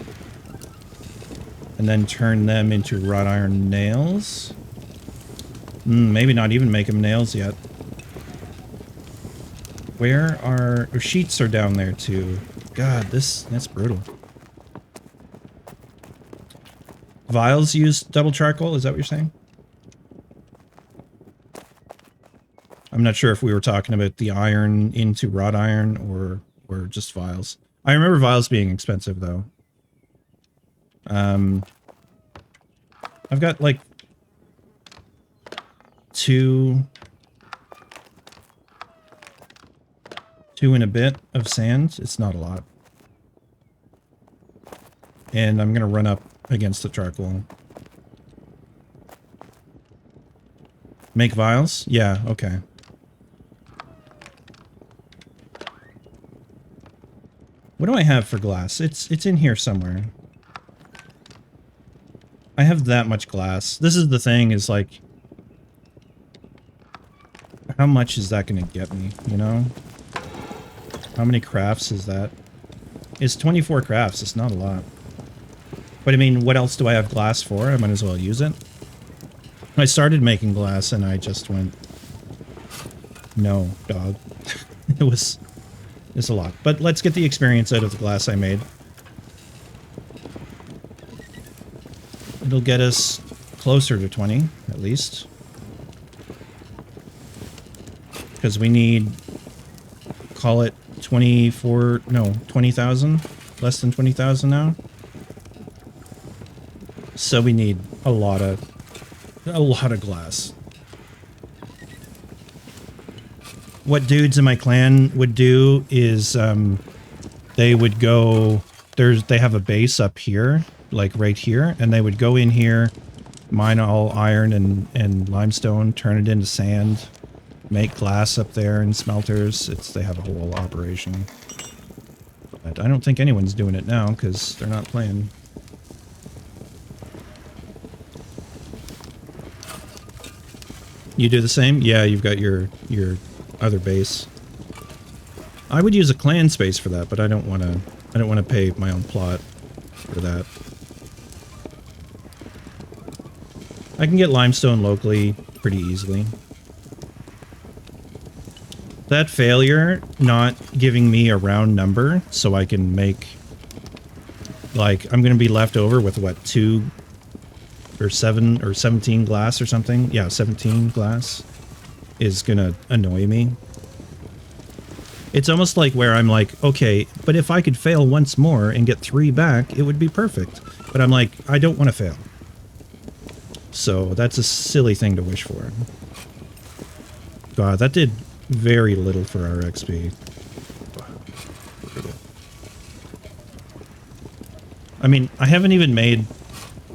and then turn them into wrought iron nails. Maybe not even make them nails yet. Where are... oh, sheets are down there too. God, that's brutal. Vials use double charcoal, is that what you're saying? I'm not sure if we were talking about the iron into wrought iron or just vials. I remember vials being expensive though. I've got like two and a bit of sand. It's not a lot. And I'm gonna run up against the charcoal. Make vials? Yeah, okay. What do I have for glass? It's in here somewhere. I have that much glass. This is the thing, is like... how much is that gonna get me, you know? How many crafts is that? It's 24 crafts, it's not a lot. But I mean, what else do I have glass for? I might as well use it. I started making glass and I just went... no, dog. It's a lot. But let's get the experience out of the glass I made. It'll get us closer to 20, at least. Because we need... call it 24... no, 20,000? Less than 20,000 now? So we need a lot of glass. What dudes in my clan would do is they would go... they have a base up here, like right here, and they would go in here, mine all iron and limestone, turn it into sand, make glass up there in smelters. They have a whole operation. But I don't think anyone's doing it now because they're not playing. You do the same? Yeah, you've got your other base. I would use a clan space for that, but I don't want to pay my own plot for that. I can get limestone locally pretty easily. That failure not giving me a round number so I can make, like, I'm going to be left over with what, 2 or 7 or 17 glass or something? Yeah, 17 glass is going to annoy me. It's almost like where I'm like, okay, but if I could fail once more and get 3 back, it would be perfect. But I'm like, I don't want to fail. So that's a silly thing to wish for. God, that did very little for our XP. I mean, I haven't even made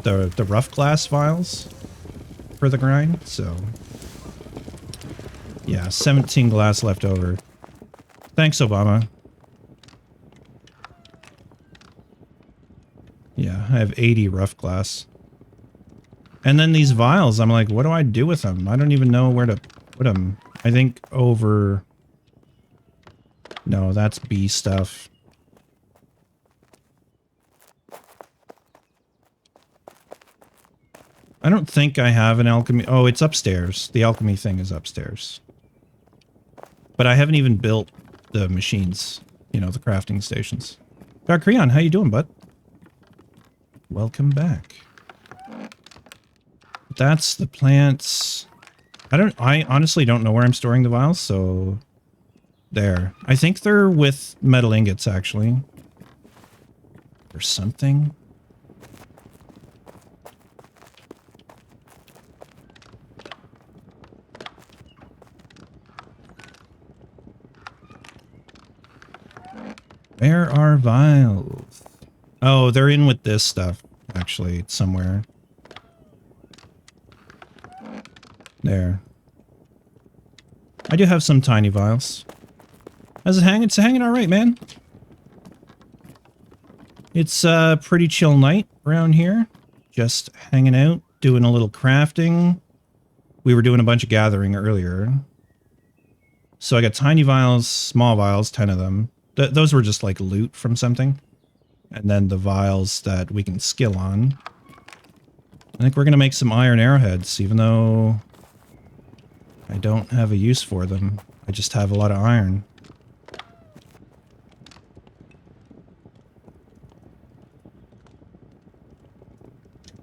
the rough glass vials for the grind, so... Yeah, 17 glass left over. Thanks, Obama. Yeah, I have 80 rough glass. And then these vials, I'm like, what do I do with them? I don't even know where to put them. I think over... No, that's B stuff. I don't think I have an alchemy... Oh, it's upstairs. The alchemy thing is upstairs. But I haven't even built the machines. You know, the crafting stations. Dark Creon, how you doing, bud? Welcome back. That's the plants. I honestly don't know where I'm storing the vials, so... There. I think they're with metal ingots, actually. Or something. Where are vials? Oh, they're in with this stuff, actually. It's somewhere. There. I do have some tiny vials. How's it hanging? It's hanging alright, man. It's a pretty chill night around here. Just hanging out, doing a little crafting. We were doing a bunch of gathering earlier. So I got tiny vials, small vials, 10 of them. Those were just like loot from something. And then the vials that we can skill on. I think we're going to make some iron arrowheads, even though I don't have a use for them. I just have a lot of iron.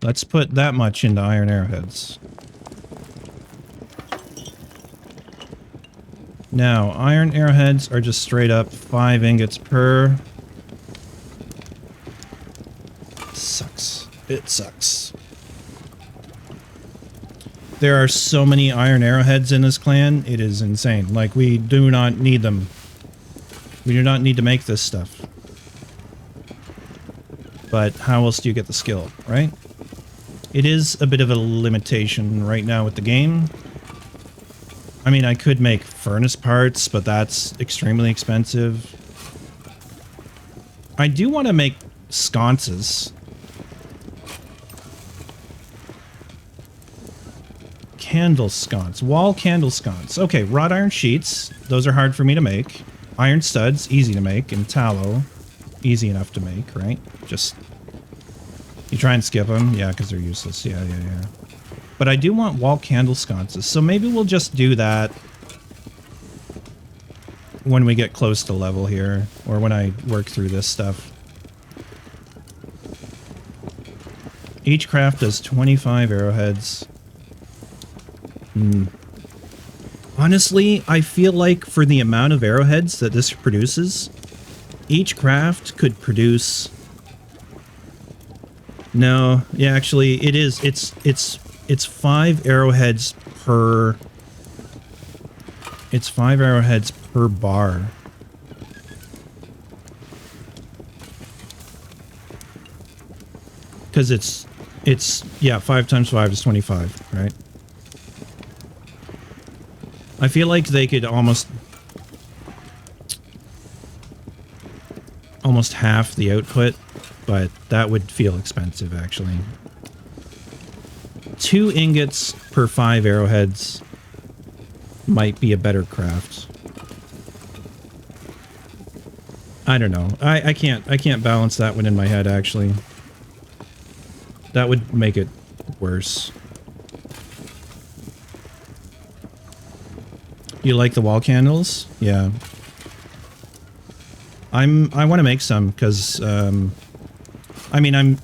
Let's put that much into iron arrowheads. Now, iron arrowheads are just straight up 5 ingots per. Sucks. It sucks. There are so many iron arrowheads in this clan, it is insane. Like, we do not need them. We do not need to make this stuff. But how else do you get the skill, right? It is a bit of a limitation right now with the game. I mean, I could make furnace parts, but that's extremely expensive. I do want to make sconces. Candle sconce. Wall candle sconce. Okay, wrought iron sheets. Those are hard for me to make. Iron studs, easy to make. And tallow, easy enough to make, right? Just... You try and skip them? Yeah, because they're useless. Yeah. But I do want wall candle sconces, so maybe we'll just do that when we get close to level here, or when I work through this stuff. Each craft does 25 arrowheads. Honestly, I feel like for the amount of arrowheads that this produces, each craft could produce... No, yeah, actually, it is. It's 5 arrowheads per... It's 5 arrowheads per bar. Because it's... Yeah, 5 times 5 is 25, right? I feel like they could almost half the output, but that would feel expensive, actually. 2 ingots per 5 arrowheads might be a better craft. I don't know. I can't balance that one in my head, actually. That would make it worse. You like the wall candles? Yeah. I want to make some because I mean,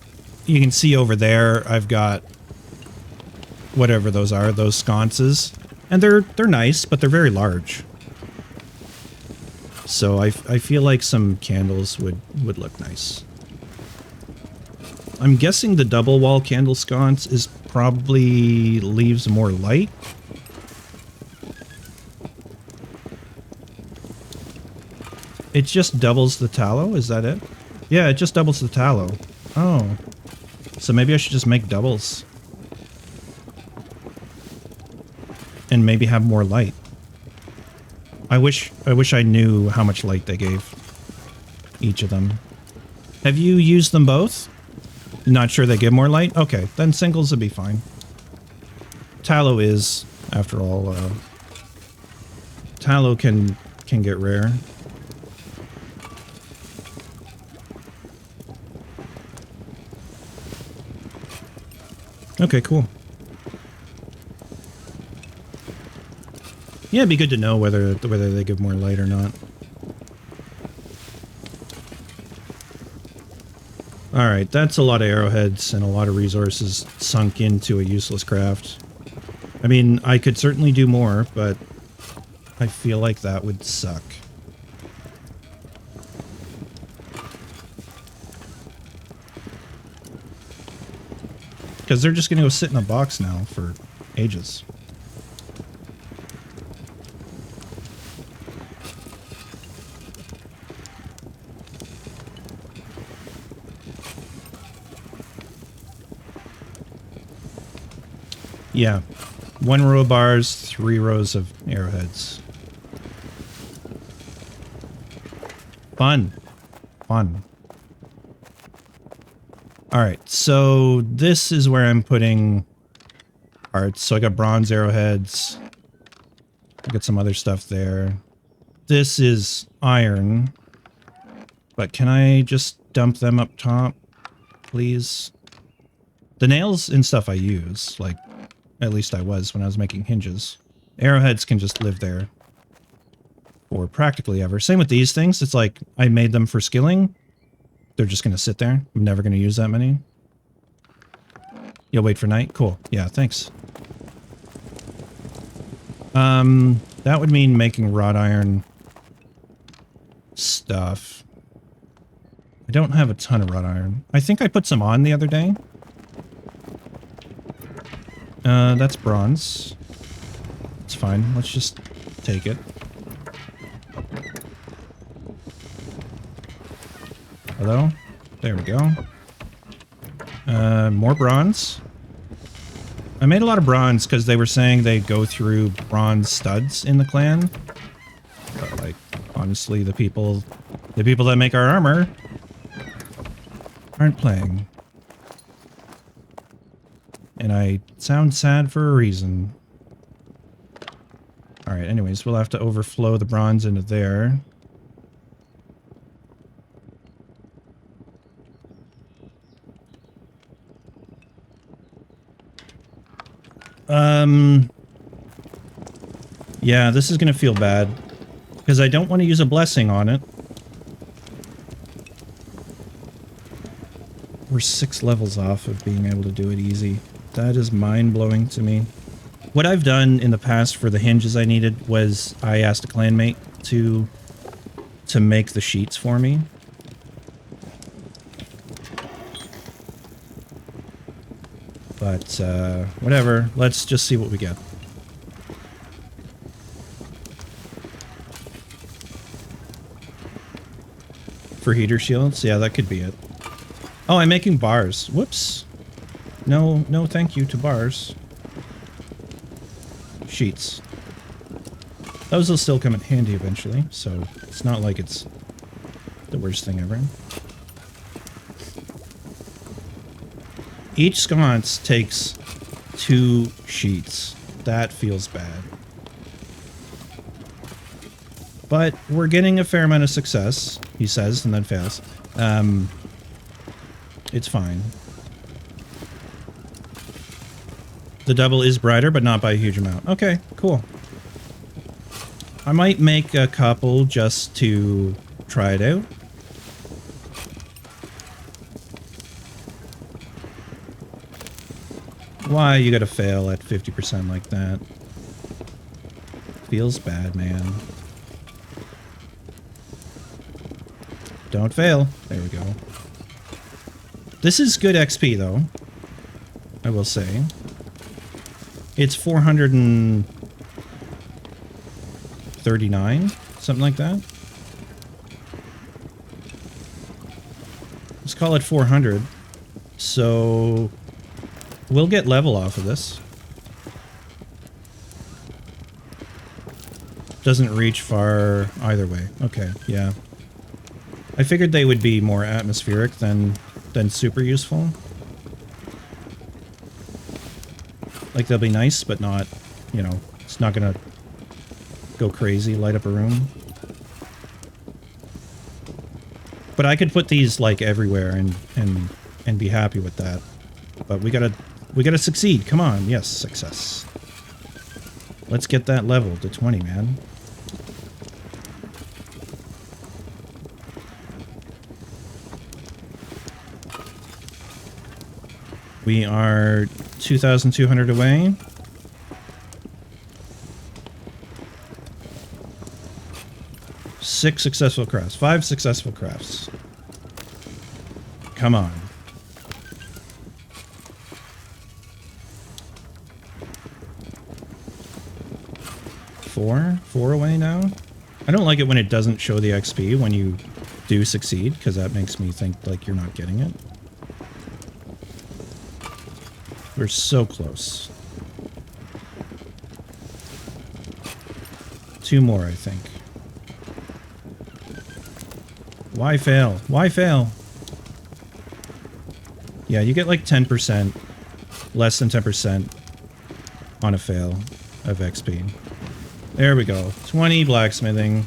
you can see over there I've got whatever those are, those sconces, and they're nice, but they're very large. So I feel like some candles would look nice. I'm guessing the double wall candle sconce is probably leaves more light. It just doubles the tallow? Is that it? Yeah, it just doubles the tallow. Oh. So maybe I should just make doubles. And maybe have more light. I wish I knew how much light they gave each of them. Have you used them both? Not sure they give more light? Okay, then singles would be fine. Tallow is, after all, tallow can get rare. Okay, cool. Yeah, it'd be good to know whether they give more light or not. Alright, that's a lot of arrowheads and a lot of resources sunk into a useless craft. I mean, I could certainly do more, but I feel like that would suck. Because they're just going to go sit in a box now for ages. Yeah. 1 row of bars, 3 rows of arrowheads. Fun. Fun. Alright, so this is where I'm putting parts. So I got bronze arrowheads. I got some other stuff there. This is iron. But can I just dump them up top, please? The nails and stuff I use, like, at least I was when I was making hinges. Arrowheads can just live there for practically ever. Same with these things. It's like I made them for skilling. They're just going to sit there. I'm never going to use that many. You'll wait for night? Cool. Yeah, thanks. That would mean making wrought iron stuff. I don't have a ton of wrought iron. I think I put some on the other day. That's bronze. It's fine. Let's just take it. Hello? There we go. More bronze. I made a lot of bronze because they were saying they go through bronze studs in the clan. But, like, honestly, the people that make our armor aren't playing. And I sound sad for a reason. Alright, anyways, we'll have to overflow the bronze into there. Yeah, this is gonna feel bad. Because I don't want to use a blessing on it. We're 6 levels off of being able to do it easy. That is mind-blowing to me. What I've done in the past for the hinges I needed was I asked a clanmate to make the sheets for me. But, whatever. Let's just see what we get. For heater shields? Yeah, that could be it. Oh, I'm making bars. Whoops. No thank you to bars. Sheets. Those will still come in handy eventually, so it's not like it's the worst thing ever. Each sconce takes 2 sheets. That feels bad. But we're getting a fair amount of success, he says, and then fails. It's fine. The double is brighter, but not by a huge amount. Okay, cool. I might make a couple just to try it out. Why you gotta fail at 50% like that? Feels bad, man. Don't fail. There we go. This is good XP, though. I will say. It's 439, something like that. let's call it 400. So we'll get level off of this. Doesn't reach far either way. Okay, yeah. I figured they would be more atmospheric than super useful. Like, they'll be nice, but not, you know, it's not gonna go crazy, light up a room. But I could put these, like, everywhere and be happy with that. But we gotta succeed. Come on. Yes, success. Let's get that level to 20, man. We are 2,200 away. Six successful crafts. 5 successful crafts. Come on. Four away now? I don't like it when it doesn't show the XP when you do succeed, because that makes me think like you're not getting it. We're so close. 2 more, I think. Why fail? Why fail? Yeah, you get like 10%, less than 10% on a fail of XP. There we go. 20 blacksmithing.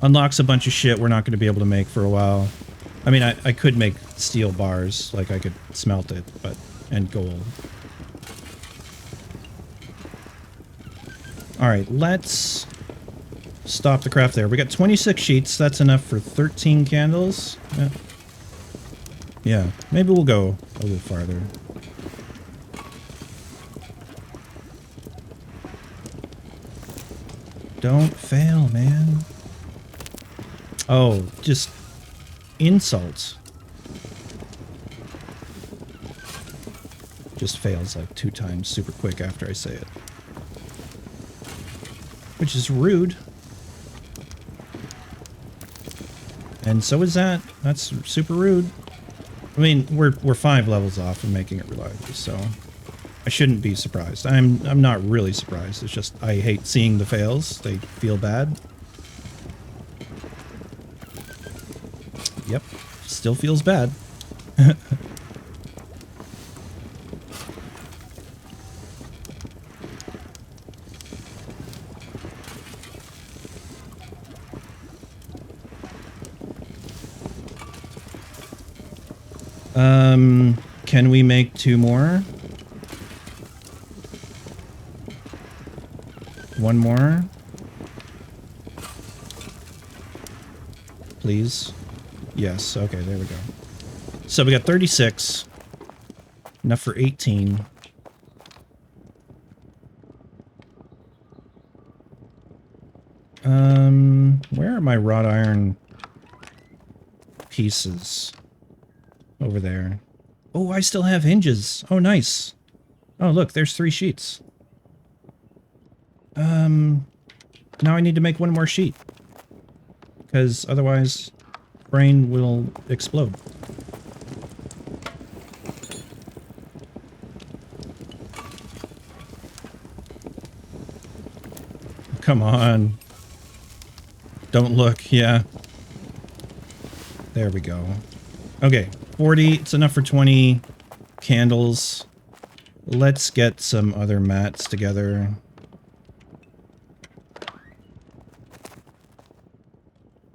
Unlocks a bunch of shit we're not going to be able to make for a while. I mean, I could make steel bars, like I could smelt it, but... and gold. Alright, let's stop the craft there. We got 26 sheets. That's enough for 13 candles. Yeah, maybe we'll go a little farther. Don't fail, man. Oh, just insults. Just fails like 2 times super quick after I say it. Which is rude. And so is that. That's super rude. I mean, we're 5 levels off from making it reliably, so I shouldn't be surprised. I'm not really surprised. It's just I hate seeing the fails. They feel bad. Yep. Still feels bad. Can we make 2 more? 1 more? Please? Yes, okay, there we go. So we got 36. Enough for 18. Where are my wrought iron pieces? Over there. Oh, I still have hinges. Oh, nice. Oh, look, there's 3 sheets. Now I need to make 1 more sheet. Because otherwise, brain will explode. Come on. Don't look, yeah. There we go. Okay, 40. It's enough for 20 candles. Let's get some other mats together.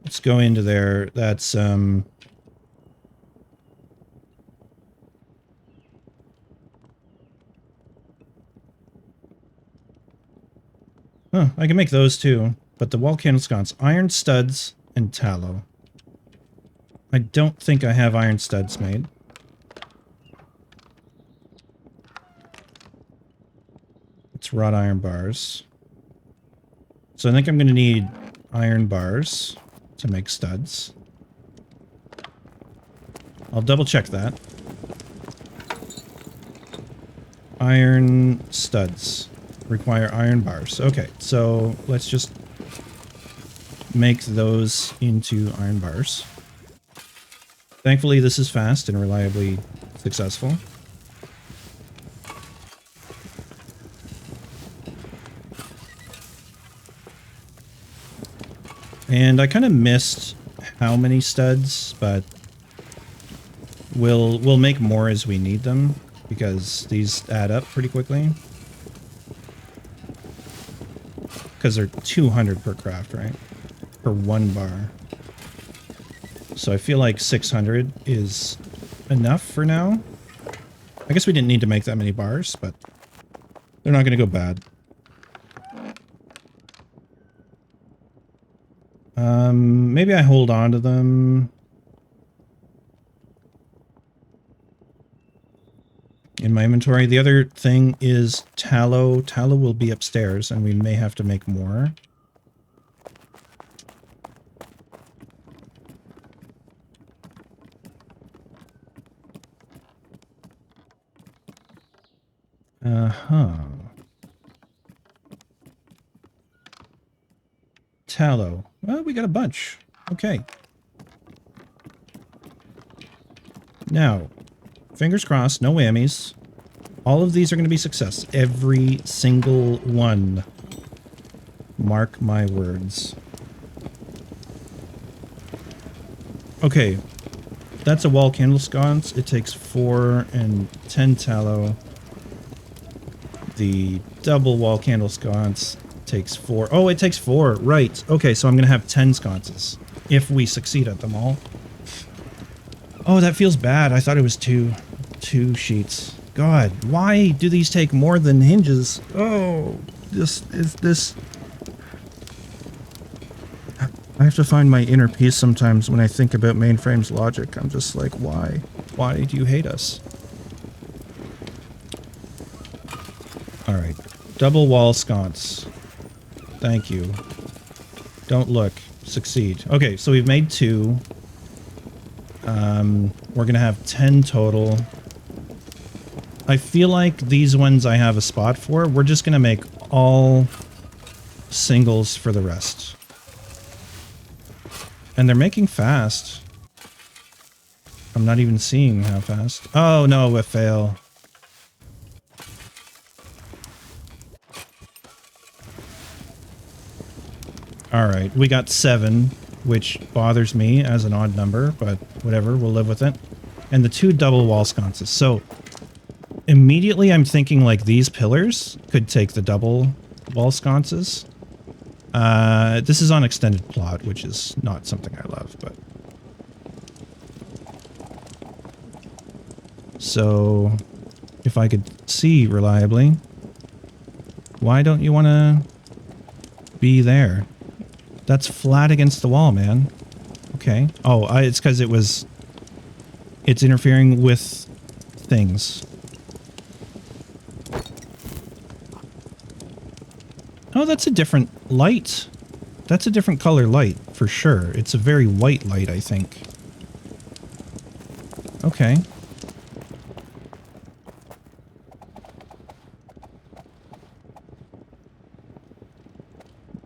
Let's go into there. That's, Huh, I can make those too. But the wall candle sconce, iron studs, and tallow. I don't think I have iron studs made. It's wrought iron bars. So I think I'm going to need iron bars to make studs. I'll double check that. Iron studs require iron bars. Okay, so let's just make those into iron bars. Thankfully, this is fast and reliably successful. And I kind of missed how many studs, but we'll make more as we need them because these add up pretty quickly. Because they're 200 per craft, right? Per one bar. So I feel like 600 is enough for now. I guess we didn't need to make that many bars, but they're not going to go bad. Maybe I hold on to them. In my inventory. The other thing is tallow. Tallow will be upstairs, and we may have to make more. Tallow. Well, we got a bunch. Okay. Now, fingers crossed, no whammies. All of these are going to be success. Every single one. Mark my words. Okay. That's a wall candle sconce. It takes 4 and 10 tallow. The double wall candle sconce takes 4. Oh, it takes 4. Right. Okay, so I'm going to have 10 sconces. If we succeed at them all. Oh, that feels bad. I thought it was 2 sheets. God, why do these take more than hinges? Oh, this... I have to find my inner peace sometimes when I think about mainframe's logic. I'm just like, why? Why do you hate us? Alright. Double wall sconce. Thank you. Don't look. Succeed. Okay, so we've made 2. We're gonna have 10 total. I feel like these ones I have a spot for. We're just gonna make all singles for the rest. And they're making fast. I'm not even seeing how fast. Oh no, a fail. Alright, we got 7, which bothers me as an odd number, but whatever, we'll live with it. And the 2 double wall sconces. So, immediately I'm thinking like these pillars could take the double wall sconces. This is on extended plot, which is not something I love, but... So, if I could see reliably, why don't you want to be there? That's flat against the wall, man. Okay. Oh, it's because it's interfering with things. Oh, that's a different light. That's a different color light, for sure. It's a very white light, I think. Okay.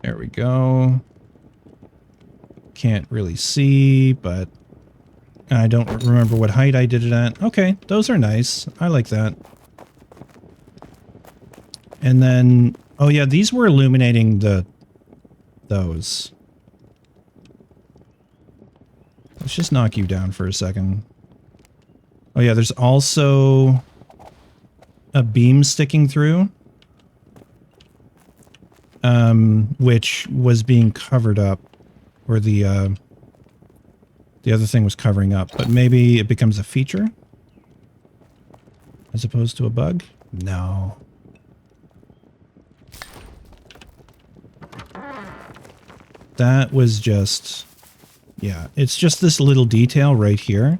There we go. Can't really see, but I don't remember what height I did it at. Okay, those are nice. I like that. And then... Oh yeah, these were illuminating those. Let's just knock you down for a second. Oh yeah, there's also a beam sticking through. Which was being covered up. Or the other thing was covering up. But maybe it becomes a feature? As opposed to a bug? No. That was just... Yeah, it's just this little detail right here.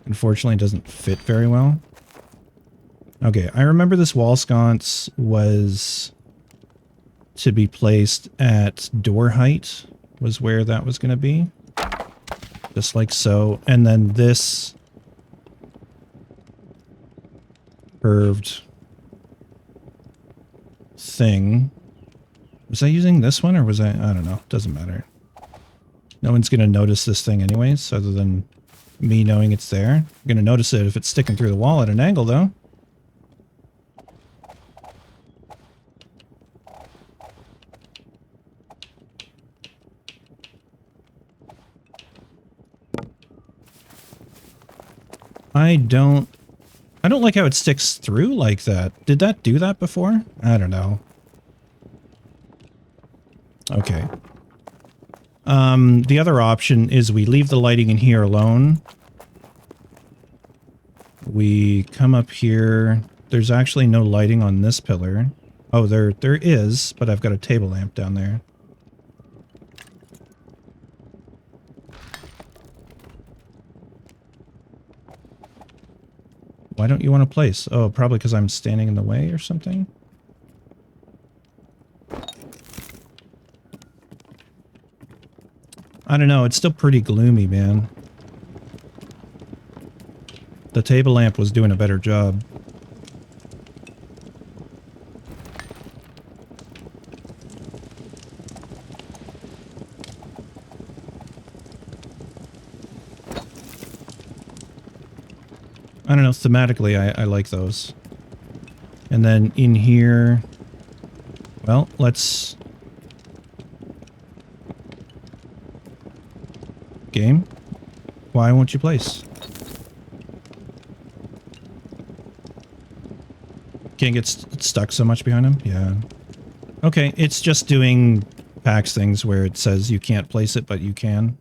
Unfortunately, it doesn't fit very well. Okay, I remember this wall sconce was to be placed at door height, was where that was going to be. Just like so. And then this curved thing. Was I using this one or was I don't know. Doesn't matter. No one's going to notice this thing anyways, other than me knowing it's there. I'm going to notice it if it's sticking through the wall at an angle, though. I don't like how it sticks through like that. Did that do that before? I don't know. Okay. The other option is we leave the lighting in here alone. We come up here. There's actually no lighting on this pillar. Oh, there is, but I've got a table lamp down there. Why don't you want to place? Oh, probably because I'm standing in the way or something? I don't know, it's still pretty gloomy, man. The table lamp was doing a better job. I don't know, thematically I like those. And then in here, well, let's... Game? Why won't you place? Can't get stuck so much behind him? Yeah. Okay, it's just doing PAX things where it says you can't place it, but you can.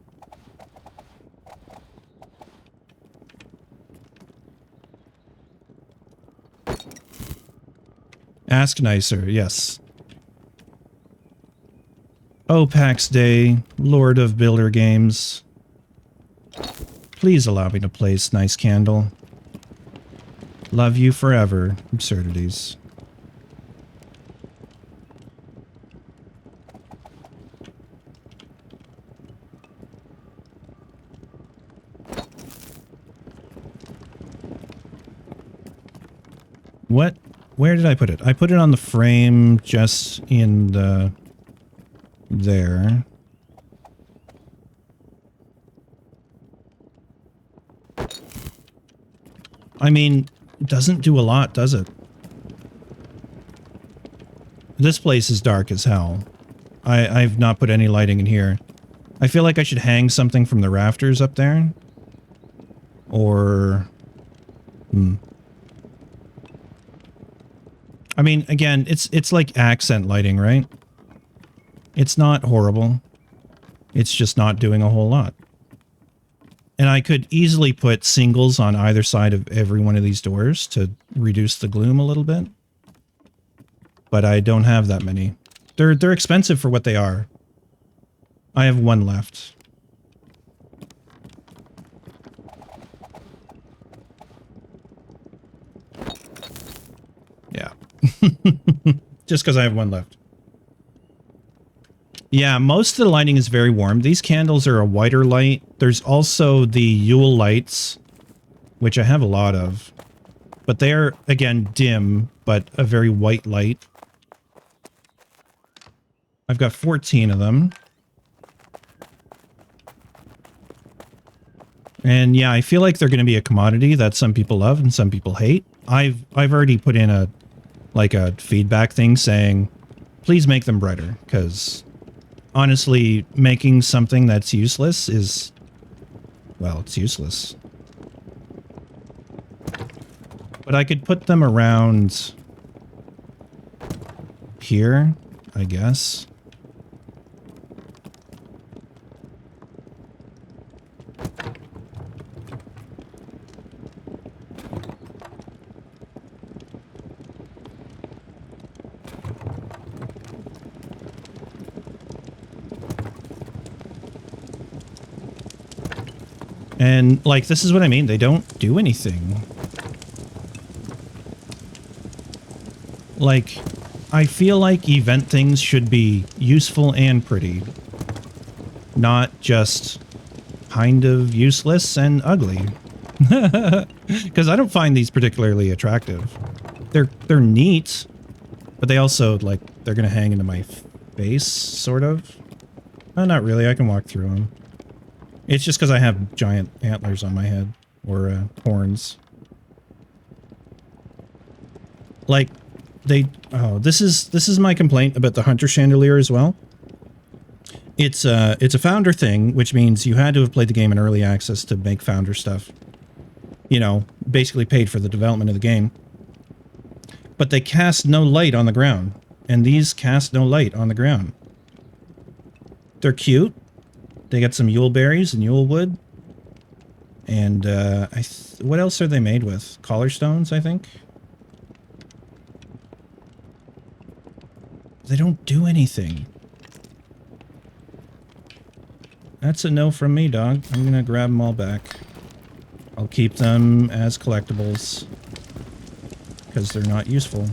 Ask nicer, yes. Oh, Pax Dei, Lord of Builder Games. Please allow me to place nice candle. Love you forever, absurdities. What? Where did I put it? I put it on the frame just in the... there. I mean, it doesn't do a lot, does it? This place is dark as hell. I've not put any lighting in here. I feel like I should hang something from the rafters up there. Or... I mean, again, it's like accent lighting, right? It's not horrible. It's just not doing a whole lot. And I could easily put singles on either side of every one of these doors to reduce the gloom a little bit. But I don't have that many. They're expensive for what they are. I have one left. Yeah. Just because I have one left. Yeah, most of the lighting is very warm. These candles are a whiter light. There's also the Yule lights, which I have a lot of. But they're, again, dim, but a very white light. I've got 14 of them. And yeah, I feel like they're going to be a commodity that some people love and some people hate. I've already put in a feedback thing saying, please make them brighter, because honestly, making something that's useless is, well, it's useless. But I could put them around here, I guess. And, like, this is what I mean. They don't do anything. Like, I feel like event things should be useful and pretty. Not just kind of useless and ugly. Because I don't find these particularly attractive. They're neat, but they also, like, they're going to hang into my face, sort of. Not really. I can walk through them. It's just because I have giant antlers on my head. Or horns. Like, they... Oh, this is my complaint about the Hunter Chandelier as well. It's a founder thing, which means you had to have played the game in early access to make founder stuff. You know, basically paid for the development of the game. But they cast no light on the ground. And these cast no light on the ground. They're cute. They got some Yule berries and Yule wood. And, what else are they made with? Collar stones, I think? They don't do anything. That's a no from me, dog. I'm gonna grab them all back. I'll keep them as collectibles. Because they're not useful.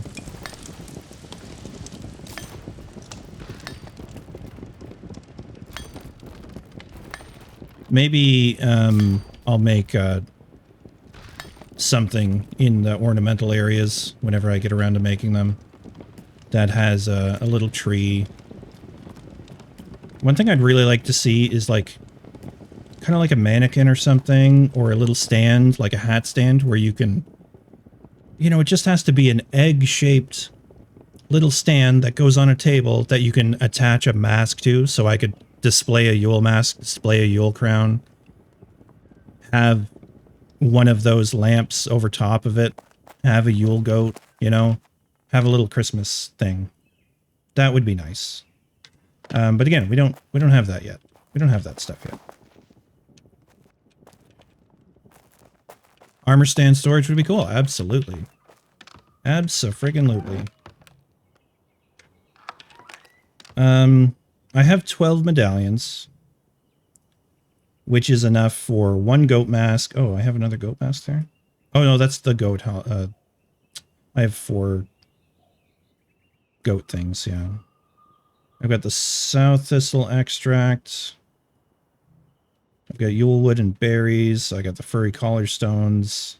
Maybe, I'll make, something in the ornamental areas whenever I get around to making them. That has a little tree. One thing I'd really like to see is like kind of like a mannequin or something, or a little stand, like a hat stand, where you can, you know, it just has to be an egg-shaped little stand that goes on a table that you can attach a mask to, so I could display a Yule mask, display a Yule crown, have one of those lamps over top of it, have a Yule goat, you know, have a little Christmas thing. That would be nice. But again, we don't have that yet. We don't have that stuff yet. Armor stand storage would be cool. Absolutely. Abso-friggin-lutely. I have 12 medallions, which is enough for one goat mask. Oh, I have another goat mask there. Oh no, that's the goat. I have 4 goat things. Yeah, I've got the South Thistle extract. I've got Yule wood and berries. I got the furry collar stones.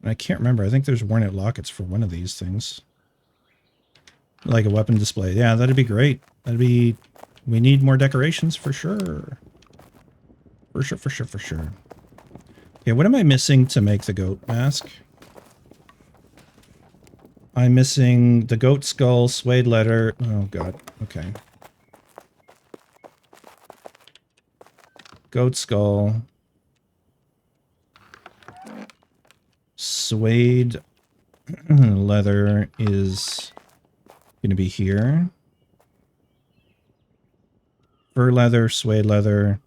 And I can't remember. I think there's worn out lockets for one of these things. Like a weapon display. Yeah, that'd be great. That'd be... We need more decorations for sure. For sure, for sure, for sure. Okay, what am I missing to make the goat mask? I'm missing the goat skull, suede leather. Oh, God. Okay. Goat skull. Suede leather is going to be here. Fur leather, suede leather.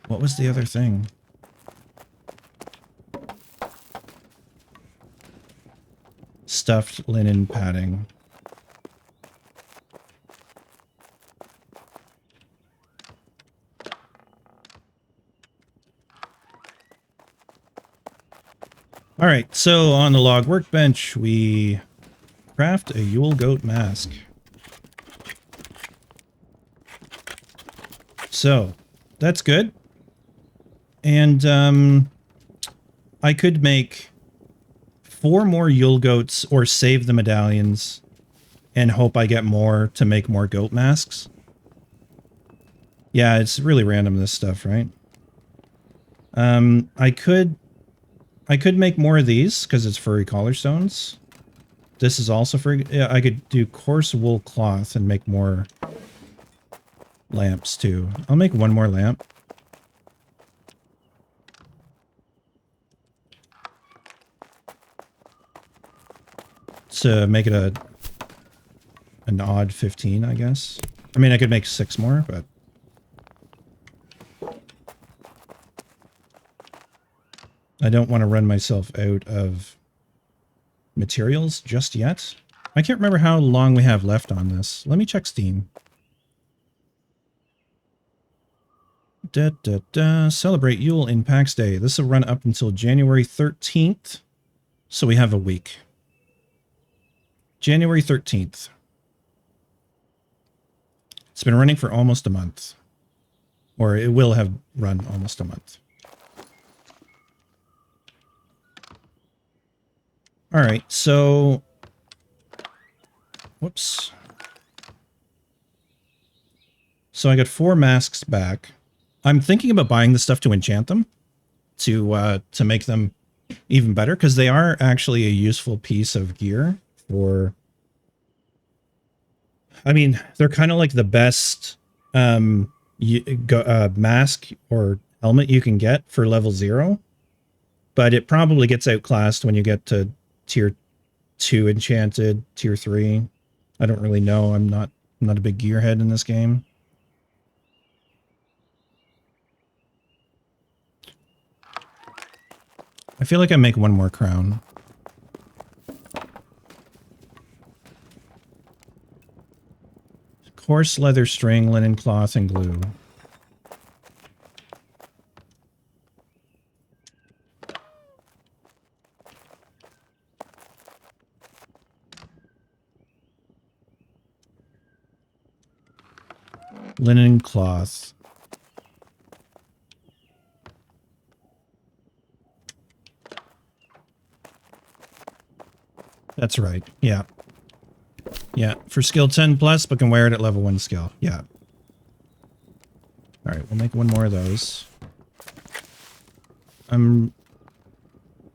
What was the other thing? Stuffed linen padding. All right, so on the log workbench, we craft a Yule goat mask. So, that's good. And I could make 4 more Yule goats or save the medallions and hope I get more to make more goat masks. Yeah, it's really random, this stuff, right? I could make more of these because it's furry collar stones. This is also furry. Yeah, I could do coarse wool cloth and make more lamps too. I'll make 1 more lamp. To make it an odd 15, I guess. I mean, I could make 6 more, but... I don't want to run myself out of materials just yet. I can't remember how long we have left on this. Let me check Steam. Celebrate Yule in Pax Day. This will run up until January 13th. So we have a week. January 13th. It's been running for almost a month. Or it will have run almost a month. All right, so... Whoops. So I got 4 masks back. I'm thinking about buying the stuff to enchant them, to make them even better, because they are actually a useful piece of gear for... I mean, they're kind of like the best mask or helmet you can get for level 0, but it probably gets outclassed when you get to tier 2 enchanted, tier 3. I don't really know. I'm not a big gearhead in this game. I feel like I make one more crown. Coarse leather string, linen cloth, and glue. Linen cloth. That's right. Yeah. Yeah. For skill 10 plus, but can wear it at level 1 skill. Yeah. Alright, we'll make one more of those. I'm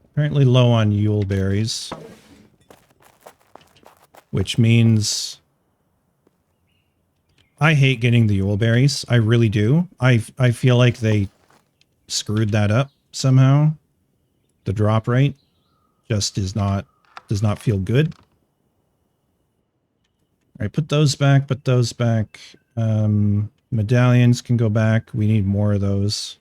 apparently low on Yule berries, which means I hate getting the Yule berries. I really do. I feel like they screwed that up somehow. The drop rate just does not feel good. All right, put those back, put those back. Medallions can go back. We need more of those.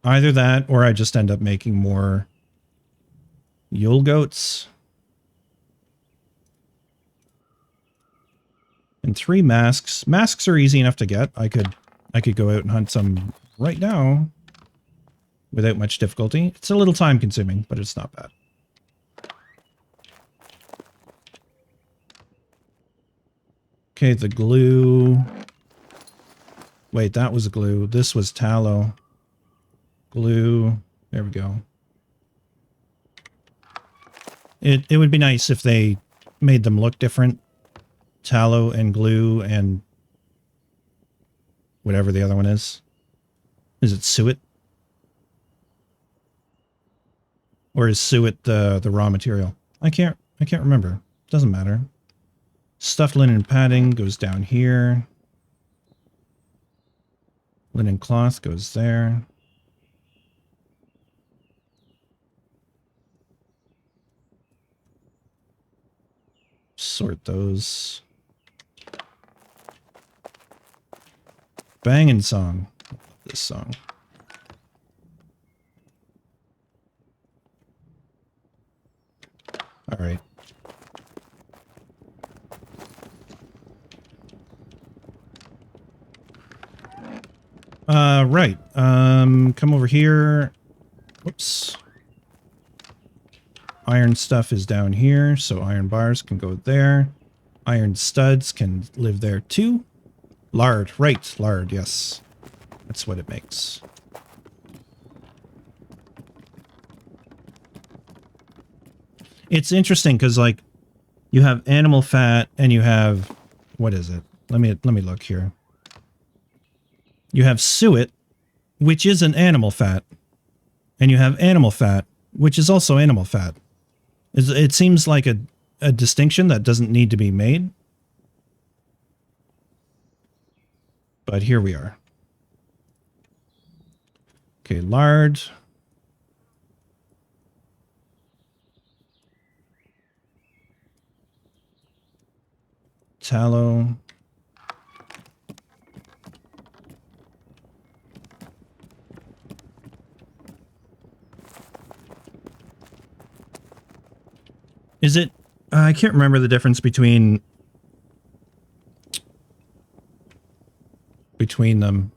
Either that, or I just end up making more Yule goats. And 3 masks. Masks are easy enough to get. I could go out and hunt some right now without much difficulty. It's a little time consuming, but it's not bad. Okay, the glue. Wait, that was glue. This was tallow. Glue. There we go. It would be nice if they made them look different. Tallow and glue and whatever the other one is. Is it suet? Or is suet the raw material? I can't remember. Doesn't matter. Stuffed linen padding goes down here. Linen cloth goes there. Sort those. Bangin' song. This song. All right. Right. Come over here. Whoops. Iron stuff is down here, so iron bars can go there. Iron studs can live there too. Lard, right, lard, yes. That's what it makes. It's interesting because, like, you have animal fat and you have... What is it? Let me look here. You have suet, which is an animal fat. And you have animal fat, which is also animal fat. It seems like a distinction that doesn't need to be made. But here we are. Okay, lard. Tallow. Is it... I can't remember the difference between them.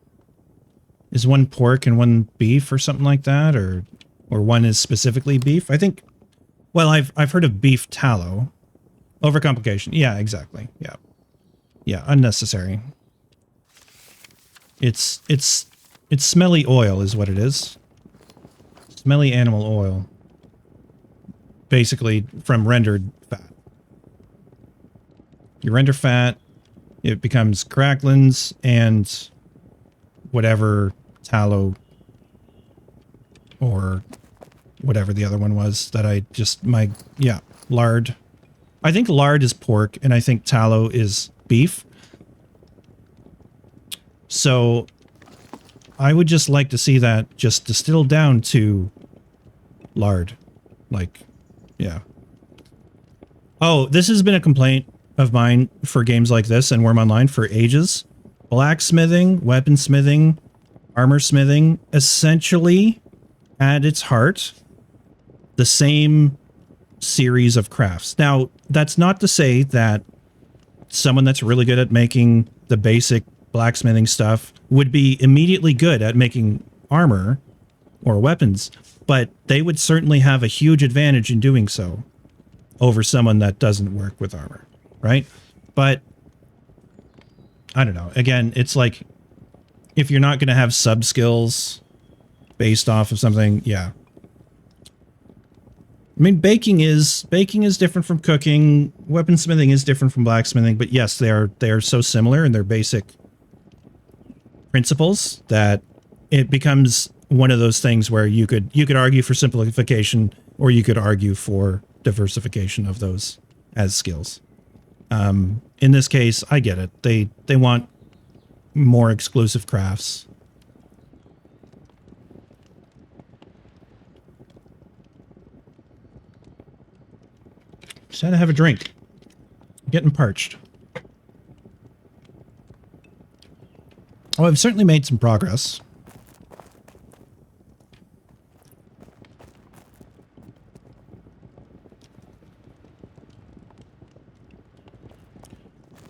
Is one pork and one beef or something like that, or one is specifically beef? I think... Well, I've heard of beef tallow. Overcomplication. Yeah, exactly. Yeah. Yeah, unnecessary. It's smelly oil is what it is. Smelly animal oil. Basically from rendered fat. You render fat, It becomes cracklins and whatever tallow or whatever the other one was that I just, yeah, lard. I think lard is pork and I think tallow is beef. So I would just like to see that just distilled down to lard. Like, yeah. Oh, this has been a complaint of mine for games like this and Worm Online for ages. Blacksmithing, weaponsmithing, armor smithing, essentially at its heart, the same series of crafts. Now, that's not to say that someone that's really good at making the basic blacksmithing stuff would be immediately good at making armor or weapons, but they would certainly have a huge advantage in doing so over someone that doesn't work with armor, right? But I don't know. Again, it's like if you're not going to have sub skills based off of something, yeah. I mean, baking is different from cooking. Weaponsmithing is different from blacksmithing, but yes, they are so similar in their basic principles that it becomes one of those things where you could argue for simplification or you could argue for diversification of those as skills. In this case, I get it. They want more exclusive crafts. Just had to have a drink. I'm getting parched. Oh, I've certainly made some progress.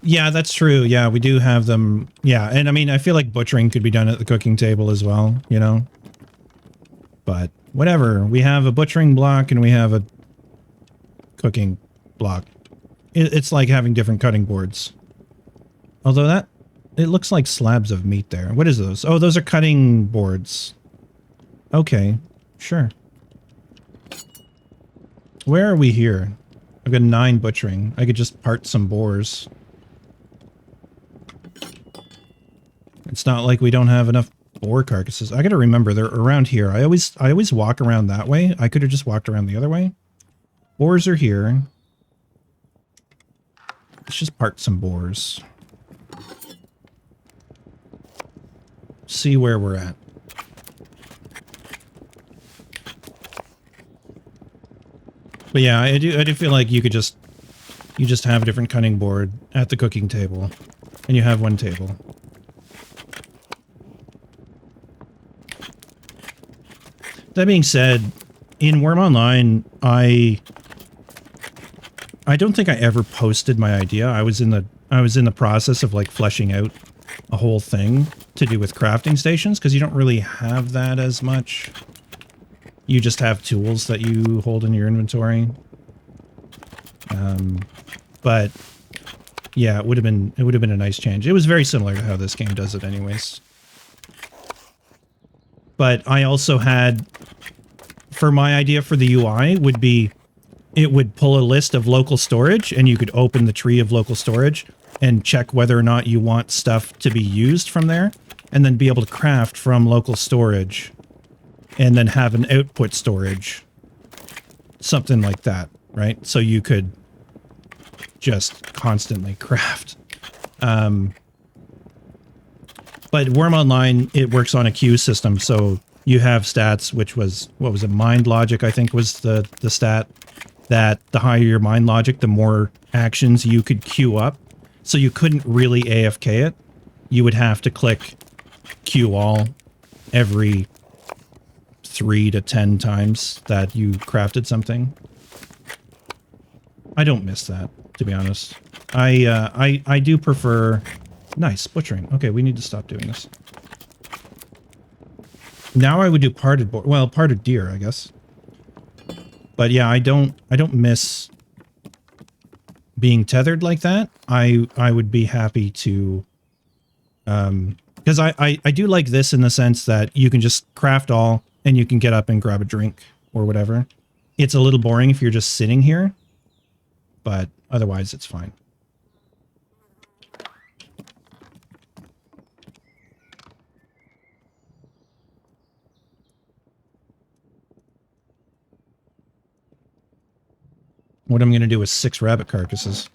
Yeah, that's true. Yeah, we do have them. Yeah, and I mean, I feel like butchering could be done at the cooking table as well, you know? But whatever. We have a butchering block and we have a cooking block. It's like having different cutting boards. Although it looks like slabs of meat there. What is those? Oh, those are cutting boards. Okay, sure. Where are we here? I've got 9 butchering. I could just part some boars. It's not like we don't have enough boar carcasses. I gotta remember, they're around here. I always walk around that way. I could have just walked around the other way. Boars are here. Let's just part some boars. See where we're at. But yeah, I do feel like you just have a different cutting board at the cooking table, and you have one table. That being said, in Worm Online, I don't think I ever posted my idea. I was in the process of like fleshing out a whole thing to do with crafting stations, because you don't really have that as much. You just have tools that you hold in your inventory. But yeah, it would have been a nice change. It was very similar to how this game does it anyways. But I also had, for my idea for the UI would be, it would pull a list of local storage and you could open the tree of local storage and check whether or not you want stuff to be used from there, and then be able to craft from local storage and then have an output storage. Something like that, right? So you could just constantly craft. But Worm Online, it works on a queue system, so you have stats, which was, what was it, mind logic, I think was the stat, that the higher your mind logic, the more actions you could queue up. So you couldn't really AFK it. You would have to click queue all every 3 to 10 times that you crafted something. I don't miss that, to be honest. I do prefer... Nice, butchering. Okay, we need to stop doing this. Now I would do parted boar. Well, parted deer, I guess. But yeah, I don't miss being tethered like that. I would be happy to, because I do like this in the sense that you can just craft all and you can get up and grab a drink or whatever. It's a little boring if you're just sitting here, but otherwise it's fine. what I'm going to do with 6 rabbit carcasses.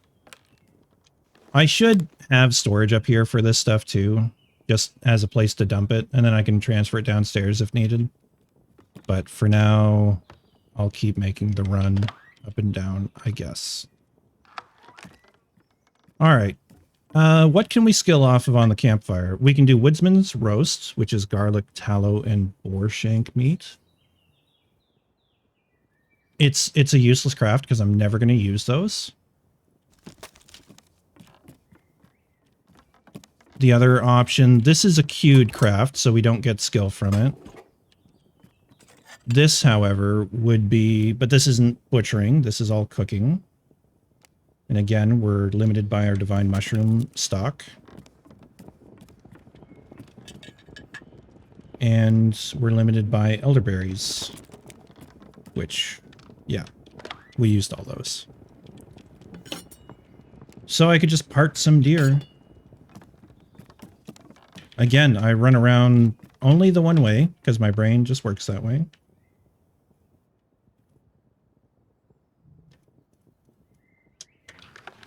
I should have storage up here for this stuff too, just as a place to dump it, and then I can transfer it downstairs if needed. But for now, I'll keep making the run up and down, I guess. All right. What can we skill off of on the campfire? We can do Woodsman's Roast, which is garlic, tallow, and boar shank meat. It's a useless craft because I'm never going to use those. The other option, this is a queued craft, so we don't get skill from it. This, however, would be, but this isn't butchering, this is all cooking. And again, we're limited by our divine mushroom stock. And we're limited by elderberries, which, yeah, we used all those. So I could just part some deer. Again, I run around only the one way, because my brain just works that way.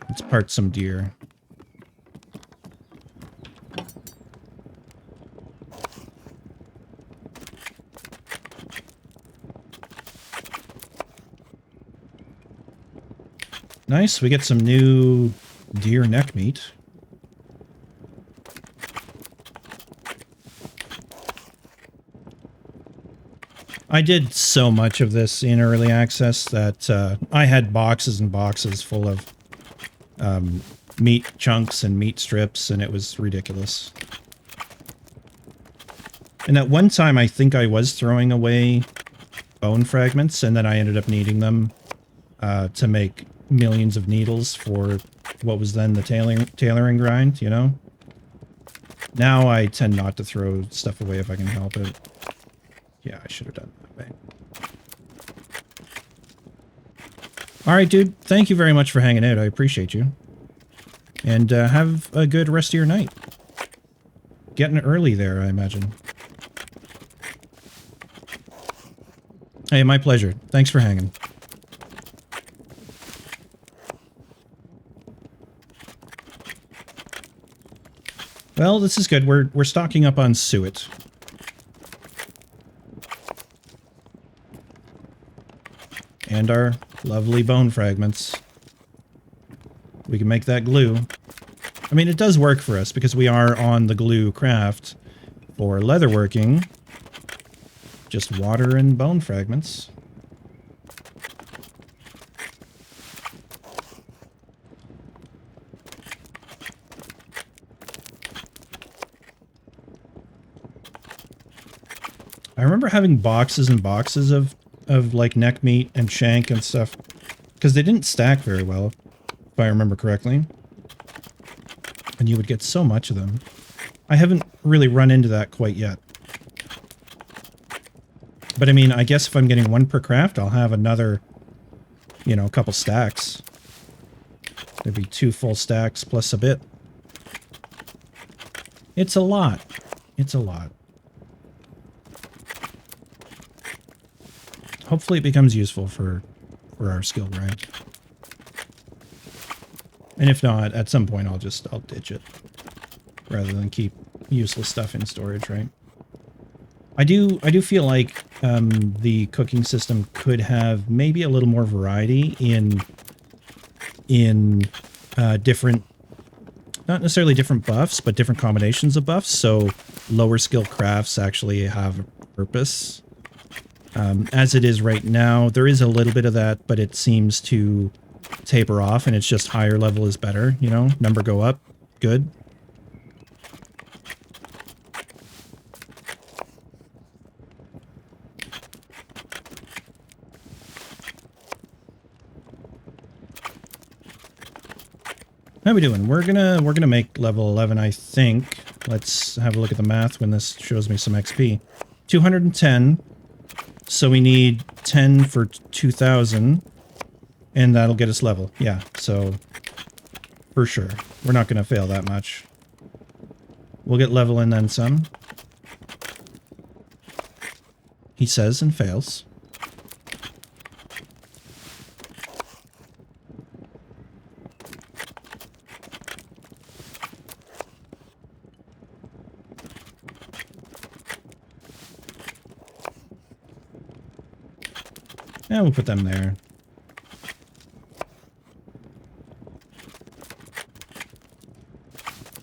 Let's part some deer. Nice, we get some new deer neck meat. I did so much of this in early access that I had boxes and boxes full of meat chunks and meat strips, and it was ridiculous. And at one time, I think I was throwing away bone fragments, and then I ended up needing them to make millions of needles for what was then the tailoring grind, you know? Now I tend not to throw stuff away if I can help it. Yeah, I should have done it that way. Alright, dude. Thank you very much for hanging out. I appreciate you. And have a good rest of your night. Getting early there, I imagine. Hey, my pleasure. Thanks for hanging. Well, this is good. We're stocking up on suet. And our lovely bone fragments. We can make that glue. I mean, it does work for us because we are on the glue craft for leatherworking. Just water and bone fragments. I remember having boxes and boxes of like neck meat and shank and stuff because they didn't stack very well, if I remember correctly. And you would get so much of them. I haven't really run into that quite yet. But I mean, I guess if I'm getting one per craft, I'll have another, you know, a couple stacks. There'd be 2 full stacks plus a bit. It's a lot. It's a lot. Hopefully it becomes useful for our skill grind. And if not, at some point I'll ditch it. Rather than keep useless stuff in storage, right? I do feel like the cooking system could have maybe a little more variety in different, not necessarily different buffs, but different combinations of buffs. So lower skill crafts actually have a purpose. As it is right now, there is a little bit of that, but it seems to taper off, and it's just higher level is better, you know? Number go up, good. How we doing? We're gonna make level 11, I think. Let's have a look at the math when this shows me some XP. 210. So we need 10 for 2,000, and that'll get us level. Yeah, so for sure. We're not going to fail that much. We'll get level and then some. He says and fails. Yeah, we'll put them there.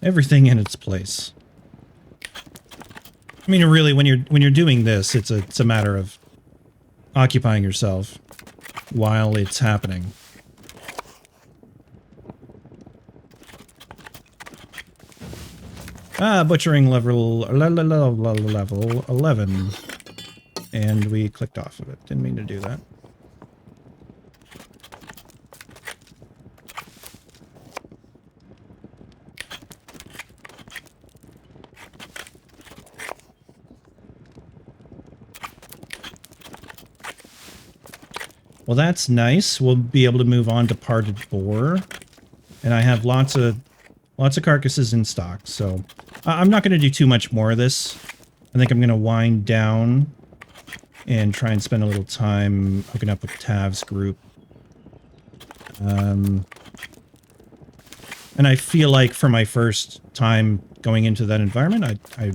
Everything in its place. I mean, really, when you're doing this, it's a matter of occupying yourself while it's happening. Butchering level 11. And we clicked off of it. Didn't mean to do that. Well, that's nice. We'll be able to move on to parted boar. And I have lots of carcasses in stock, so I'm not going to do too much more of this. I think I'm going to wind down and try and spend a little time hooking up with Tav's group. And I feel like for my first time going into that environment, I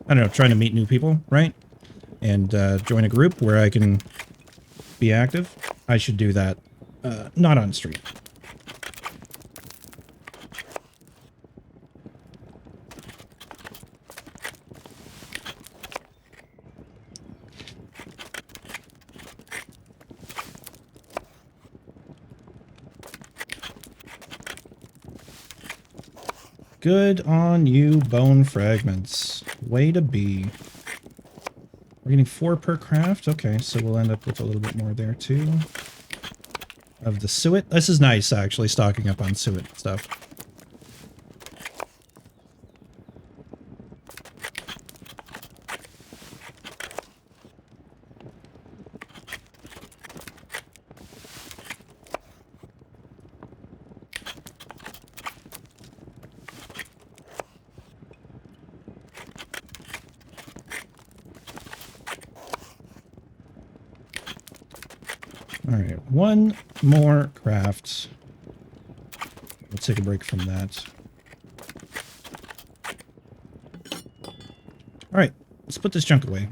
don't know, trying to meet new people, right? And join a group where I can be active. I should do that, not on stream. Good on you, bone fragments. Way to be. We're getting 4 per craft? Okay, so we'll end up with a little bit more there, too. Of the suet. This is nice, actually, stocking up on suet stuff. Alright, 1 more craft. We'll take a break from that. Alright, let's put this junk away.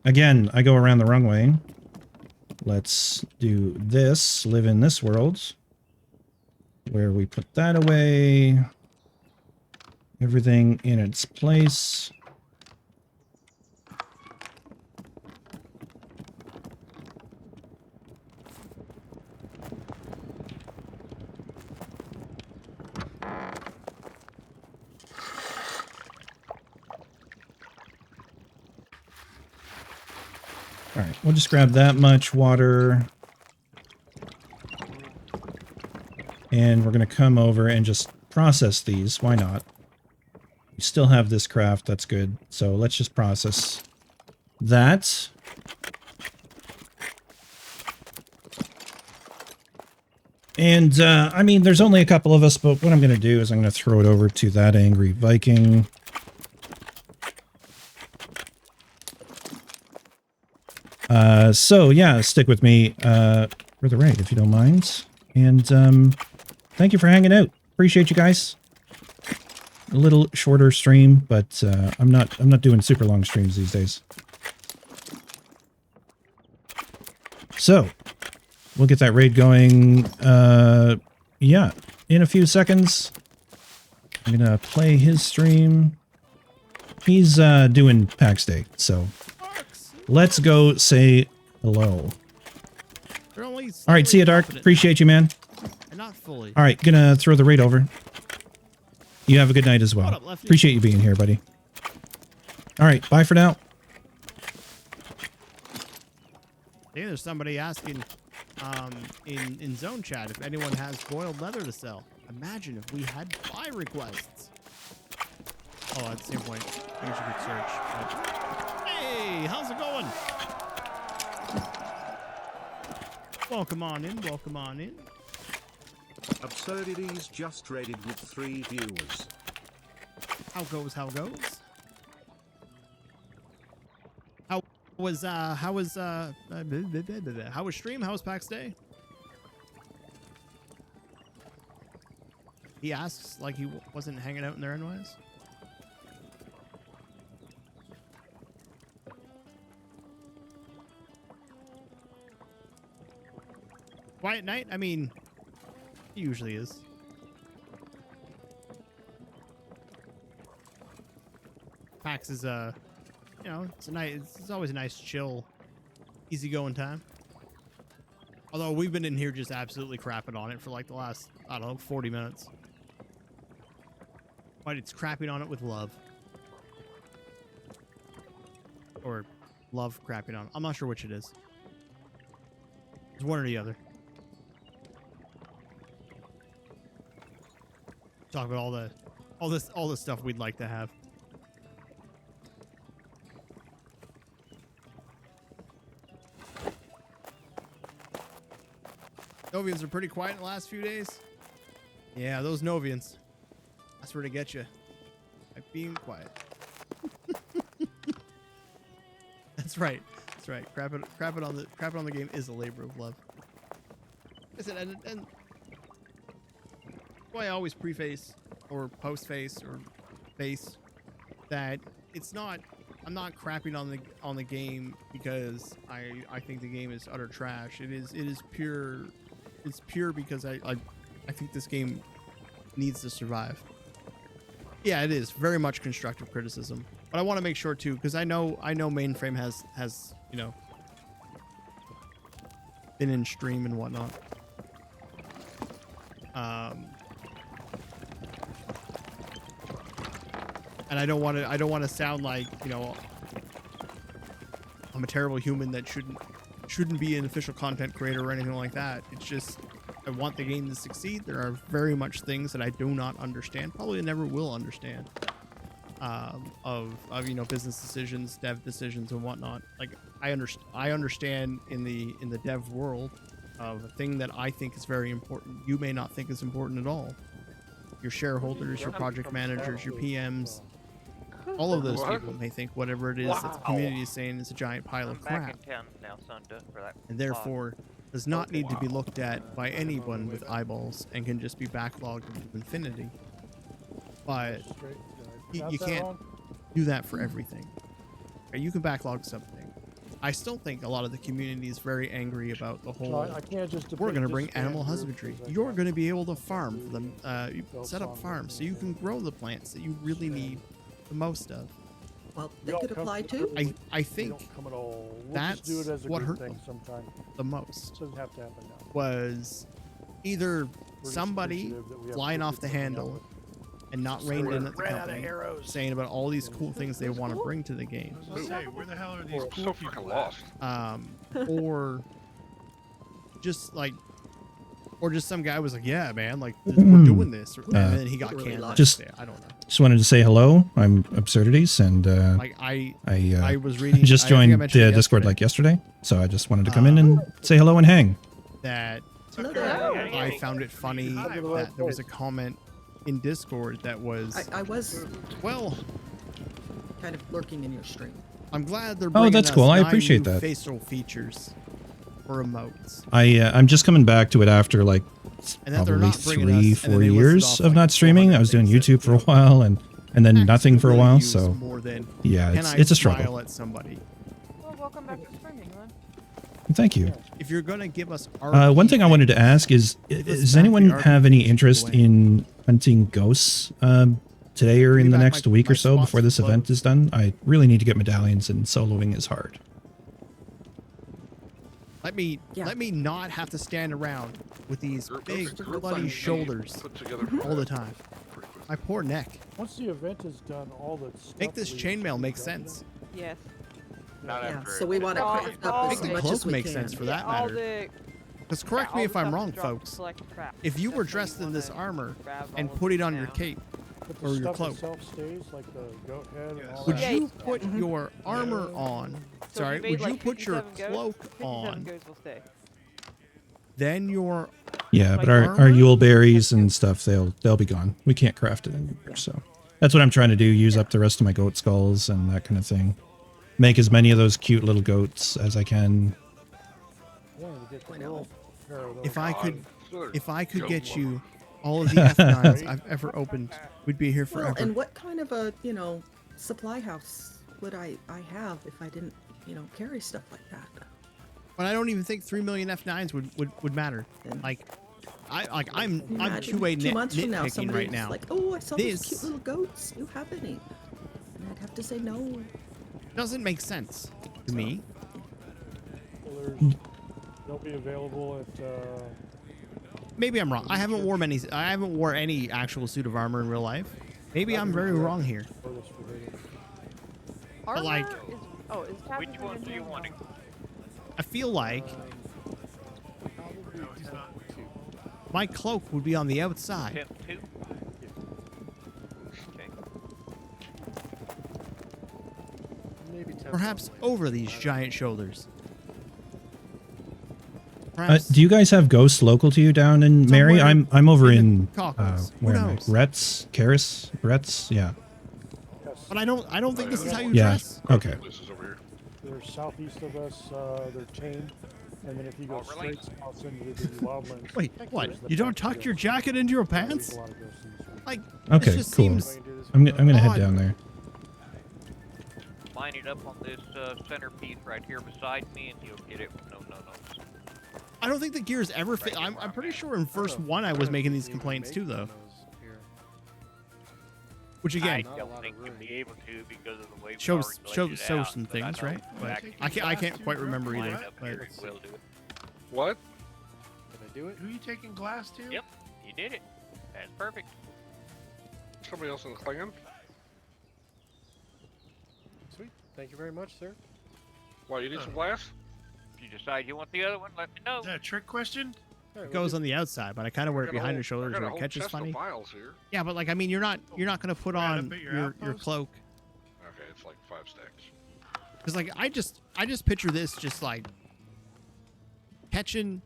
Again, I go around the wrong way. Let's do this, live in this world. Where we put that away. Everything in its place. Alright, we'll just grab that much water. And we're going to come over and just process these. Why not? We still have this craft. That's good. So let's just process that. And, I mean, there's only a couple of us, but what I'm going to do is I'm going to throw it over to that angry Viking. So, yeah, stick with me for the raid, if you don't mind. And, thank you for hanging out. Appreciate you guys. A little shorter stream, but I'm not doing super long streams these days. So, we'll get that raid going. Yeah, in a few seconds. I'm gonna play his stream. He's doing Pax Dei, so let's go say hello. All right, see you, Dark. Appreciate you, man. Not fully. All right, gonna throw the raid over. You have a good night as well. Appreciate you being here, buddy. All right, bye for now. Hey, there's somebody asking in zone chat if anyone has boiled leather to sell. Imagine if we had buy requests. Oh, at the same point, I guess you could search. But... Hey, how's it going? Welcome on in. Welcome on in. Absurdities just raided with 3 viewers. How goes? How goes? How was stream? How was Pax Day? He asks like he wasn't hanging out in there anyways. Quiet night? I mean, it usually is. Pax is you know, it's always a nice, chill, easygoing time. Although we've been in here just absolutely crapping on it for like the last, I don't know, 40 minutes. But it's crapping on it with love. Or love crapping on it. I'm not sure which it is. It's one or the other. Talk about all this stuff we'd like to have. Novians are pretty quiet in the last few days. Yeah, those Novians. That's where to get you. By being quiet. That's right. That's right. Crap it on the game is a labor of love. Listen, and why I always preface or postface or face that it's not. I'm not crapping on the game because I think the game is utter trash. It is pure. It's pure because I think this game needs to survive. Yeah, it is very much constructive criticism, but I want to make sure too, because I know Mainframe has you know been in stream and whatnot. And I don't want to sound like, you know, I'm a terrible human that shouldn't be an official content creator or anything like that. It's just I want the game to succeed. There are very much things that I do not understand, probably never will understand, of you know, business decisions, dev decisions, and whatnot. Like I understand in the dev world of a thing that I think is very important. You may not think is important at all. Your shareholders, your project managers, your PMs, all of those people may think whatever it is that the community is saying is a giant pile of crap, and therefore does not need to be looked at by anyone with eyeballs and can just be backlogged into infinity. But you can't do that for everything. Okay, you can backlog something. I still think a lot of the community is very angry about the whole, we're going to bring animal husbandry. You're going to be able to farm for them, set up farms so you can grow the plants that you really need the most of. Well, they could apply too. I think that's what hurt them the most. Was either somebody flying off the handle and not reined in at the company, saying about all these cool things they want to bring to the game. Hey, where the hell are these cool people lost? Or just like, or just some guy was like, yeah, man, like we're doing this, and then he got canned. Just, I don't know. Just wanted to say hello. I'm Absurdities, and like I was reading. I just joined the Discord like yesterday, so I just wanted to come in and say hello and hang. That I found it funny that there was a comment in Discord that was. I was well, kind of lurking in your stream. I'm glad they're bringing that's us cool. I 9 appreciate new that. facial features for emotes. I'm just coming back to it after like And that they're probably not bringing us, 3-4 years of not streaming. I was doing YouTube for a while and then nothing for a while. So more than, yeah, can it's I a struggle. smile at somebody. Well, welcome back to streaming, then. Thank you. If you're gonna give us one thing I wanted to ask is, does anyone have any interest in hunting ghosts today or in the next week or so before this event is done? I really need to get medallions, and soloing is hard. Let me not have to stand around with these big bloody shoulders all the time. My poor neck. Once the event is done, all the stuff Make this chainmail make sense. Yes. Yeah, so we want to craft up Make as the much as cloak we make can. sense for that all matter. the Because correct me if I'm wrong, folks. If you were dressed in this armor and put it on your cape But the or your stuff cloak, itself stays, like the goat head and all would that. you put your armor on? Sorry, would you put your cloak on? Then your Yeah, but our Yule berries and stuff, they'll be gone. We can't craft it anymore, so that's what I'm trying to do. Use up the rest of my goat skulls and that kind of thing. Make as many of those cute little goats as I can. Yeah, to get the little pair of those. if I could get you all of the F9s I've ever opened, we'd be here Well, forever. and what kind of a, supply house would I have if I didn't, carry stuff like that? But I don't even think 3 million F9s would matter. Then- Like, I'm Imagine 2A 2 months from now, nitpicking somebody right was now. like, oh, I saw those This- cute little goats. Do you have any? And I'd have to say no. Doesn't make sense to me. Well, they'll be available at, Maybe I'm wrong. I haven't wore any actual suit of armor in real life. Maybe I'm very wrong here. furthest forbidden. Armor like- is, oh, is Captain Which ones in are you here? wanting? I feel like No, he's not. my cloak would be on the outside. Temp 2? Okay. Maybe 10. Perhaps over these giant shoulders. Perhaps Do you guys have ghosts local to you down in Mary? Somewhere I'm over in in the Caucasus. Who where am I? knows? Retz? Yeah. Yes. But I don't think this is how you Yeah. dress. Okay. This is over here. They're southeast of us. They're tamed. And then if you go Oh, really? straight south into the wildlands. Wait, what? there's the You don't Pax tuck Dei. your jacket into your There's pants? a lot of ghosts in this region. Like, Okay, this just cool. seems. I'm gonna head odd. down there. Line it up on this centerpiece right here beside me, and you'll get it. No. I don't think the gears ever fit. I'm pretty sure in first one I was making these complaints too, though. Which I again don't think you'll be able to because of the way we shows already laid shows it shows out, some but I things, know right? But actually I can't quite remember line either. it up But here, it will do it. What? Can I do it? Who are you taking glass to? Yep, you did it. That's perfect. Somebody else in the clan? Sweet. Thank you very much, sir. Why, you need some glass? If you decide you want the other one, let me know. Is that a trick question? it goes on the outside, but I kind of wear it behind your shoulders where it catches chest funny. Of vials here. Yeah, but like I mean, you're not gonna put Right on up at your your outpost? cloak Okay, it's like 5 stacks. because like I just picture this just like catching.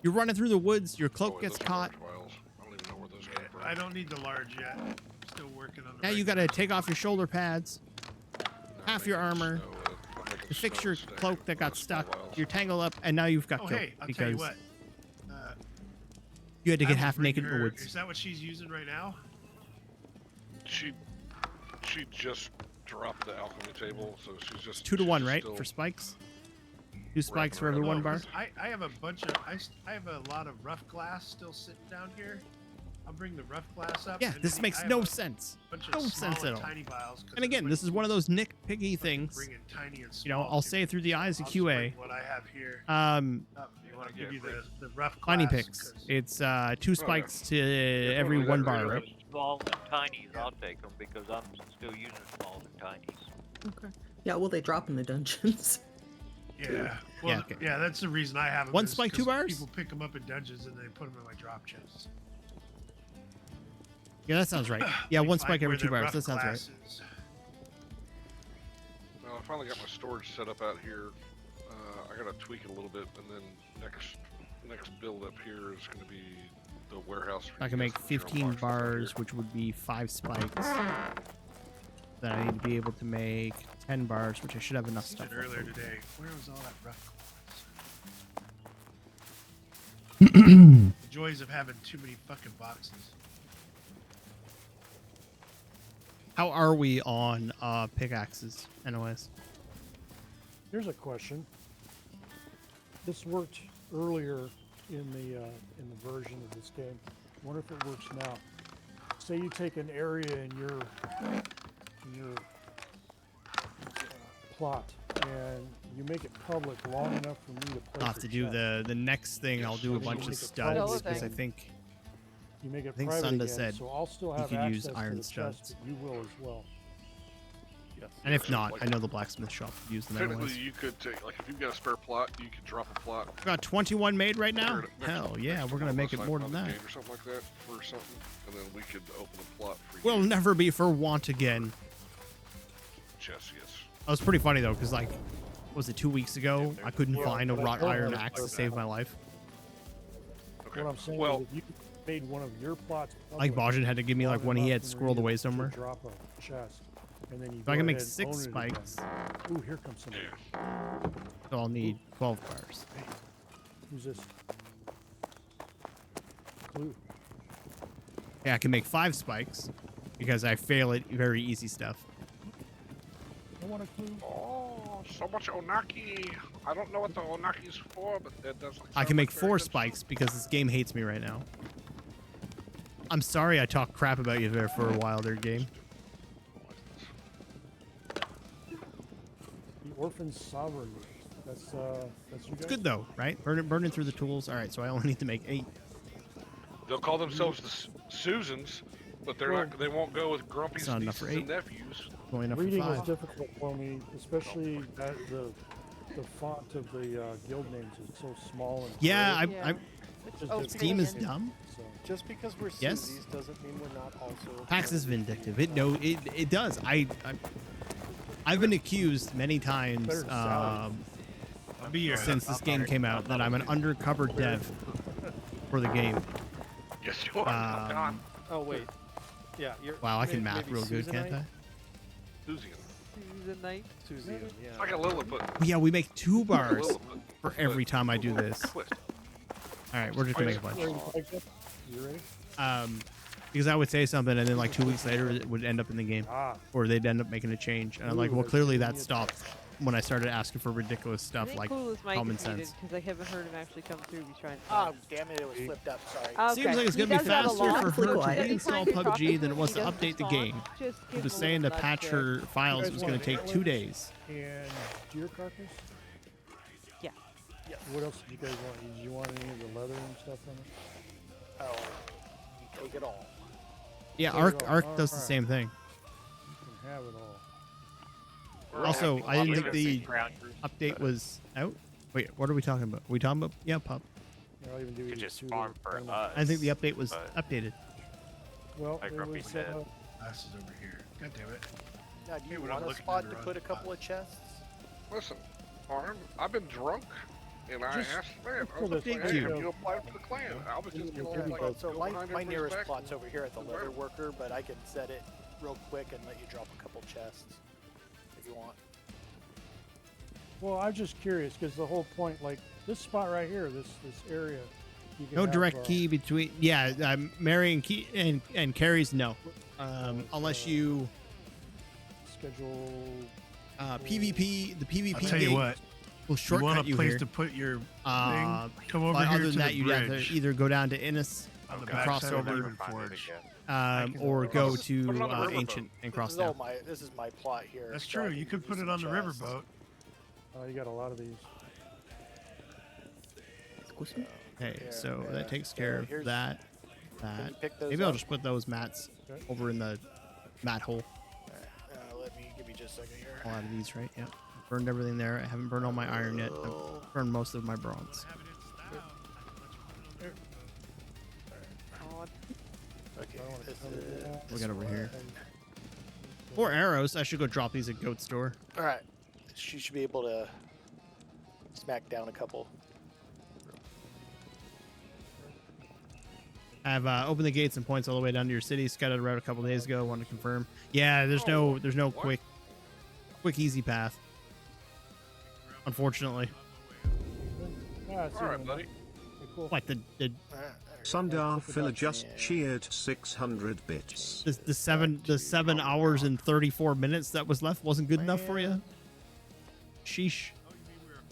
You're running through the woods, your cloak Oh, gets those are caught. large vials. I don't even know where those came from. I don't need the large yet. Still working on the Now you regular. gotta take off your shoulder pads, No, half I'm your making armor, snow, I'm making to fix snow your stack cloak that got small stuck. vials. You're tangled up, and now you've got Oh, killed hey, I'll because tell you what. you had to I get will half bring naked in the her- woods. Is that what she's using right now? She just dropped the alchemy table, so she's just 2 to 1, right? still For spikes. 2 spikes for around. every No, 1 bar. 'cause I have a bunch of I have a lot of rough glass still sitting down here. I'll bring the rough glass up. Yeah, and this then makes I have no a sense. bunch of no small sense and at all. Tiny vials, 'cause And again, this is one of those nitpicky things. Bring in tiny and small. You know, I'll say it through the eyes of I'll just bring QA. What I have here. You want to give you the rough glass. Funny picks. 'cause It's 2 spikes to every totally 1 agree, bar, right? right? Small and tinies, I'll take them because I'm still using smalls and tinies. Okay. Yeah, well, they drop in the dungeons. Yeah. Well, okay. yeah, that's the reason I have them. 1 is spike, 2 'cause bars? People pick them up in dungeons and they put them in my drop chests. Yeah, that sounds right. Yeah, They 1 find spike every where 2 the bars. rough That sounds right. glass is. Well, I finally got my storage set up out here. I gotta tweak it a little bit, and then next build up here is gonna be the warehouse. for I you can guys make to put your 15 unbox stuff out bars, here. which would be 5 spikes. Then I need to be able to make 10 bars, which I should have enough Said stuff for. earlier today. Where was all that rough glass? The joys of having too many fucking boxes. How are we on pickaxes, anyways? Here's a question. This worked earlier in the version of this game. I wonder if it works now. Say you take an area in your plot and you make it public long enough for me to place I'll have a to do chest. the next thing. I'll do a Yes, bunch of make it studs public because I and think you make it I think private Sunda again, said so I'll still you have could access use to iron the studs. chest, but you will as well. Yes. And if So, not, like, I know the blacksmith shop could use them Technically, anyways. you could take, like, if you've got a spare plot, you could drop a plot. I've got 21 made right now. next- next- Hell yeah, next we're gonna to make one it of more the than side that. game or something like that for something, and then we could open a plot for you. We'll never be for want again. Chess, yes. That was pretty funny though, because like, what was it 2 weeks ago? I couldn't Yeah, find a but I wrought told iron you to axe play to save that. my life. Okay. What I'm saying Well, is if you made one of your plots Like public, Bajan had to give me like long one he enough had for squirreled you away to somewhere. Drop a chest, and then you So I can go make ahead and 6 own it again. spikes, Ooh, here comes somebody. so I'll need 12 bars. Who's this? Clue. Yeah, I can make 5 spikes because I fail at very easy stuff. Oh, want a clue? Oh, so much onaki. I don't know what the onaki's for, but it does. I can make 4 spikes because this game hates me right now. I'm sorry I talked crap about you there for a while there, game. The Orphan Sovereign. That's you guys? Good though, right? Burning through the tools. All right, so I only need to make 8. They'll call themselves the Susans, but they're not. They won't go with Grumpy's It's not enough nieces for and nephews. Only enough for Reading 5. is difficult for me, especially that the font of the guild names is so small and Yeah, gray. I'm Oh, Steam is Steam. dumb. So, Just because we're Yes. Susies doesn't mean we're not also. PAX is vindictive. It does. I've been accused many times Better than Sally. I'll be your since this game came out that I'm an undercover dev for the game. Yes, you are. Oh wait, yeah. You're, Wow, I can maybe math real good, can't I? Susan. Season night. Susie, yeah. It's like a Lilliput. Yeah, we make 2 bars Lilliput. for every time I do this. Twist. All right, we're just gonna make a bunch. you ready? Because I would say something and then like 2 weeks later it would end up in the game, or they'd end up making a change, and I'm like, well, clearly that stopped when I started asking for ridiculous I stuff think like Clueless might common get muted sense. because I haven't heard him actually come through. He's trying to. Oh, damn it! It was flipped up. Sorry. Okay. Seems like it's He gonna be does have a faster lot. for her to Quiet. reinstall Anytime you're PUBG talking than it was he to doesn't update the respond, game. just It give was him a saying to nudge patch there. her files guys was going want to take 2 days. And deer carcass? Yeah. Yes. What else did you guys want? Did you want any of the leather and stuff from it? Oh, you take it all. Yeah, There you go. Arc does the Alright. same thing. You can have it all. Also, I didn't think the ground group. update was out. Wait, what are we talking about? Are we talking about pup? Yeah, I'll even do You these just two farm little for diamonds. I think the update was but- updated. Well, like it Grumpy was, said. Glasses over here. God damn it. Now, do Hey, you when I'm want a looking spot at to the put a wrong couple spot. of chests? Listen, Arm, I've been drunk, and I Just- asked the man. I just was for like, the hey, sake have of- you applied for the clan? I was just Yeah, going yeah, like, So go my behind my everybody's nearest back plot's and- over here at the and leather whatever. worker, but I can set it real quick and let you drop a couple chests if you want. Well, I'm just curious because the whole point, like this spot right here, this area. You can No have, direct key between. Yeah, Mary and Key and Carrie's no, unless you schedule. PvP. The PvP I'll tell you gate what. will You shortcut want a you place here. to put your Uh, thing? Come over but here other to than that, the you'd have bridge. to either go down to Innis on the to back cross side of over, Raven Forge. or go Put it to on the riverboat. Ancient and cross This is all down. this is my plot here. That's so I true. can You could use put it some on the chests. riverboat. You got a lot of these. Okay, Yeah, so yeah. that takes care of Here's- that. Can you pick those Maybe I'll up? just put those mats Okay. over in the mat hole. Give me just a second here. All out of these, right? Yeah. Burned everything there. I haven't burned all my iron yet. I've burned most of my bronze. God. Okay. I want to This cover is, that. Look at over here. 4 arrows. I should go drop these at Goat Store. all right. She should be able to smack down a couple. I've opened the gates and points all the way down to your city. Scouted a route a couple days ago. Want to confirm? Yeah, there's no quick easy path. Unfortunately. Yeah, it's All right, even- buddy. okay, cool. Like the Sundar Filler just cheered 600 bits. the 7 hours and 34 minutes that was left wasn't good enough for you. Sheesh.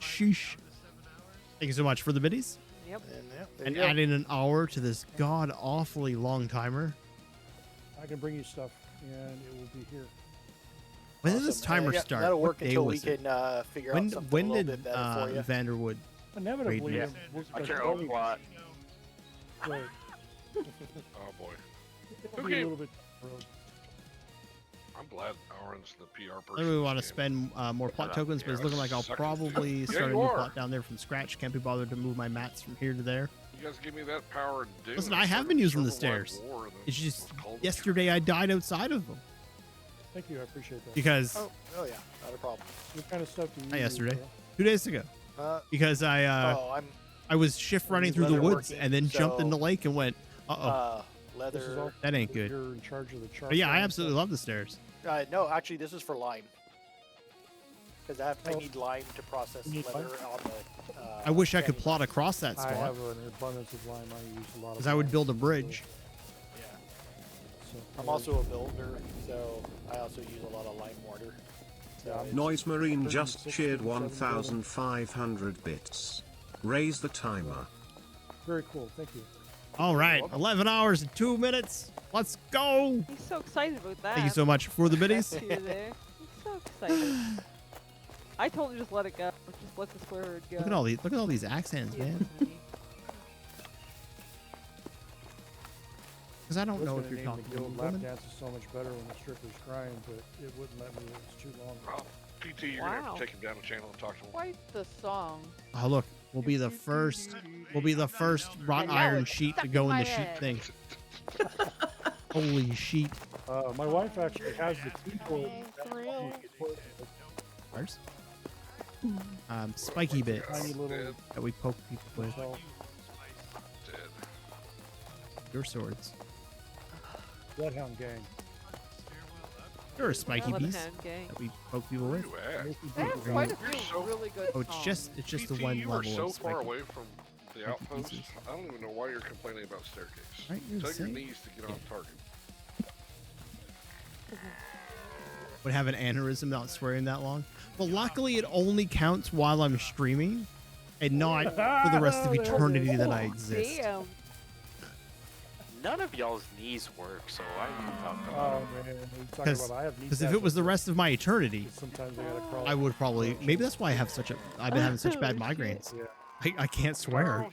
Sheesh. Thank you so much for the biddies. Yep. There And you go. adding an hour to this god awfully long timer. I can bring you stuff, and it will be here. When did this Awesome. timer Yeah, start? That'll What work day until we was it? can figure When out something when a little did bit better for you. Vanderwood? Inevitably, Yeah. it works What's like your always, own plot? but Oh boy, it'll be Okay. a little bit. road. I'm glad Aaron's the PR person. Maybe we want to in this game. spend more plot tokens, but it's looking like I'll Suck it. probably Yeah, start a you new are. plot down there from scratch. Can't be bothered to move my mats from here to there. You guys give me that power and do. Listen, it. I have Start been a using the server-wide stairs. war, and then It's just it's called- yesterday I died outside of them Thank you, I appreciate that. because Oh yeah, not a problem. What kind of stuff do you Not use, yesterday. bro? 2 days ago because I'm I was shift running through the leather woods working, and then jumped in so- the lake and went, uh-oh. leather. This is all That ain't good. You're in charge of the chart. But yeah, I absolutely love the stairs. No, actually, this is for lime. Because I Oh. need lime to process You need leather lime? on the. I wish I could candy plot mine. across that I spot have an abundance of lime. I use a lot of. because I would lime, build a bridge. Yeah. so- I'm also a builder, so I also use a lot of lime mortar. Noise Marine just cheered 1,500 bits. Raise the timer. Very cool. Thank you. All right, 11 hours and 2 minutes. Let's go. He's so excited about that. Thank you so much for the biddies. Here, there. He's so excited. I told him just let it go. Just let the square word go. Look at all these accents, man. Because I don't know if you're talking to the a old lap woman. dance is so much better when the stripper's crying, but it wouldn't let me. It was too long. Oh, PT, you're gonna have Wow. to take him down the channel and talk to him. Quite the song. Oh look, we'll be the first wrought And now iron it's sheet to stuck go in in my the sheet head. thing. Holy sheet. My wife actually has the keyboard. Ours? Spiky bits Tiny little that we poke people with. cell. Dead. Your swords. Bloodhound gang. There are spiky bees Bloodhound gang. that we poke people with. Where you at? They have quite a You're few so- really good Oh, it's songs. just the PT, one you are level so of spiky. far away from the spiky outpost. pieces. I don't even know why you're complaining about staircase. Right, you're Tell your insane. knees to get on target. Would have an aneurysm not swearing that long. But luckily, it only counts while I'm streaming, and not for the rest of eternity that I exist. Damn. None of y'all's knees work, so why are you talking Oh about man, you talking Because about I have if it was the rest of my eternity, sometimes I gotta crawl. I would probably. Maybe that's why I've been having such bad migraines. Yeah. I can't swear.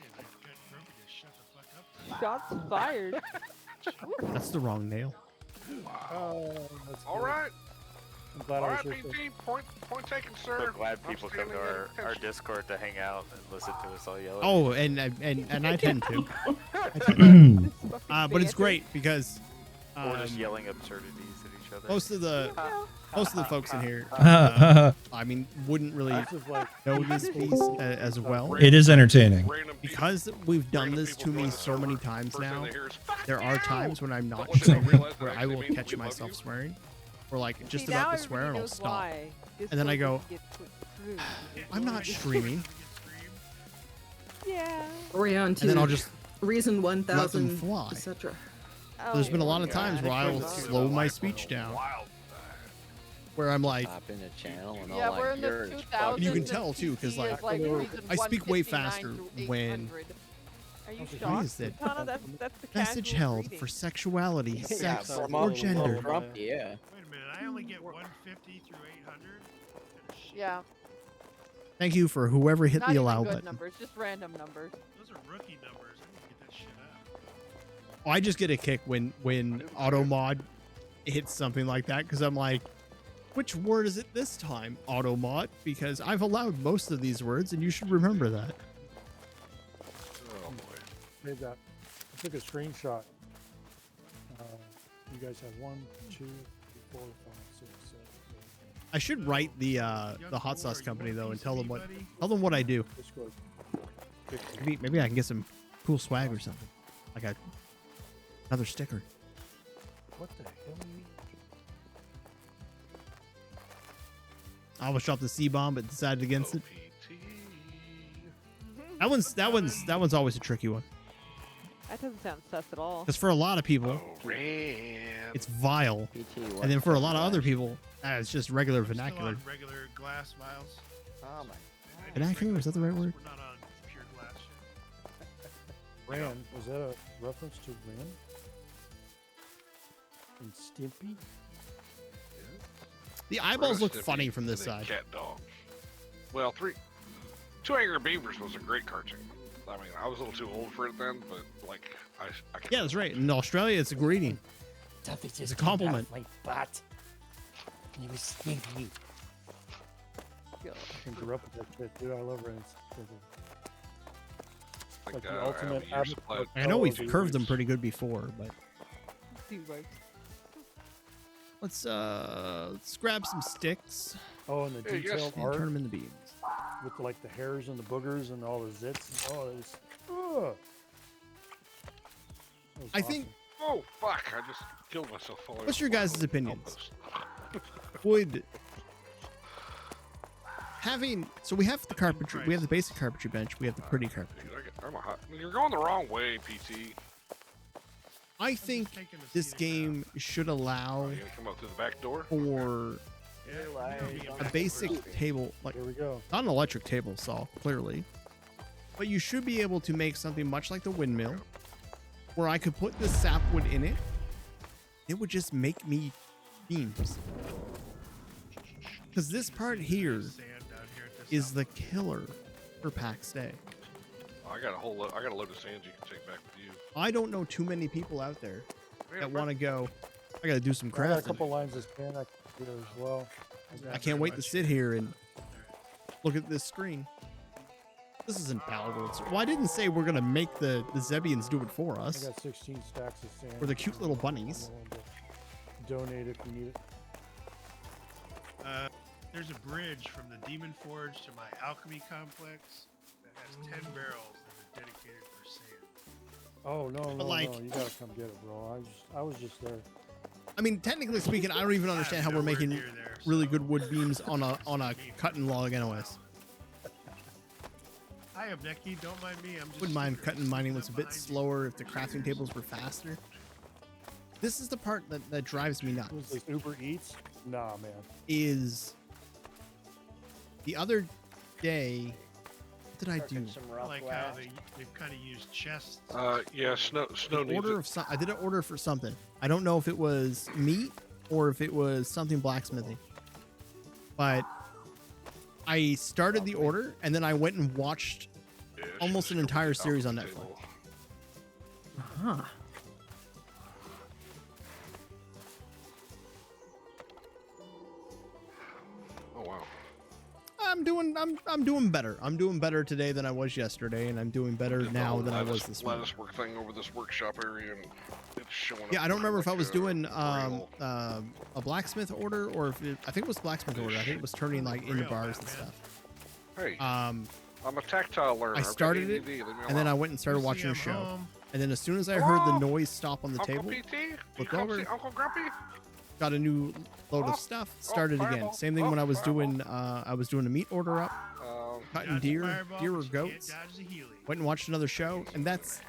Shots fired. That's the wrong nail. That's All good. right, I'm glad all I right, was here. PT. Point taken, I'm sir. glad I'm people come standing to at our attention. Discord to hang out and listen to us all yell. Oh, and I tend to. But it's great because Or just yelling absurdities at each other. most of the folks in here, I mean, wouldn't really This is like know this piece as well. It is entertaining. Random people- Because we've done random this to people me join so the many server, times first thing now. they hear is, "Fuck There are you!" times when I'm not But when they don't streaming realize that where I actually will means catch we love myself you. swearing, or like just See, about now to swear and everybody I'll knows stop. why this And then I one go, doesn't get put through. I'm not streaming, Yeah. Or on to and then I'll just. reason 1,000, fly. etc. There's been a lot of Oh, times yeah. where I will Yeah. slow my speech down, where I'm like, Pop in a channel and Yeah, all we're I in the hear is 2000s. You can and tell, too, 'cause, PC like, is reason I speak way 159 faster through when- 800. Are you What shocked? is it? Tana, that's the message casual held reading. for sexuality, yeah, sex, from or a gender. little grumpy, yeah. Wait a minute, I only get 150 through 800? Yeah. Thank you for whoever hit Not the even allow good button. numbers, just random numbers. Those are rookie numbers. I need to get that shit up. Oh, I just get a kick when automod hits something like that because I'm like, which word is it this time, automod? Because I've allowed most of these words, and you should remember that. Oh boy. made that. I took a screenshot. You guys have 1, 2, 3, 4, 5, 6, 7, 8. I should write the hot sauce company though and tell them what I do. Discord. Maybe I can get some cool swag or something, like another sticker. What the hell are you? I almost dropped the C bomb, but decided against it. OPT. That one's always a tricky one That doesn't sound sus at all. because for a lot of people Oh, Ram. it's vile, PT, and then for a lot of other people it's just regular We're still vernacular. on regular glass vials. Oh my. Vernacular, is that the right word? We're not on pure glass shit. Ran, was that a reference to Ran? And Stimpy? The eyeballs look Stimpy funny from this and then side. Cat dog. Well, Two Angry Beavers was a great cartoon. I mean, I was a little too old for it then, but like, I can. Yeah, that's right. In Australia, it's a greeting. Something just It's a came out of compliment. My butt. You was stinky. I grew up with that shit, dude. I love Ran. Like, Like the I have a ultimate year's avatar. supply. I know we've Oh, curved them geez. pretty good before, but Dude, like, let's grab some sticks Oh, and the Hey, yes. detailed and art turn them into beams. with like the hairs and the boogers and all the zits. Oh, it was. Ugh. That was I think- Oh fuck! I just killed myself. falling What's your off guys' the opinions? outpost. Would having we have the carpentry, we have the basic carpentry bench, we have the pretty carpentry. Dude, I'm a hot. You're going the wrong way, PT. I think Taking a this seat game should allow Oh, you gonna come out through the back door? for a basic table, like Here we go. not an electric table saw, clearly, but you should be able to make something much like the windmill, where I could put the sapwood in it. It would just make me beams. Because this part here is the killer for Pax Day. I got a whole I got a load of sand you can take back with you. I don't know too many people out there Yeah, that bro. want to go. I got to do some I got a crafting. couple lines of sand I can do as well. I can't wait to sit here and look at this screen. This isn't palatable. Well, I didn't say we're gonna make the Zebians do it for I us. got 16 stacks of sand. Or the cute little bunnies. I'm willing to donate if you need it. There's a bridge from the Demon Forge to my alchemy complex that has 10 barrels that are dedicated for sand. Oh no, no, like- no! You gotta come get it, bro. I was just there. I mean, technically speaking, I don't even understand how we're making really good wood beams on a cutting log, anyways. Hi, Abneki. Don't mind me. I'm just. Wouldn't mind cutting mining was a bit slower if the crafting tables were faster. This is the part that drives me Was nuts. this Uber Eats? Nah, man. Is the other day, what did I do? Some I rough like how they've kind of used chests. Yeah, snow An needs order it. of some, I did an order for something. I don't know if it was meat or if it was something blacksmithing. But I started the order and then I went and watched Yeah, almost should an just go entire with the series on alchemy Netflix. table. Huh. Oh wow. I'm doing better. I'm doing better today than I was yesterday, and I'm doing better Did the now whole than I was lattice- this morning. lattice work thing over this workshop area, and it's showing up. Yeah, I don't remember if I like was a doing braille. a blacksmith order or if I think it was blacksmith order. I think it was turning like into Braille, bars and Batman. stuff. Hey, Um, I'm a tactile learner. I started okay, it, ADD, leave me and then I alone. went and started Lucy, watching a I'm show. home. And then as soon as I heard the Oh! noise stop on the Uncle table, PT, you looked come over. see Uncle Grumpy? got a new load Oh, of stuff, started again. fireball. Same thing Oh, when I was fireball. doing a meat order up, cutting Dodge a deer fireball, or but you can't goats. dodge the Healy. Went and watched another show, and that's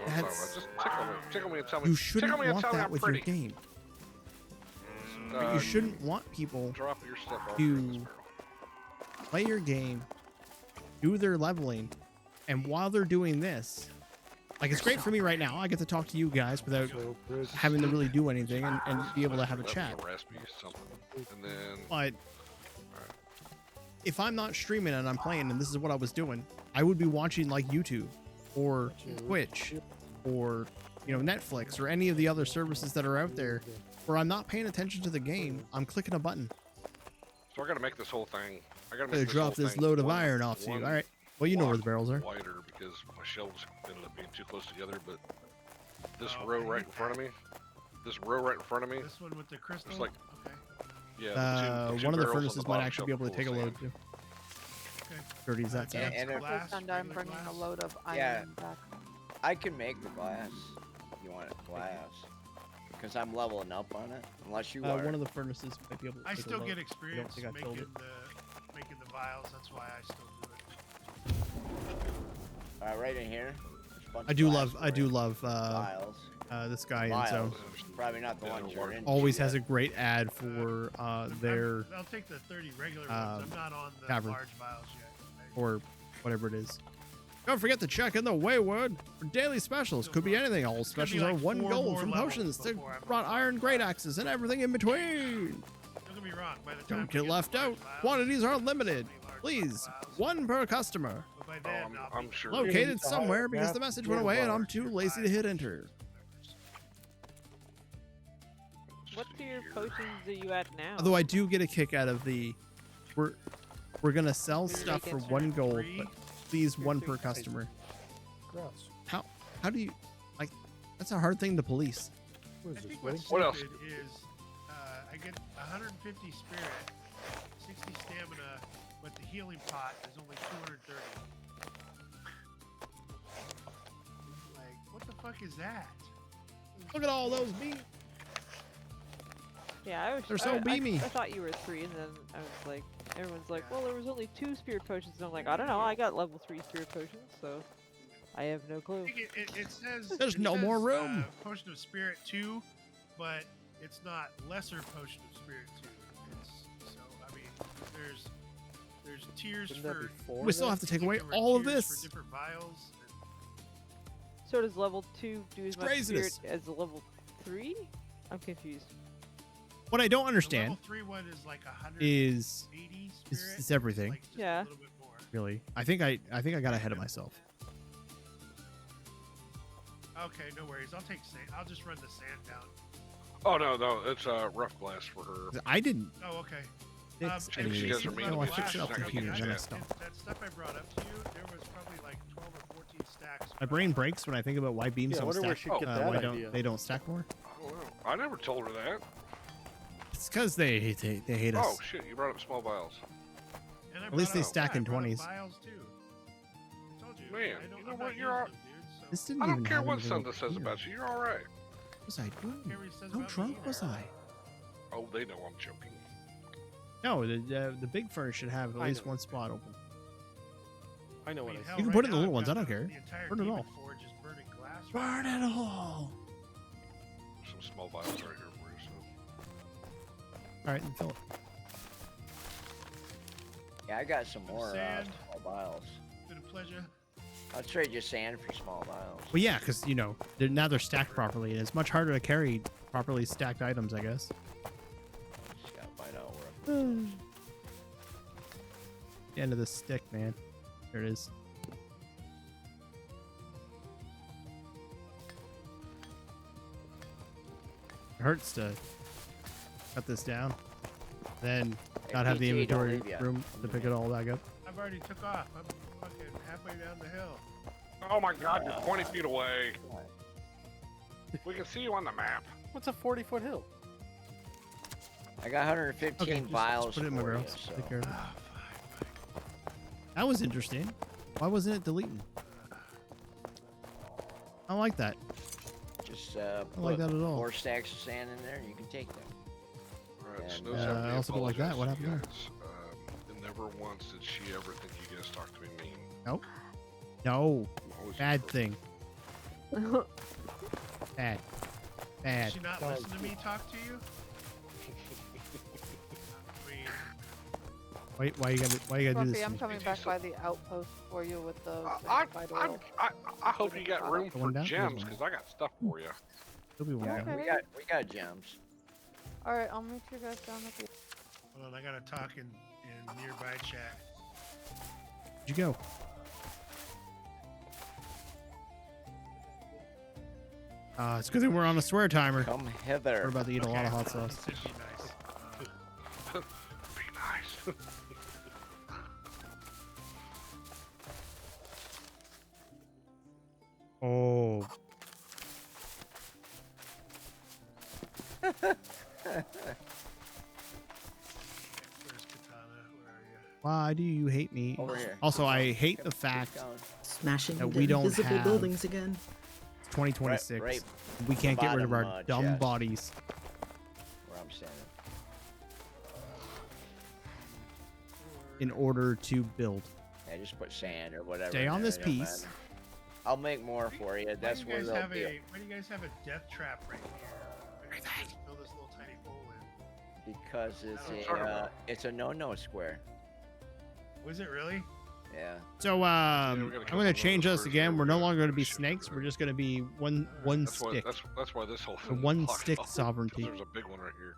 That's what I'm talking about. Just tickle me and tell me. you shouldn't tickle me and want tell me that I'm with pretty. your game. But Uh, you shouldn't want people Drop your stuff off to- here in this barrel. play your game, do their leveling, and while they're doing this, like it's great for me right now. I get to talk to you guys without So, Chris, having to really do anything and be able to have a That's chat. raspy something. And then But if I'm not streaming and I'm playing, and this is what I was doing, I would be watching like YouTube or Twitch or Netflix or any of the other services that are out there where I'm not paying attention to the game. I'm clicking a button. so I got to make this whole thing. I got to Gonna make drop whole this thing load of one- iron off to you. one All right. Well, you know where the block barrels are. Wider because my shelves ended up being too close together. But this Oh, row I right hate in front of me, this row right in front of me, This one with the crystal. it's like Okay. yeah. the two One of the barrels on furnaces might bottom actually be shelf able to take a full of load sand. too. Okay. Dirty as that Yeah, sounds. and if glass, And I'm regular bringing a glass. load of iron Yeah. back. I can make the glass. You want it glass? Because I'm leveling up on it. Unless you are. One of the furnaces might be able to I take a still load. get experience think I making killed the vials. That's why I still do it. Right in here. there's a bunch I of do glass love vials. this guy in Vials. zone. Probably not the Yeah, ones you're in. Always has a great ad for their I'll take the 30 regular ones. I'm not on the tavern. large vials yet. or whatever it is. Don't forget to check in the Wayward for daily specials. Could be anything. All gonna be specials like are 1 4 gold more from levels potions to before I'm wrought on iron the great vials. axes and everything in between. Don't get me wrong. By the time Don't we get to left the large out. vials, Quantities are there's limited. many large Please, vials. 1 per customer. But by then, I'll I'm be- sure. Look. Located need to somewhere hire because the math message went away and I'm too lazy to hit enter. What tier potions are you at now? Although I do get a kick out of the we're gonna sell You're stuff for making 1 gold, three. but please 1 per customer. Grass. How do you like? That's a hard thing to police. What I is this? think Wood? what's What else? stupid is I get 150 spirit, 60 stamina, but the healing pot is only 230. Like, what the fuck is that? Look at all those beams. Yeah, I was. They're so I beamy. thought you were 3, and then I was like, everyone's like, well, there was only 2 spirit potions. And I'm like, I don't know. I got level 3 spirit potions, so I have no I clue. think it says There's it no says, more room. Potion of Spirit 2, but it's not lesser Potion of Spirit 2. It's, so there's tiers Wouldn't that be for. 4? We still then? have to take I think away there were all of tiers this. For different vials. So does level 2 do as much craziness. spirit as the level 3? I'm confused. What I don't The understand level 3 one is like 180 is spirit. it's everything. Like just Yeah. A little bit more. really. I think I got ahead of myself. Okay, no worries. I'll take sand. I'll just run the sand down. Oh no, it's rough glass for her. I didn't Oh, okay. fix Maybe any she of guys these. are mean No, to I me. fixed it She's off not the gonna computer do and then I that. stopped. That stuff I brought up to you, there was probably like 12 or 14 stacks. My brain breaks when I think about why beams Yeah, I don't wonder where stack. she get that why idea. don't they don't stack more? I don't know. I never told her that. It's because they hate us. Oh shit, you brought up small vials. And I At least brought they up- stack yeah, in I brought up 20s. vials too. I told you. Man, I you don't, know I'm what, not you're all- using them, dude, so. This didn't I even don't care have what anything Santa up says here. about you. You're all right. What was I doing? Care what he says How about me drunk either. was I? Oh, they know I'm joking. No, the big furnace should have at I least know. one spot open. I know I what mean, I hell, You can right put it in the now little I've ones, I got don't care. The entire Burn it Demon all. Forge is burning glass. Burn it all. Some small vials right here for you. So. All right, then fill it. Yeah, I got some more Sand. small vials. Been a pleasure. I'll trade you sand for small vials. Well, yeah, because now they're stacked properly, and it's much harder to carry properly stacked items, I guess. Just gotta find out where. The end of the stick, man. There it is. It hurts to cut this down, then not have the PT, don't inventory leave yet. room to pick it all back up. I've already took off. I'm fucking halfway down the hill. Oh my God, you're 20 feet away. We can see you on the map. What's a 40-foot hill? I got 115 Okay, just vials put it in my for barrels. you, so. Take care of it. Ah, That was interesting. Why wasn't it deleting? I don't like that. Just don't like put that at all. 4 stacks of sand in there and you can take them. All right, And, Snow I Seventy also don't like that. What apologizes happened to you guys. And never once did she ever think you guys talked to me mean. No, I'm always bad perfect. thing. Bad. Did Bad. she not Dog. listen to me talk to you? I mean, Why you gotta do Ruffy, this? to I'm me? coming back by the outpost for you with those I, sanctified I, oil. I hope you got room The for one down? gems There's one. because I got stuff for you. There'll be one Yeah, down. Okay. we got gems. Alright, I'll meet you guys down at the... hold on, I gotta talk in nearby chat. Where'd you go? It's good that we're on a swear timer. Come hither. We're about to eat a lot of hot This sauce. should be nice. Be nice. Oh, Where's Katana? Where are you? why do you hate me? Over here. Also, I hate the fact Going. Smashing that into we don't invisible have- buildings again. it's 2026. Right We can't get rid of our bottom, dumb chest. bodies. Where I'm standing. In order to build. Yeah, just put sand or whatever. Stay in on there, this it don't piece. matter. I'll make more for you. That's why where do you they'll guys have be. why do you guys have a death trap right here? Where you guys fill this little tiny hole in. Because it's Sort of it's a no-no square. Was it really? Yeah. So we gotta I'm come gonna up change with us first again. here. We're no We longer gotta gonna be shit snakes. there. We're just gonna be one That's why, stick. that's why this whole The thing one blocked stick off, 'cause sovereignty. There's a big one right here.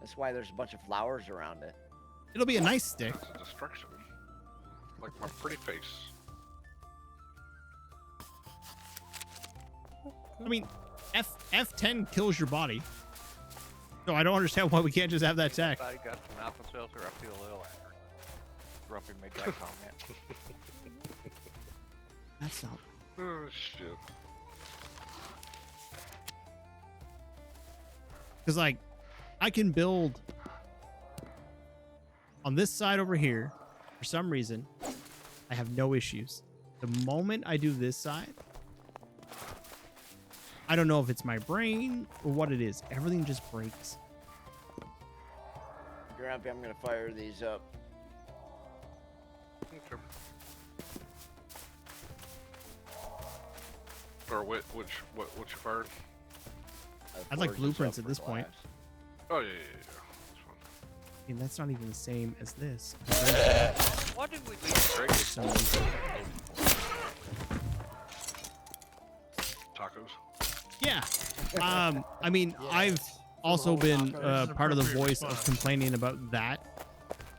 That's why there's a bunch of flowers around it. It'll be a nice stick. It's a destruction. Like my pretty face. I mean, F10 kills your body. So I don't understand why we can't just have that tech. I got some alpha seltzer. I feel a little angry. Ruffy made that comment. That's not. Oh shit. Because, like, I can build on this side over here. For some reason, I have no issues. The moment I do this side, I don't know if it's my brain or what it is. Everything just breaks. Grumpy, I'm gonna fire these up. Okay. Or what you fired? I'd like Forge this blueprints up at this for point. glass. Oh yeah. That's fine. I mean, that's not even the same as this. Why did we leave Greg? For some reason. Tacos. Yeah. I mean, I've also been part of the voice of complaining about that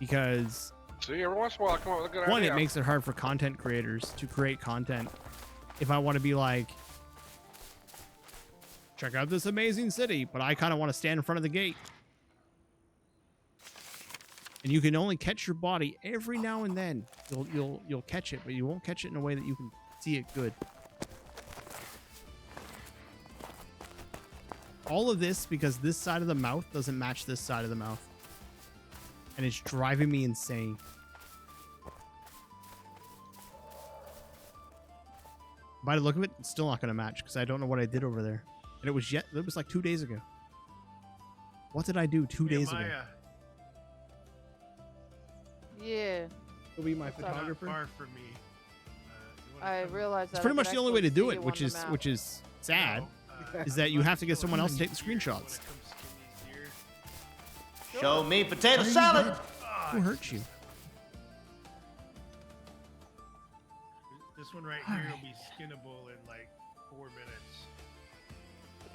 because See, every once in a while I come up with a good one, idea. it makes it hard for content creators to create content. If I want to be like, check out this amazing city, but I kind of want to stand in front of the gate. And you can only catch your body every now and then. You'll catch it, but you won't catch it in a way that you can see it good. All of this because this side of the mouth doesn't match this side of the mouth. And it's driving me insane. By the look of it, it's still not going to match because I don't know what I did over there. And it was like 2 days ago. What did I do 2 days ago? Yeah. You'll be my It's not photographer. Far from me. I realized that. It's pretty I much could the only way to actually do see it, you which on is the map. which is sad, is that you have to get someone else to take the screenshots. Show me potato Why are you salad. dead? Who hurt you? This one right here will be skinnable in like 4 minutes.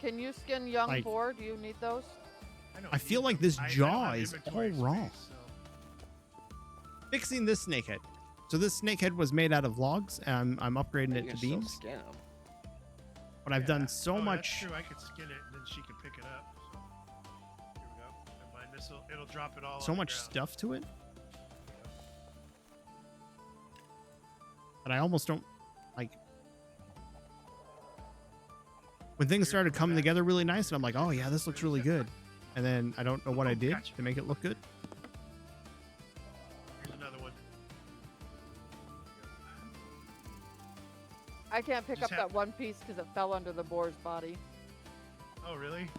Can you skin young Like- boar? Do you need those? I feel like this I don't jaw have is all inventory space, wrong. so- Fixing this snakehead. So this snakehead was made out of logs. And I'm upgrading You it can to still beams. skin 'em. But I've Yeah. done so Oh, much. That's true. I could skin it and then she could pick it up. So. Here we go. Never mind. It'll drop it all. So on the much ground. stuff to it that I almost don't like. When things started coming together really nice, and I'm like, oh yeah, this looks really good, and then I don't know what I did to make it look good. Here's another one. I can't pick Just up that one piece because it fell under the boar's body. Oh really?